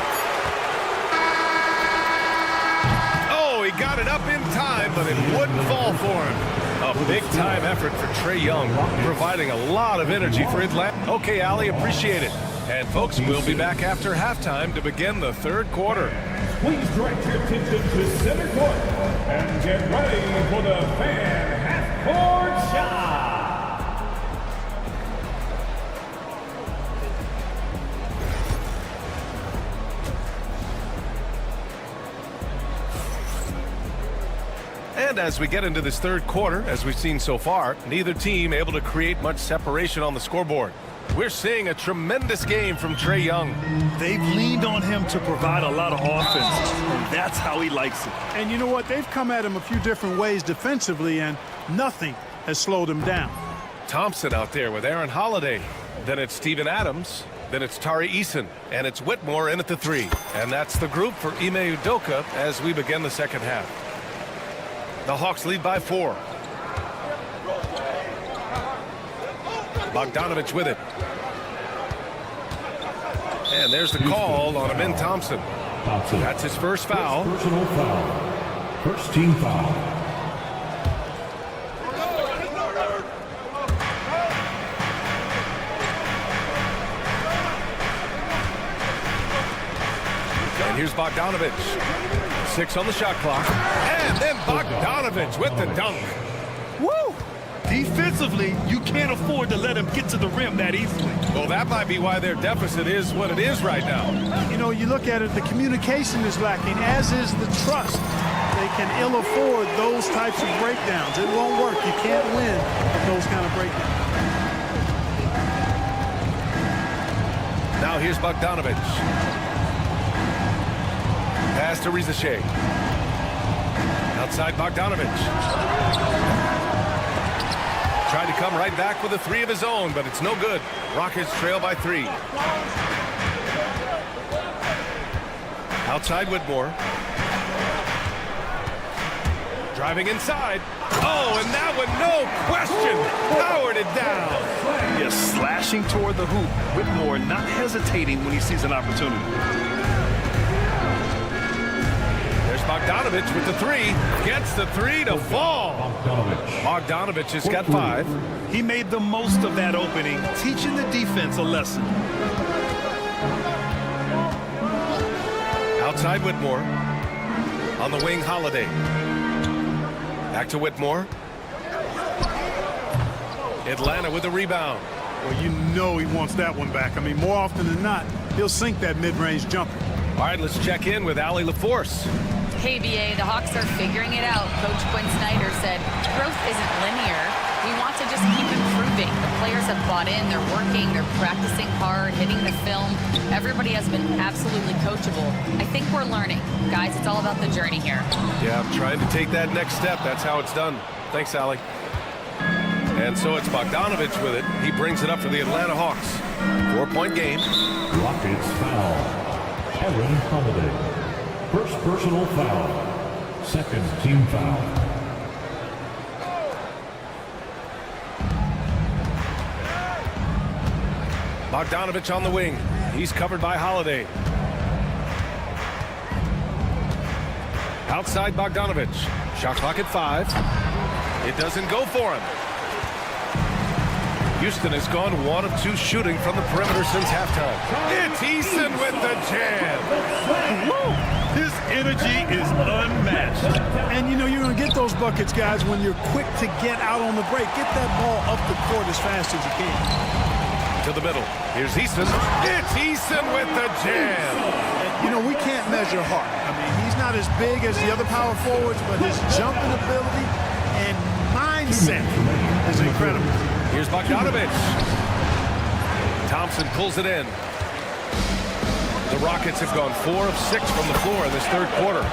Oh, he got it up in time, but it wouldn't fall for him. A big-time effort for Trae Young, providing a lot of energy for Atlanta. Okay, Allie, appreciate it. And, folks, we'll be back after halftime to begin the third quarter. Please direct your attention to center court and get ready for the fan half-court shot. And as we get into this third quarter, as we've seen so far, neither team able to create much separation on the scoreboard. We're seeing a tremendous game from Trae Young. They've leaned on him to provide a lot of offense, and that's how he likes it. And you know what? They've come at him a few different ways defensively, and nothing has slowed him down. Thompson out there with Aaron Holiday. Then it's Steven Adams. Then it's Tari Eason. And it's Whitmore in at the 3. And that's the group for Ime Udoka as we begin the second half. The Hawks lead by 4. Bogdanovich with it. And there's the call on Amin Thompson. That's his first foul. Personal foul. First team foul. And here's Bogdanovich. 6 on the shot clock. And then Bogdanovich with the dunk. Woo! Defensively, you can't afford to let him get to the rim that easily. Well, that might be why their deficit is what it is right now. You know, you look at it, the communication is lacking, as is the trust. They can ill afford those types of breakdowns. It won't work. You can't win with those kind of breakdowns. Now here's Bogdanovich. Pass to Rizache. Outside Bogdanovich. Tried to come right back with a 3 of his own, but it's no good. Rockets trail by 3. Outside Whitmore. Driving inside. Oh, and that one, no question, powered it down. Yes, slashing toward the hoop. Whitmore not hesitating when he sees an opportunity. There's Bogdanovich with the three. Gets the three to fall. Bogdanovich has got 5. He made the most of that opening, teaching the defense a lesson. Outside Whitmore. On the wing, Holiday. Back to Whitmore. Atlanta with a rebound. Well, you know he wants that one back. I mean, more often than not, he'll sink that mid-range jumper. All right, let's check in with Allie LaForce. Hey, BA, the Hawks are figuring it out. Coach Quinn Snyder said, growth isn't linear. We want to just keep improving. The players have bought in. They're working. They're practicing hard, hitting the film. Everybody has been absolutely coachable. I think we're learning. Guys, it's all about the journey here. Yeah, I'm trying to take that next step. That's how it's done. Thanks, Allie. And so it's Bogdanovich with it. He brings it up for the Atlanta Hawks. 4-point game. Rockets foul. Aaron Holiday. First personal foul. Second team foul. Bogdanovich on the wing. He's covered by Holiday. Outside Bogdanovich. Shot clock at 5. It doesn't go for him. Houston has gone 1 of 2 shooting from the perimeter since halftime. It's Eason with the jam. Woo! His energy is unmatched. And, you know, you're going to get those buckets, guys, when you're quick to get out on the break. Get that ball up the court as fast as you can. To the middle. Here's Eason. It's Eason with the jam. And, you know, we can't measure heart. I mean, he's not as big as the other power forwards, but his jumping ability and mindset is incredible. Here's Bogdanovich. Thompson pulls it in. The Rockets have gone 4 of 6 from the floor in this third quarter.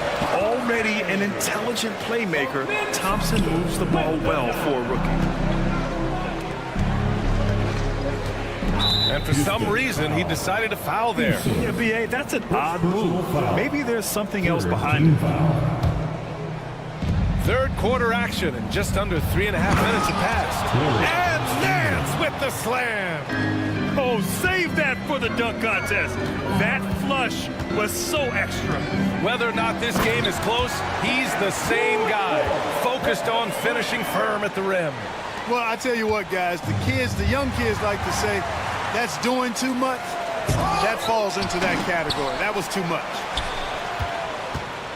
Already an intelligent playmaker, Thompson moves the ball well for a rookie. And for some reason, he decided to foul there. Yeah, BA, that's an odd move. Maybe there's something else behind it. Third quarter action, and just under 3.5 minutes have passed. And Nance with the slam. Oh, save that for the dunk contest. That flush was so extra. Whether or not this game is close, he's the same guy, focused on finishing firm at the rim. Well, I tell you what, guys, the young kids like to say, that's doing too much. That falls into that category. That was too much.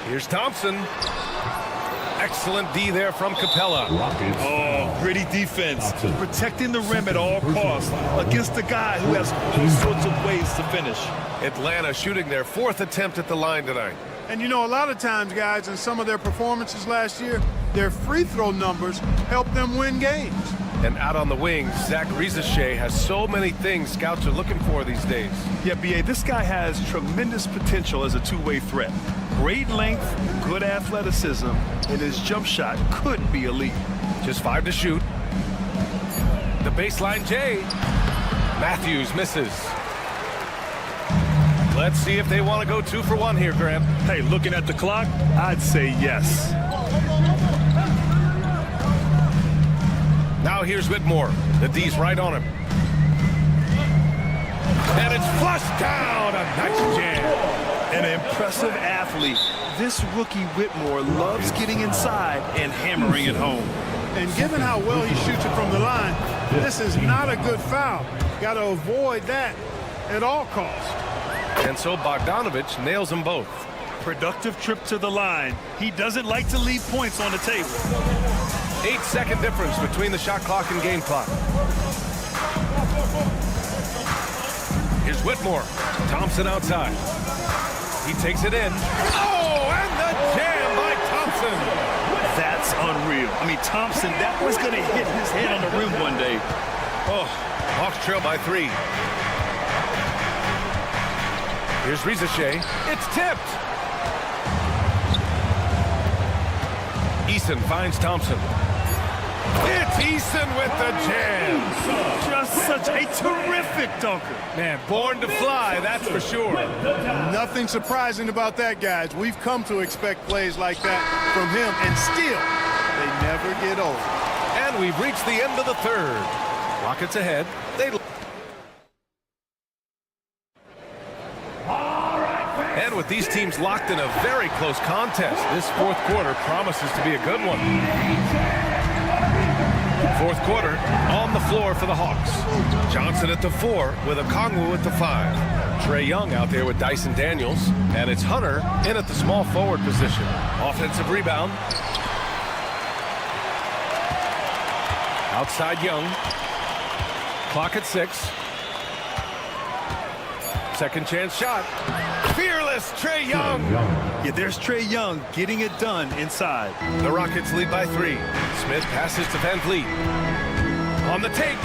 Here's Thompson. Excellent D there from Capella. Oh, gritty defense. Protecting the rim at all costs against a guy who has all sorts of ways to finish. Atlanta shooting their 4th attempt at the line tonight. And, you know, a lot of times, guys, in some of their performances last year, their free throw numbers helped them win games. And out on the wing, Zach Rizachet has so many things scouts are looking for these days. Yeah, BA, this guy has tremendous potential as a two-way threat. Great length, good athleticism, and his jump shot could be elite. Just 5 to shoot. The baseline J. Matthews misses. Let's see if they want to go 2 for 1 here, Graham. Hey, looking at the clock, I'd say yes. Now here's Whitmore. The D's right on him. And it's flushed down. A nice jam. An impressive athlete. This rookie Whitmore loves getting inside and hammering it home. And given how well he shoots it from the line, this is not a good foul. Got to avoid that at all costs. And so Bogdanovich nails them both. Productive trip to the line. He doesn't like to leave points on the table. 8-second difference between the shot clock and game clock. Here's Whitmore. Thompson outside. He takes it in. Oh, and the jam by Thompson. That's unreal. I mean, Thompson, that was going to hit his head on the rim one day. Oh, Hawks trail by 3. Here's Rizachet. It's tipped. Eason finds Thompson. It's Eason with the jam. Just such a terrific dunker. Man, born to fly, that's for sure. Nothing surprising about that, guys. We've come to expect plays like that from him, and still, they never get old. And we've reached the end of the third. Rockets ahead. And with these teams locked in a very close contest, this fourth quarter promises to be a good one. Fourth quarter, on the floor for the Hawks. Johnson at the 4 with Okongwu at the 5. Trae Young out there with Dyson Daniels. And it's Hunter in at the small forward position. Offensive rebound. Outside Young. Clock at 6. Second chance shot. Fearless Trae Young. Yeah, there's Trae Young getting it done inside. The Rockets lead by 3. Smith passes to Van Vliet. On the take.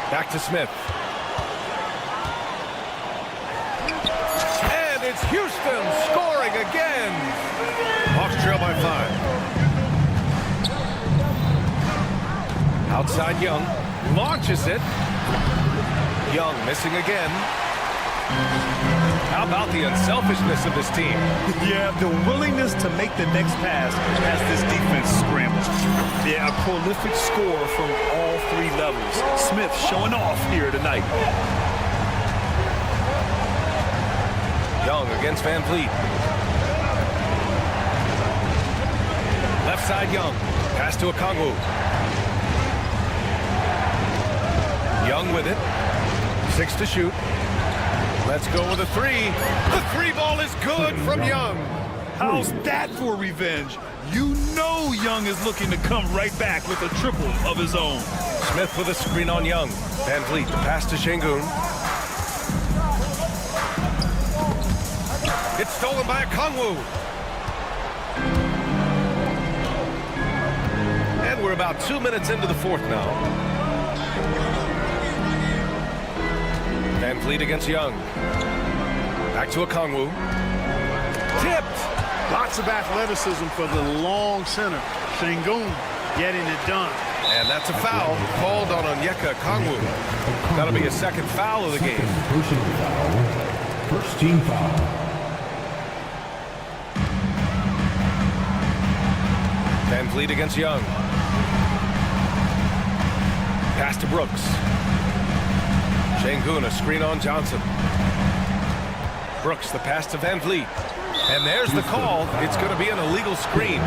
Back to Smith. And it's Houston scoring again. Hawks trail by 5. Outside Young. Launches it. Young missing again. How about the unselfishness of this team? Yeah, the willingness to make the next pass as this defense scrambles. Yeah, a prolific score from all 3 levels. Smith showing off here tonight. Young against Van Vliet. Left side Young. Pass to Okongwu. Young with it. 6 to shoot. Let's go with a 3. The 3 ball is good from Young. How's that for revenge? You know Young is looking to come right back with a triple of his own. Smith with a screen on Young. Van Vliet, the pass to Şengün. It's stolen by Okongwu. And we're about 2 minutes into the fourth now. Van Vliet against Young. Back to Okongwu. Tipped. Lots of athleticism for the long center. Şengün getting it done. And that's a foul called on Onyeka Okongwu. That'll be his second foul of the game. Personal foul. First team foul. Van Vliet against Young. Pass to Brooks. Şengün, a screen on Johnson. Brooks, the pass to Van Vliet. And there's the call. It's going to be an illegal screen.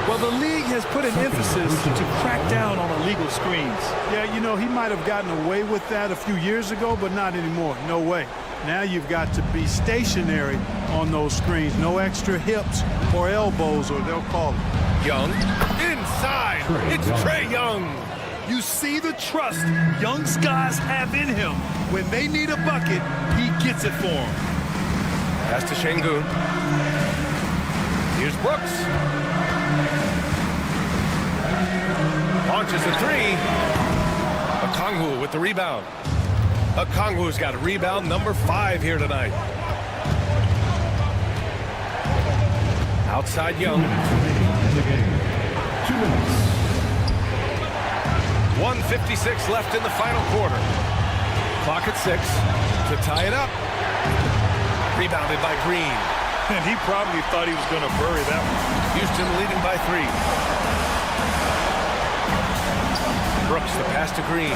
Well, the league has put an emphasis to crack down on illegal screens. Yeah, you know, he might have gotten away with that a few years ago, but not anymore. No way. Now you've got to be stationary on those screens. No extra hips or elbows, or they'll call it. Young, inside. It's Trae Young. You see the trust Young's guys have in him. When they need a bucket, he gets it for them. Pass to Şengün. Here's Brooks. Launches a 3. Okongwu with the rebound. Okongwu's got rebound number 5 here tonight. Outside Young. 2 minutes. 1:56 left in the final quarter. Clock at 6 to tie it up. Rebounded by Green. And he probably thought he was going to bury that one. Houston leading by 3. Brooks, the pass to Green.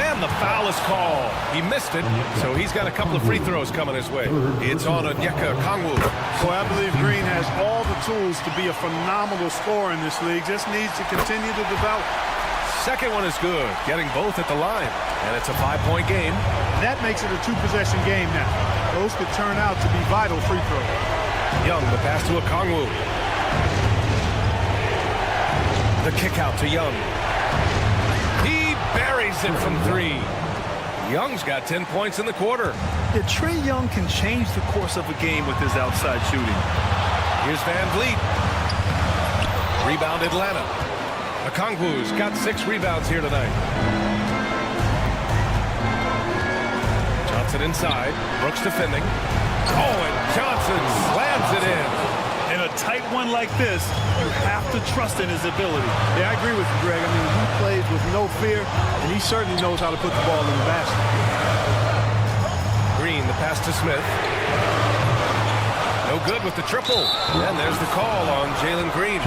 And the foul is called. He missed it, so he's got a couple of free throws coming his way. It's on Onyeka Okongwu. Boy, I believe Green has all the tools to be a phenomenal scorer in this league. Just needs to continue to develop. Second one is good, getting both at the line. And it's a 5-point game. That makes it a 2-possession game now. Those could turn out to be vital free throws. Young, the pass to Okongwu. The kick out to Young. He buries it from 3. Young's got 10 points in the quarter. Yeah, Trae Young can change the course of a game with his outside shooting. Here's Van Vliet. Rebound Atlanta. Okongwu's got 6 rebounds here tonight. Gets it inside. Brooks defending. Oh, and Johnson slams it in. In a tight one like this, you have to trust in his ability. Yeah, I agree with you, Greg. I mean, he plays with no fear, and he certainly knows how to put the ball in the basket. Green, the pass to Smith. No good with the triple. And there's the call on Jalen Green.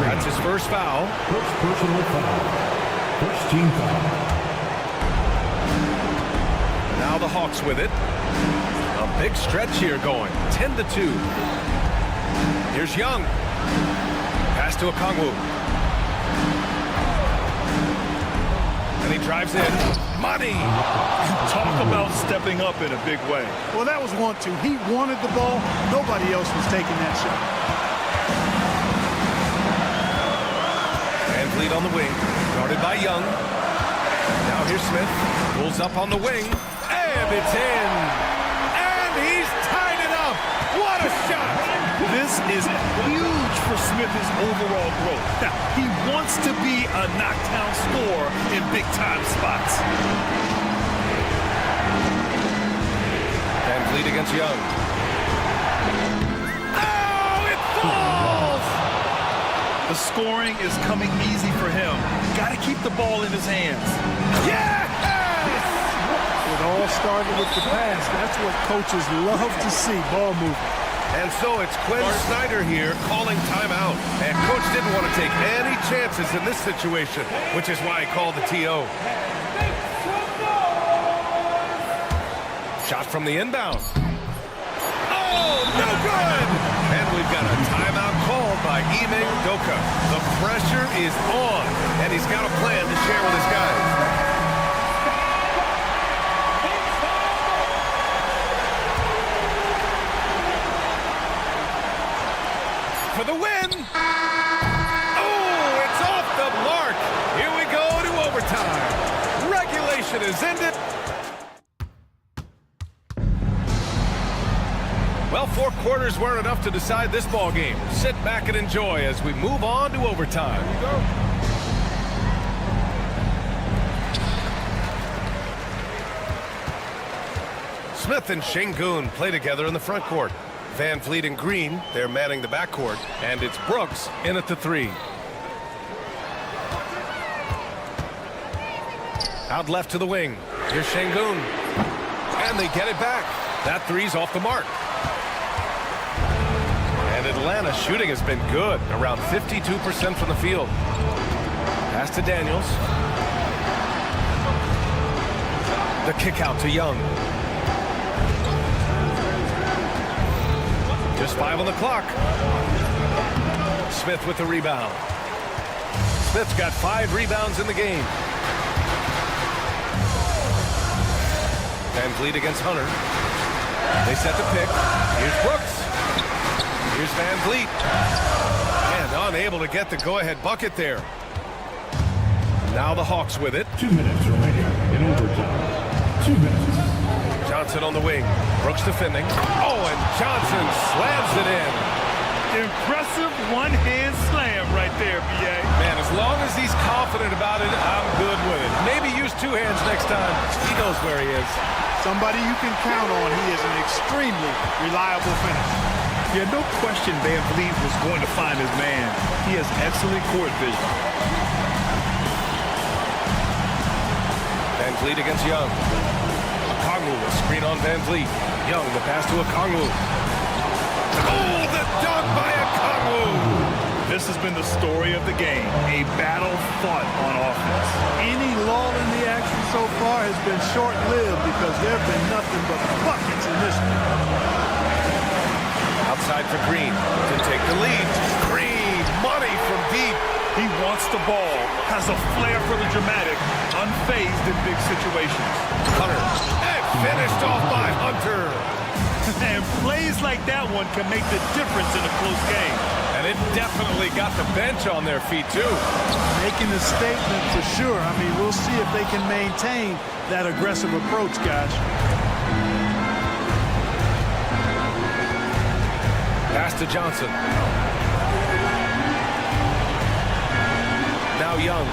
That's his first foul. First personal foul. First team foul. Now the Hawks with it. A big stretch here going. 10-2. Here's Young. Pass to Okongwu. And he drives in. Money! Talk about stepping up in a big way. Well, that was 1-2. He wanted the ball. Nobody else was taking that shot. And lead on the wing. Guarded by Young. Now here's Smith. Pulls up on the wing. And it's in. And he's tied it up. What a shot! This is huge for Smith's overall growth. Now, he wants to be a knockdown scorer in big-time spots. And lead against Young. Oh, it falls! The scoring is coming easy for him. Got to keep the ball in his hands. Yes! It all started with the pass. That's what coaches love to see, ball movement. And so it's Quinn Snyder here calling timeout. And coach didn't want to take any chances in this situation, which is why he called the TO. Shot from the inbound. Oh, no good! And we've got a timeout called by Ime Udoka. The pressure is on, and he's got a plan to share with his guys. For the win! Oh, it's off the mark! Here we go to overtime. Regulation is ended. Well, 4 quarters weren't enough to decide this ball game. Sit back and enjoy as we move on to overtime. Here you go. Smith and Şengün play together in the front court. Van Vliet and Green, they're manning the backcourt, and it's Brooks in at the 3. Out left to the wing. Here's Şengün. And they get it back. That 3's off the mark. And Atlanta's shooting has been good, around 52% from the field. Pass to Daniels. The kick out to Young. Just 5 on the clock. Smith with the rebound. Smith's got 5 rebounds in the game. Van Vliet against Hunter. They set the pick. Here's Brooks. Here's Van Vliet. And unable to get the go-ahead bucket there. Now the Hawks with it. 2 minutes remaining in overtime. 2 minutes. Johnson on the wing. Brooks defending. Oh, and Johnson slams it in. Impressive one-hand slam right there, B.A. Man, as long as he's confident about it, I'm good with it. Maybe use 2 hands next time. He knows where he is. Somebody you can count on. He is an extremely reliable finisher. Yeah, no question Van Vliet was going to find his man. He has excellent court vision. Van Vliet against Young. Okongwu, a screen on Van Vliet. Young, the pass to Okongwu. Oh, the dunk by Okongwu! This has been the story of the game, a battle fought on offense. Any lull in the action so far has been short-lived because there have been nothing but buckets in this one. Outside for Green to take the lead. Green, money from deep. He wants the ball, has a flair for the dramatic, unfazed in big situations. Hunter, and finished off by Hunter. And plays like that one can make the difference in a close game. And it definitely got the bench on their feet, too. Making a statement for sure. I mean, we'll see if they can maintain that aggressive approach, guys. Pass to Johnson. Now Young.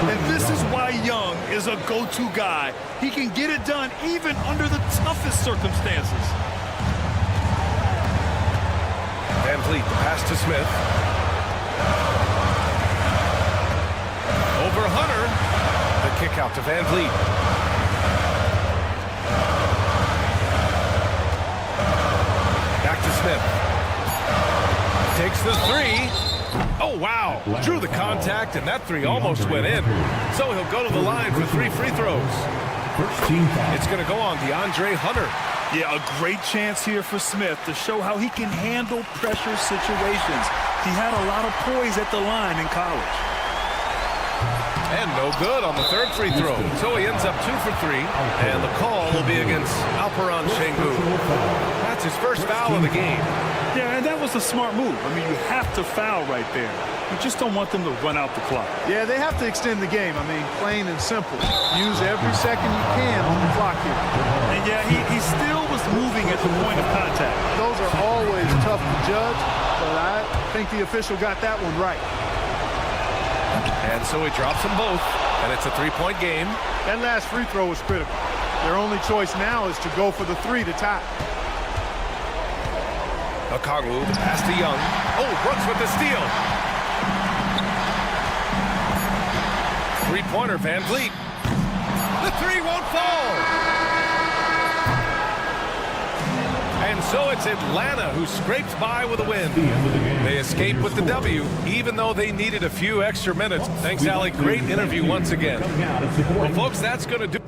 And this is why Young is a go-to guy. He can get it done even under the toughest circumstances. Van Vliet, the pass to Smith. Over Hunter. The kick out to Van Vliet. Back to Smith. Takes the three. Oh, wow. Drew the contact, and that three almost went in. So he'll go to the line for 3 free throws. It's going to go on DeAndre Hunter. Yeah, a great chance here for Smith to show how he can handle pressure situations. He had a lot of poise at the line in college. And no good on the 3rd free throw. So he ends up 2 for 3. And the call will be against Alperon Şengün. That's his first foul of the game. Yeah, and that was a smart move. I mean, you have to foul right there. You just don't want them to run out the clock. Yeah, they have to extend the game. I mean, plain and simple. Use every second you can on the clock here. And yeah, he still was moving at the point of contact. Those are always tough to judge, but I think the official got that one right. And so he drops them both, and it's a 3-point game. That last free throw was critical. Their only choice now is to go for the 3 to tie. Okongwu, the pass to Young. Oh, Brooks with the steal. 3-pointer, Van Vliet. The 3 won't fall. And so it's Atlanta who scrapes by with a win. They escape with the W, even though they needed a few extra minutes. Thanks, Allie. Great interview once again. Well, folks, that's going to do.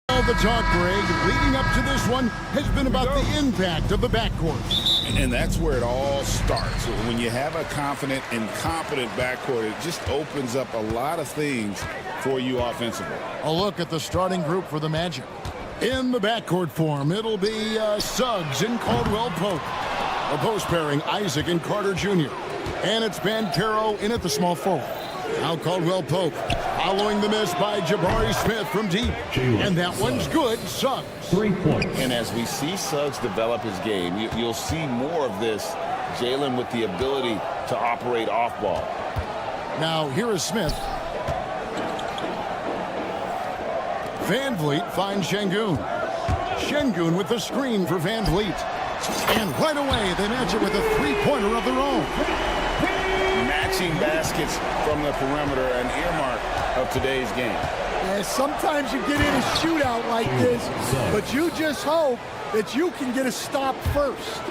All the talk, Greg, leading up to this one has been about the impact of the backcourt. And that's where it all starts. When you have a confident and competent backcourt, it just opens up a lot of things for you offensively. A look at the starting group for the Magic. In the backcourt form, it'll be Suggs and Caldwell Pope. A post pairing, Isaac and Carter Jr. And it's Banchero in at the small forward. Now Caldwell Pope following the miss by Jabari Smith from deep. And that one's good, Suggs. 3 points. And as we see Suggs develop his game, you'll see more of this. Jalen with the ability to operate off ball. Now here is Smith. Van Vliet finds Şengün. Şengün with the screen for Van Vliet. And right away, they match it with a three-pointer of their own. Matching baskets from the perimeter, an earmark of today's game. Yeah, sometimes you get in a shootout like this, but you just hope that you can get a stop first.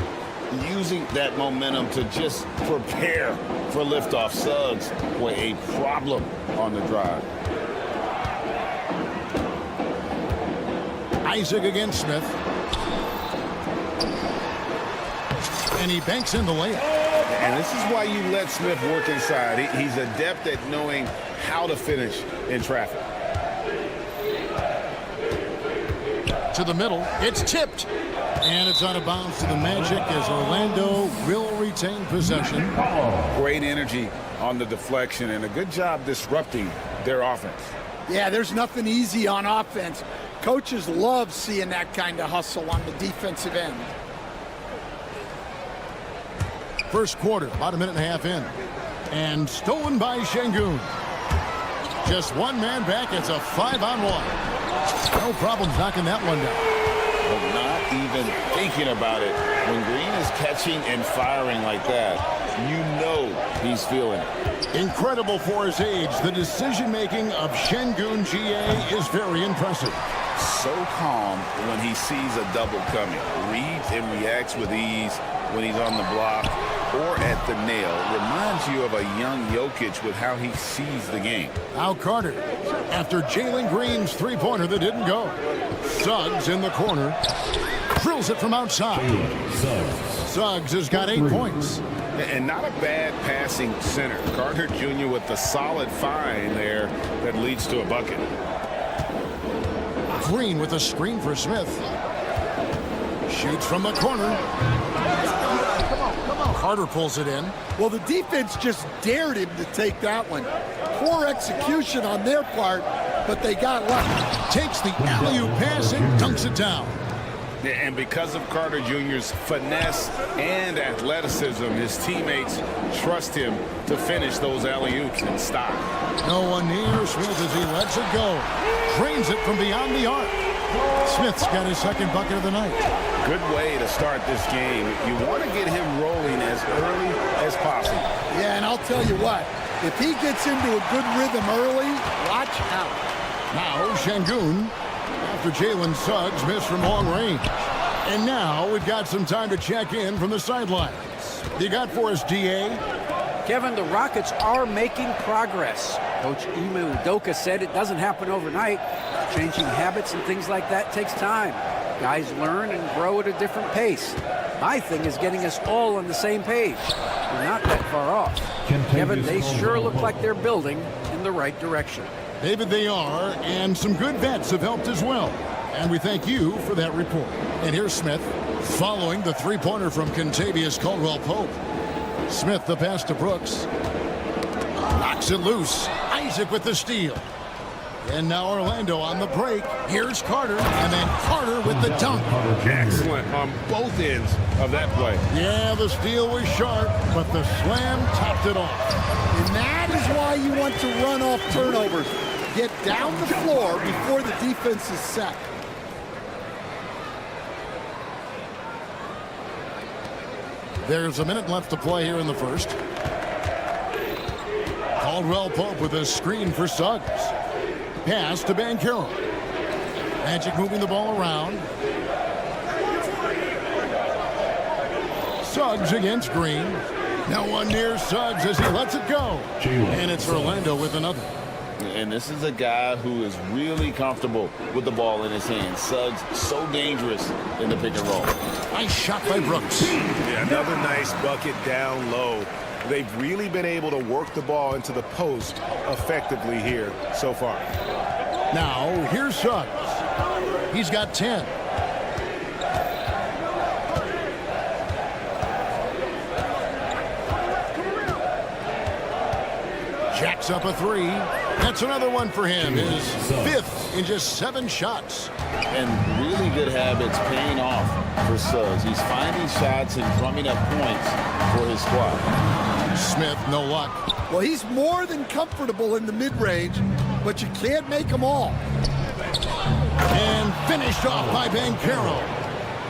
Using that momentum to just prepare for liftoff. Suggs with a problem on the drive. Isaac against Smith. And he banks in the layup. And this is why you let Smith work inside. He's adept at knowing how to finish in traffic. To the middle, it's tipped. And it's out of bounds to the Magic as Orlando will retain possession. Great energy on the deflection and a good job disrupting their offense. Yeah, there's nothing easy on offense. Coaches love seeing that kind of hustle on the defensive end. First quarter, about a minute and a half in. And stolen by Şengün. Just one man back. It's a 5-on-1. No problems knocking that one down. But not even thinking about it. When Green is catching and firing like that, you know he's feeling it. Incredible for his age. The decision-making of Şengün GA is very impressive. So calm when he sees a double coming. Reads and reacts with ease when he's on the block or at the nail. Reminds you of a young Jokic with how he sees the game. Now Carter, after Jalen Green's three-pointer that didn't go. Suggs in the corner. Drills it from outside. Suggs has got 8 points. And not a bad passing center. Carter Jr. with a solid find there that leads to a bucket. Green with a screen for Smith. Shoots from the corner. Carter pulls it in. Well, the defense just dared him to take that one. Poor execution on their part, but they got lucky. Takes the alley-oop pass and dunks it down. And because of Carter Jr.'s finesse and athleticism, his teammates trust him to finish those alley-oops and stop. No one near Smith as he lets it go. Drains it from beyond the arc. Smith's got his second bucket of the night. Good way to start this game. You want to get him rolling as early as possible. Yeah, and I'll tell you what, if he gets into a good rhythm early, watch out. Now Şengün, after Jalen Suggs missed from long range. And now we've got some time to check in from the sidelines. You got for us, DA? Kevin, the Rockets are making progress. Coach Ime Udoka said it doesn't happen overnight. Changing habits and things like that takes time. Guys learn and grow at a different pace. My thing is getting us all on the same page. We're not that far off. Kevin, they sure look like they're building in the right direction. David, they are, and some good vets have helped as well. And we thank you for that report. And here's Smith following the three-pointer from Kentavious Caldwell-Pope. Smith the pass to Brooks. Knocks it loose. Isaac with the steal. And now Orlando on the break. Here's Carter, and then Carter with the dunk. Excellent on both ends of that play. Yeah, the steal was sharp, but the slam topped it off. And that is why you want to run off turnovers. Get down the floor before the defense is set. There's a minute left to play here in the first. Caldwell Pope with a screen for Suggs. Pass to Banchero. Magic moving the ball around. Suggs against Green. No one near Suggs as he lets it go. And it's Orlando with another. And this is a guy who is really comfortable with the ball in his hands. Suggs so dangerous in the pick and roll. Nice shot by Brooks. Yeah, another nice bucket down low. They've really been able to work the ball into the post effectively here so far. Now, here's Suggs. He's got 10. Jacks up a three. That's another one for him. His 5th in just 7 shots. And really good habits paying off for Suggs. He's finding shots and drumming up points for his squad. Smith, no luck. Well, he's more than comfortable in the mid-range, but you can't make them all. And finished off by Banchero.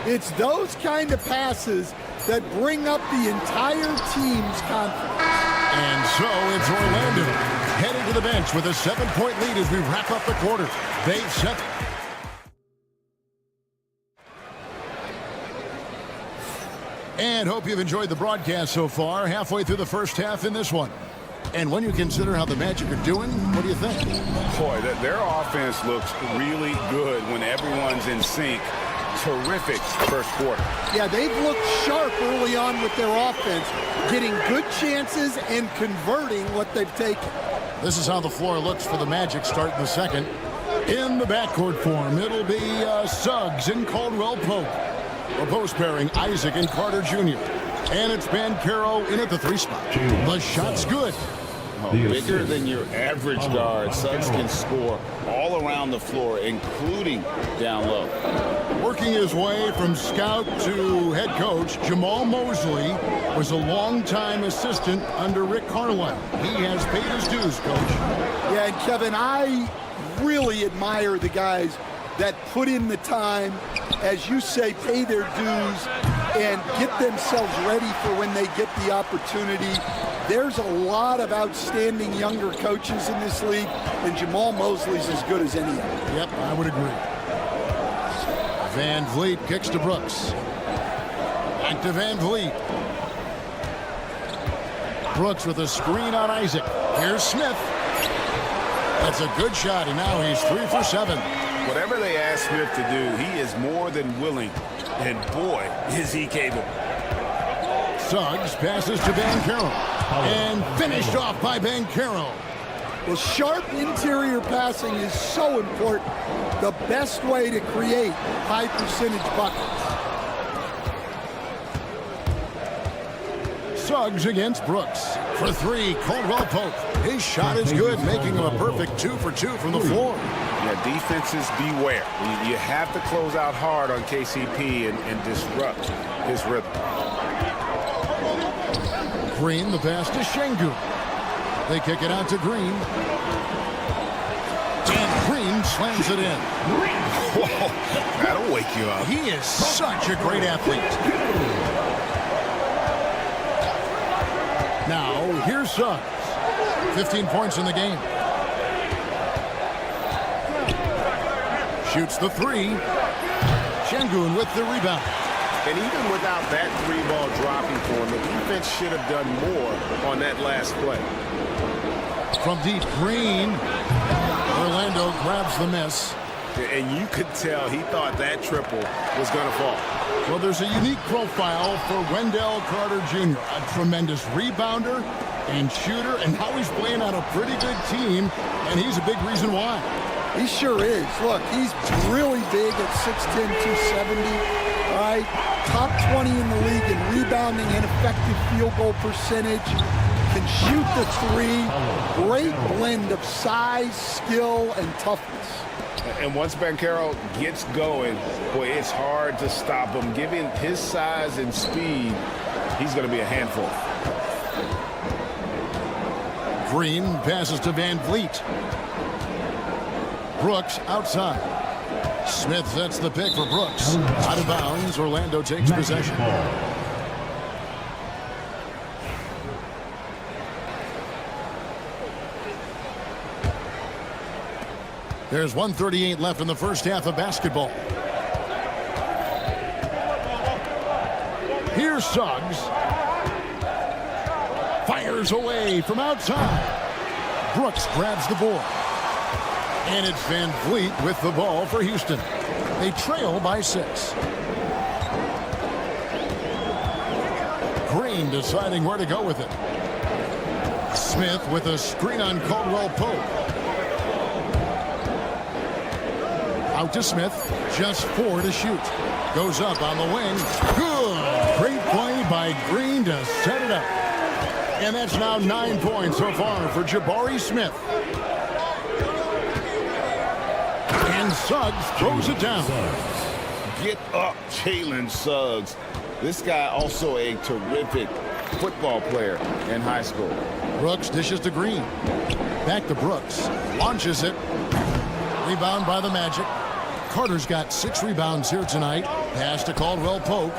It's those kind of passes that bring up the entire team's confidence. And so it's Orlando heading to the bench with a 7-point lead as we wrap up the quarter. They've set. And hope you've enjoyed the broadcast so far. Halfway through the first half in this one. And when you consider how the Magic are doing, what do you think? Boy, their offense looks really good when everyone's in sync. Terrific first quarter. Yeah, they've looked sharp early on with their offense, getting good chances and converting what they've taken. This is how the floor looks for the Magic starting the second. In the backcourt form, it'll be Suggs and Caldwell Pope. A post pairing, Isaac and Carter Jr. And it's Banchero in at the 3 spot. The shot's good. Bigger than your average guard, Suggs can score all around the floor, including down low. Working his way from scout to head coach, Jamal Mosley was a longtime assistant under Rick Carlisle. He has paid his dues, Coach. Yeah, and Kevin, I really admire the guys that put in the time, as you say, pay their dues and get themselves ready for when they get the opportunity. There's a lot of outstanding younger coaches in this league, and Jamal Mosley's as good as any of them. Yep, I would agree. Van Vliet kicks to Brooks. Back to Van Vliet. Brooks with a screen on Isaac. Here's Smith. That's a good shot, and now he's 3 for 7. Whatever they ask Smith to do, he is more than willing. And boy, is he capable. Suggs passes to Banchero. And finished off by Banchero. Well, sharp interior passing is so important. The best way to create high percentage buckets. Suggs against Brooks. For 3, Caldwell Pope. His shot is good, making him a perfect 2 for 2 from the floor. Yeah, defenses beware. You have to close out hard on KCP and disrupt his rhythm. Green, the pass to Şengün. They kick it out to Green. And Green slams it in. Whoa, that'll wake you up. He is such a great athlete. Now, here's Suggs. 15 points in the game. Shoots the 3. Şengün with the rebound. And even without that 3-ball dropping for him, the defense should have done more on that last play. From deep, Green. Orlando grabs the miss. And you could tell he thought that triple was going to fall. Well, there's a unique profile for Wendell Carter Jr. A tremendous rebounder and shooter, and now he's playing on a pretty good team, and he's a big reason why. He sure is. Look, he's really big at 6'10", 270. All right, top 20 in the league in rebounding and effective field goal percentage. Can shoot the 3. Great blend of size, skill, and toughness. And once Banchero gets going, boy, it's hard to stop him. Given his size and speed, he's going to be a handful. Green passes to Van Vliet. Brooks outside. Smith sets the pick for Brooks. Out of bounds, Orlando takes possession. There's 1:38 left in the first half of basketball. Here's Suggs. Fires away from outside. Brooks grabs the board. And it's Van Vliet with the ball for Houston. They trail by 6. Green deciding where to go with it. Smith with a screen on Caldwell Pope. Out to Smith. Just 4 to shoot. Goes up on the wing. Good. Great play by Green to set it up. And that's now 9 points so far for Jabari Smith. And Suggs throws it down. Get up, Jalen Suggs. This guy also a terrific football player in high school. Brooks dishes to Green. Back to Brooks. Launches it. Rebound by the Magic. Carter's got 6 rebounds here tonight. Pass to Caldwell Pope.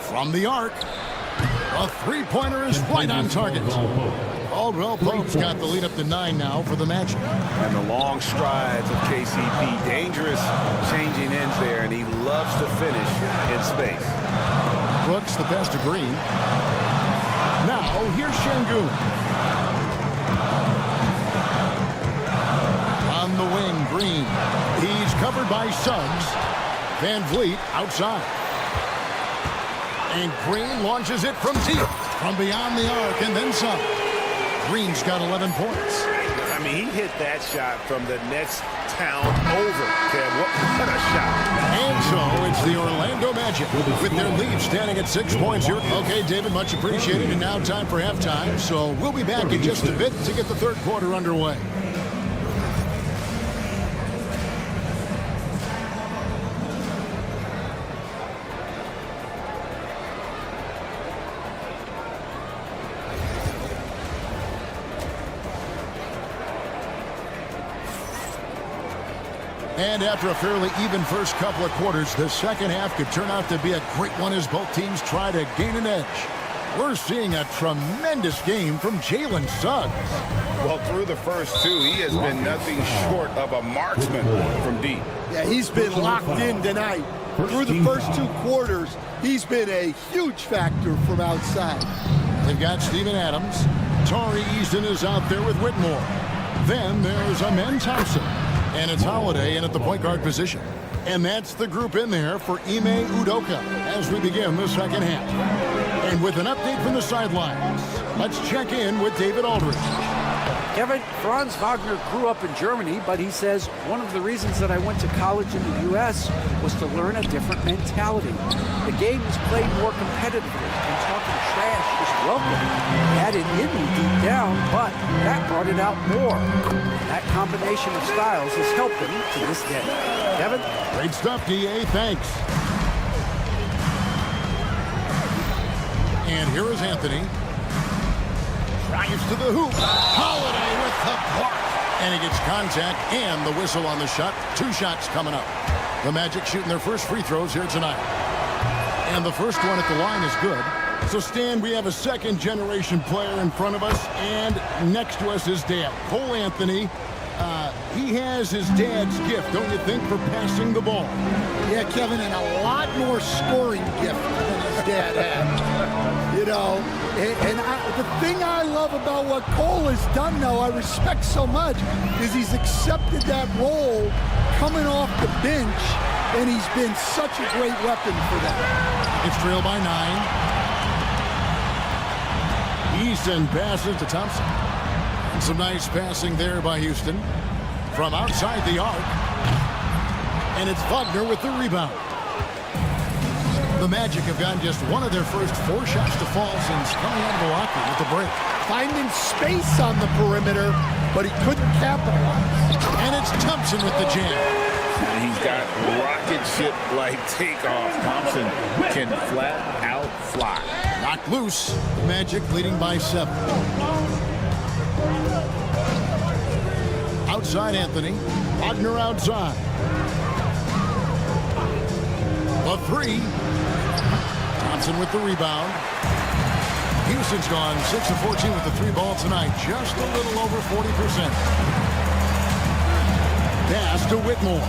From the arc. A three-pointer is right on target. Caldwell Pope's got the lead up to 9 now for the Magic. And the long strides of KCP. Dangerous changing ends there, and he loves to finish in space. Brooks the pass to Green. Now here's Şengün. On the wing, Green. He's covered by Suggs. Van Vliet outside. And Green launches it from deep. From beyond the arc and then some. Green's got 11 points. I mean, he hit that shot from the next town over. Kev, what a shot. And so it's the Orlando Magic with their lead standing at 6 points here. Okay, David, much appreciated. And now time for halftime. So we'll be back in just a bit to get the third quarter underway. And after a fairly even first couple of quarters, the second half could turn out to be a great one as both teams try to gain an edge. We're seeing a tremendous game from Jalen Suggs. Well, through the first 2, he has been nothing short of a marksman from deep. Yeah, he's been locked in tonight. Through the first 2 quarters, he's been a huge factor from outside. They've got Steven Adams. Tari Easton is out there with Whitmore. Then there's Amen Thompson. And it's Holiday in at the point guard position. And that's the group in there for Ime Udoka as we begin the second half. And with an update from the sidelines, let's check in with David Aldridge. Kevin, Franz Wagner grew up in Germany, but he says one of the reasons that I went to college in the U.S. was to learn a different mentality. The game is played more competitively, and talking trash is welcome. I had it in me deep down, but that brought it out more. That combination of styles has helped him to this day. Kevin? Great stuff, D.A. Thanks. And here is Anthony. Drives to the hoop. Holiday with the block. And he gets contact and the whistle on the shot. 2 shots coming up. The Magic shooting their first free throws here tonight. And the first one at the line is good. So, Stan, we have a second-generation player in front of us, and next to us is Dad. Cole Anthony. He has his dad's gift, don't you think, for passing the ball? Yeah, Kevin, and a lot more scoring gift than his dad had. You know, the thing I love about what Cole has done, though, I respect so much, is he's accepted that role coming off the bench, and he's been such a great weapon for them. It's trailed by 9. Easton passes to Thompson. And some nice passing there by Houston. From outside the arc. And it's Wagner with the rebound. The Magic have gotten just one of their first 4 shots to fall since coming out of the locker with the break. Finding space on the perimeter, but he couldn't capitalize. And it's Thompson with the jam. And he's got rocket ship-like takeoff. Thompson can flat out fly. Knocked loose. Magic leading by 7. Outside Anthony. Wagner outside. The 3. Thompson with the rebound. Houston's gone 6 of 14 with the 3 ball tonight. Just a little over 40%. Pass to Whitmore.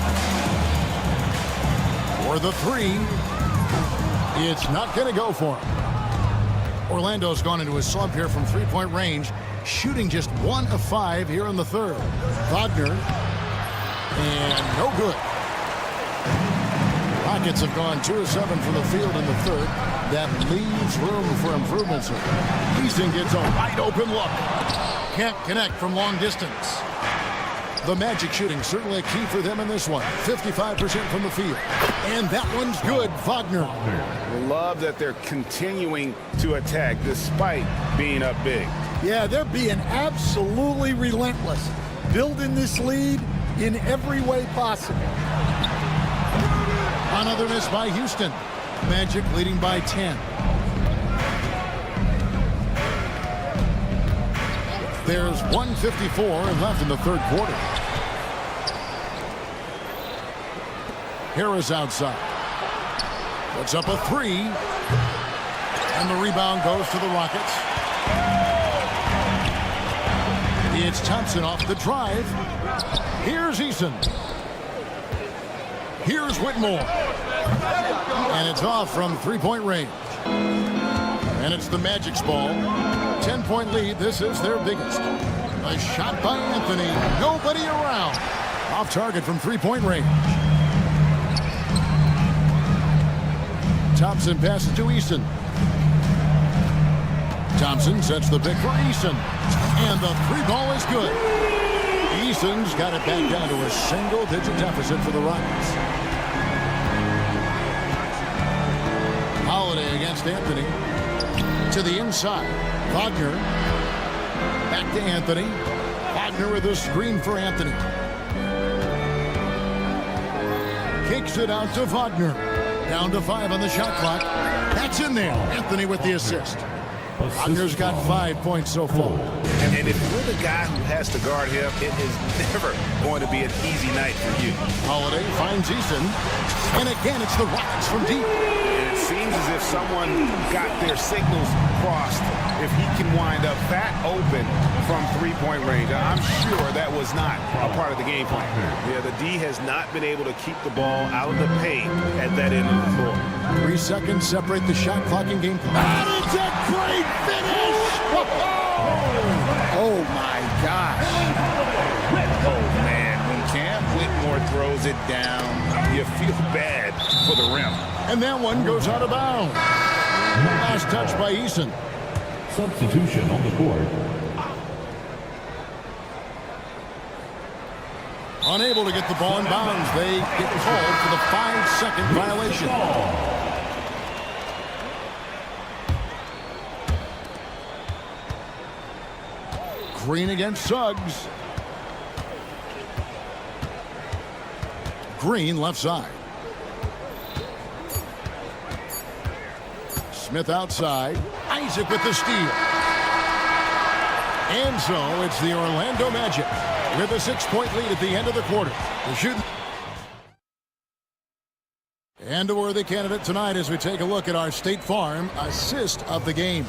For the 3. It's not going to go for him. Orlando's gone into a slump here from three-point range, shooting just 1 of 5 here in the third. Wagner, and no good. Rockets have gone 2 of 7 from the field in the third. That leaves room for improvements here. Eason gets a wide open look. Can't connect from long distance. The Magic shooting certainly a key for them in this one. 55% from the field. And that one's good. Wagner. Love that they're continuing to attack despite being up big. Yeah, they're being absolutely relentless. Building this lead in every way possible. Another miss by Houston. Magic leading by 10. There's 1:54 left in the third quarter. Harris outside. Puts up a 3. And the rebound goes to the Rockets. It's Thompson off the drive. Here's Eason. Here's Whitmore. And it's off from three-point range. And it's the Magic's ball. 10-point lead. This is their biggest. A shot by Anthony. Nobody around. Off target from three-point range. Thompson passes to Eason. Thompson sets the pick for Eason. And the three ball is good. Eason's got it back down to a single-digit deficit for the Rockets. Holiday against Anthony. To the inside. Wagner. Back to Anthony. Wagner with a screen for Anthony. Kicks it out to Wagner. Down to 5 on the shot clock. That's in there. Anthony with the assist. Wagner's got 5 points so far. And if you're the guy who has to guard him, it is never going to be an easy night for you. Holiday finds Eason. And again, it's the Rockets from deep. And it seems as if someone got their signals crossed. If he can wind up that open from three-point range, I'm sure that was not a part of the game plan. Yeah, the D has not been able to keep the ball out of the paint at that end of the floor. 3 seconds separate the shot clock and game clock. And it's a great finish! Oh, my gosh. Oh, man, when Cam Whitmore throws it down, you feel bad for the rim. And that one goes out of bounds. Last touch by Eason. Substitution on the court. Unable to get the ball in bounds. They get called for the 5-second violation. Green against Suggs. Green left side. Smith outside. Isaac with the steal. And so it's the Orlando Magic with a 6-point lead at the end of the quarter. The shooting. And a worthy candidate tonight as we take a look at our State Farm assist of the game.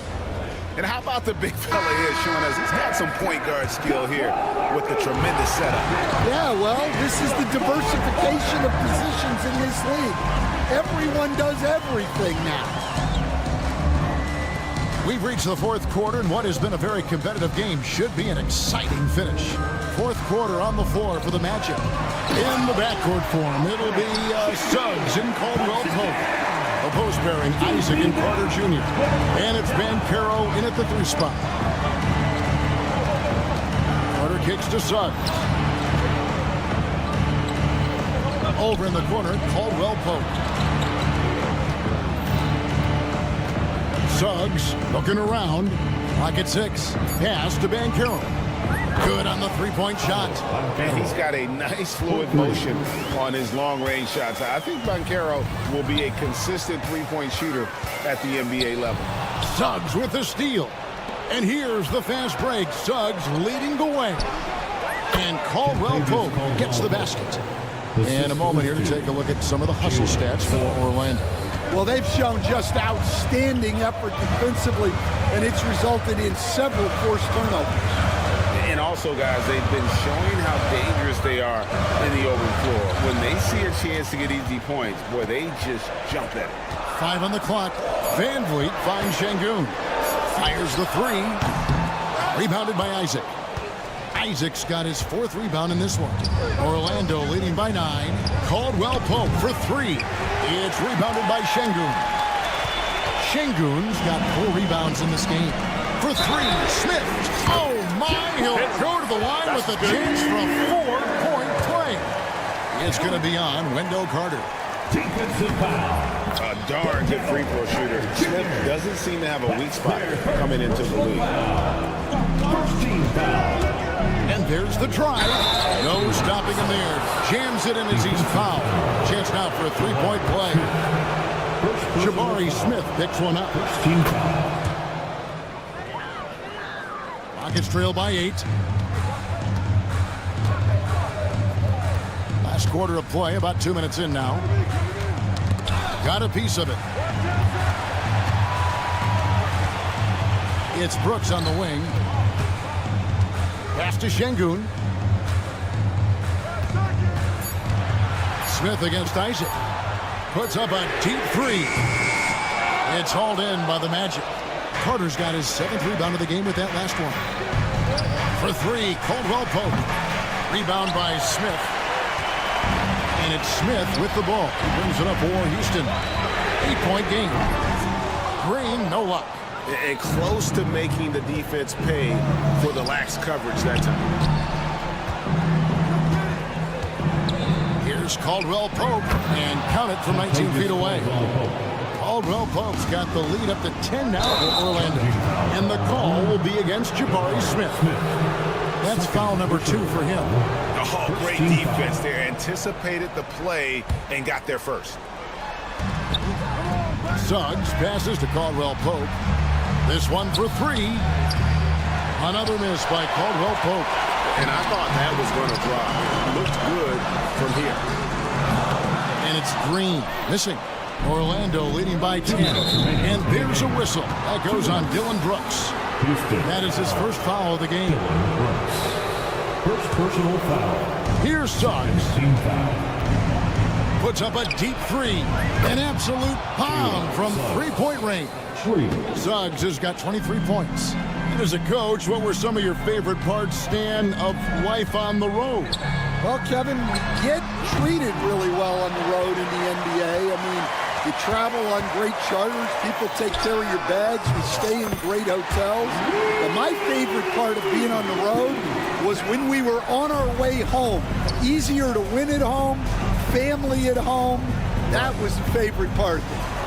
And how about the big fella here showing us he's got some point guard skill here with the tremendous setup. Yeah, well, this is the diversification of positions in this league. Everyone does everything now. We've reached the fourth quarter, and what has been a very competitive game should be an exciting finish. Fourth quarter on the floor for the Magic. In the backcourt form, it'll be Suggs and Caldwell Pope. A post pairing, Isaac and Carter Jr. And it's Banchero in at the 3 spot. Carter kicks to Suggs. Over in the corner, Caldwell Pope. Suggs looking around. Pocket 6. Pass to Banchero. Good on the 3-point shot. And he's got a nice fluid motion on his long-range shots. I think Banchero will be a consistent 3-point shooter at the NBA level. Suggs with the steal. And here's the fast break. Suggs leading the way. And Caldwell Pope gets the basket. And a moment here to take a look at some of the hustle stats for Orlando. Well, they've shown just outstanding effort defensively, and it's resulted in several forced turnovers. And also, guys, they've been showing how dangerous they are in the open floor. When they see a chance to get easy points, boy, they just jump at it. 5 on the clock. Van Vliet finds Şengün. Fires the three. Rebounded by Isaac. Isaac's got his 4th rebound in this one. Orlando leading by 9. Caldwell Pope for 3. It's rebounded by Şengün. Şengün's got 4 rebounds in this game. For 3, Smith. Oh my, he'll go to the line with a chance for a 4-point play. It's going to be on Wendell Carter. Defensive foul. A darn good free throw shooter. Smith doesn't seem to have a weak spot coming into the league. First team foul. And there's the drive. No stopping him there. Jams it in as he's fouled. Chance now for a 3-point play. Jabari Smith picks one up. First team foul. Rockets trail by 8. Last quarter of play, about 2 minutes in now. Got a piece of it. It's Brooks on the wing. Pass to Şengün. Smith against Isaac. Puts up a deep 3. It's hauled in by the Magic. Carter's got his 7th rebound of the game with that last one. For 3, Caldwell Pope. Rebound by Smith. And it's Smith with the ball. He brings it up for Houston. 8-point game. Green, no luck. And close to making the defense pay for the lax coverage that time. Here's Caldwell Pope, and count it from 19 feet away. Caldwell Pope's got the lead up to 10 now for Orlando. And the call will be against Jabari Smith. That's foul number 2 for him. Oh, great defense there. Anticipated the play and got there first. Suggs passes to Caldwell Pope. This one for 3. Another miss by Caldwell Pope. And I thought that was going to drop. Looked good from here. And it's Green missing. Orlando leading by 10. And there's a whistle. That goes on Dylan Brooks. That is his first foul of the game. First personal foul. Here's Suggs. Team foul. Puts up a deep 3. An absolute pound from 3-point range. Suggs has got 23 points. And as a coach, what were some of your favorite parts, Stan, of life on the road? Well, Kevin, we get treated really well on the road in the NBA. I mean, you travel on great charters. People take care of your bags. We stay in great hotels. But my favorite part of being on the road was when we were on our way home. Easier to win at home, family at home. That was the favorite part.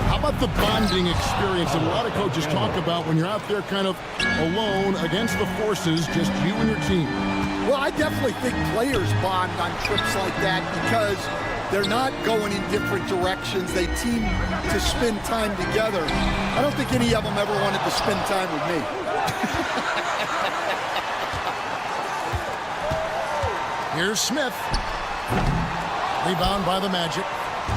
How about the bonding experience that a lot of coaches talk about when you're out there kind of alone against the forces, just you and your team? Well, I definitely think players bond on trips like that because they're not going in different directions. They team to spend time together. I don't think any of them ever wanted to spend time with me. Here's Smith. Rebound by the Magic.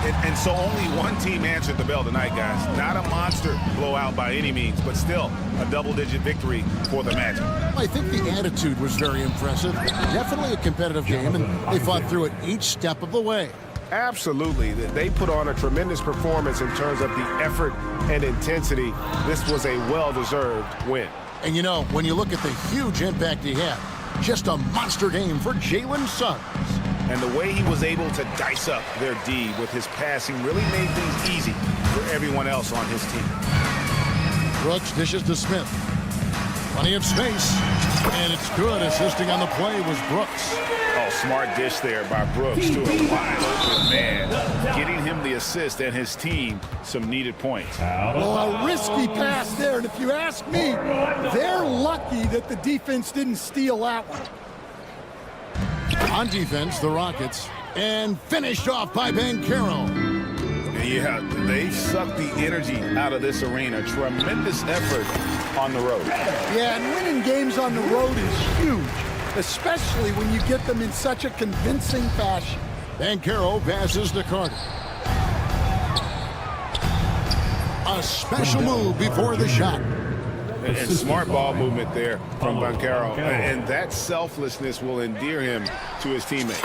And so only one team answered the bell tonight, guys. Not a monster blowout by any means, but still a double-digit victory for the Magic. I think the attitude was very impressive. Definitely a competitive game, and they fought through it each step of the way. Absolutely. They put on a tremendous performance in terms of the effort and intensity. This was a well-deserved win. And you know, when you look at the huge impact he had, just a monster game for Jalen Suggs. And the way he was able to dice up their D with his passing really made things easy for everyone else on his team. Brooks dishes to Smith. Plenty of space. And it's good. Assisting on the play was Brooks. Oh, smart dish there by Brooks to a wide open man. Getting him the assist and his team some needed points. Well, a risky pass there. And if you ask me, they're lucky that the defense didn't steal that one. On defense, the Rockets. And finished off by Banchero. Yeah, they've sucked the energy out of this arena. Tremendous effort on the road. Yeah, and winning games on the road is huge, especially when you get them in such a convincing fashion. Banchero passes to Carter. A special move before the shot. And smart ball movement there from Banchero. And that selflessness will endear him to his teammates.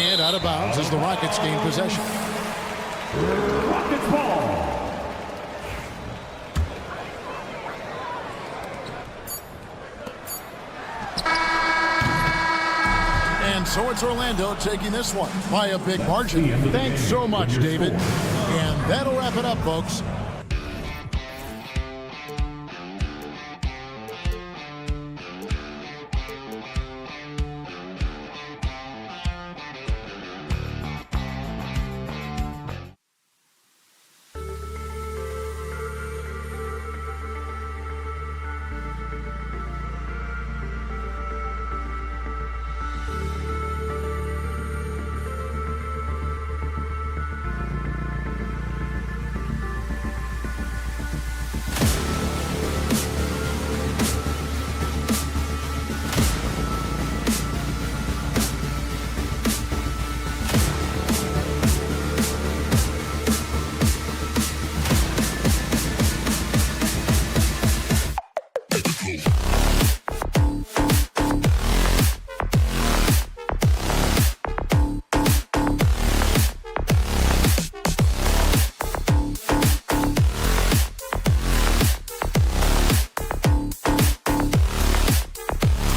And out of bounds as the Rockets gain possession. Rockets ball. And so it's Orlando taking this one by a big margin. Thanks so much, David. And that'll wrap it up, folks.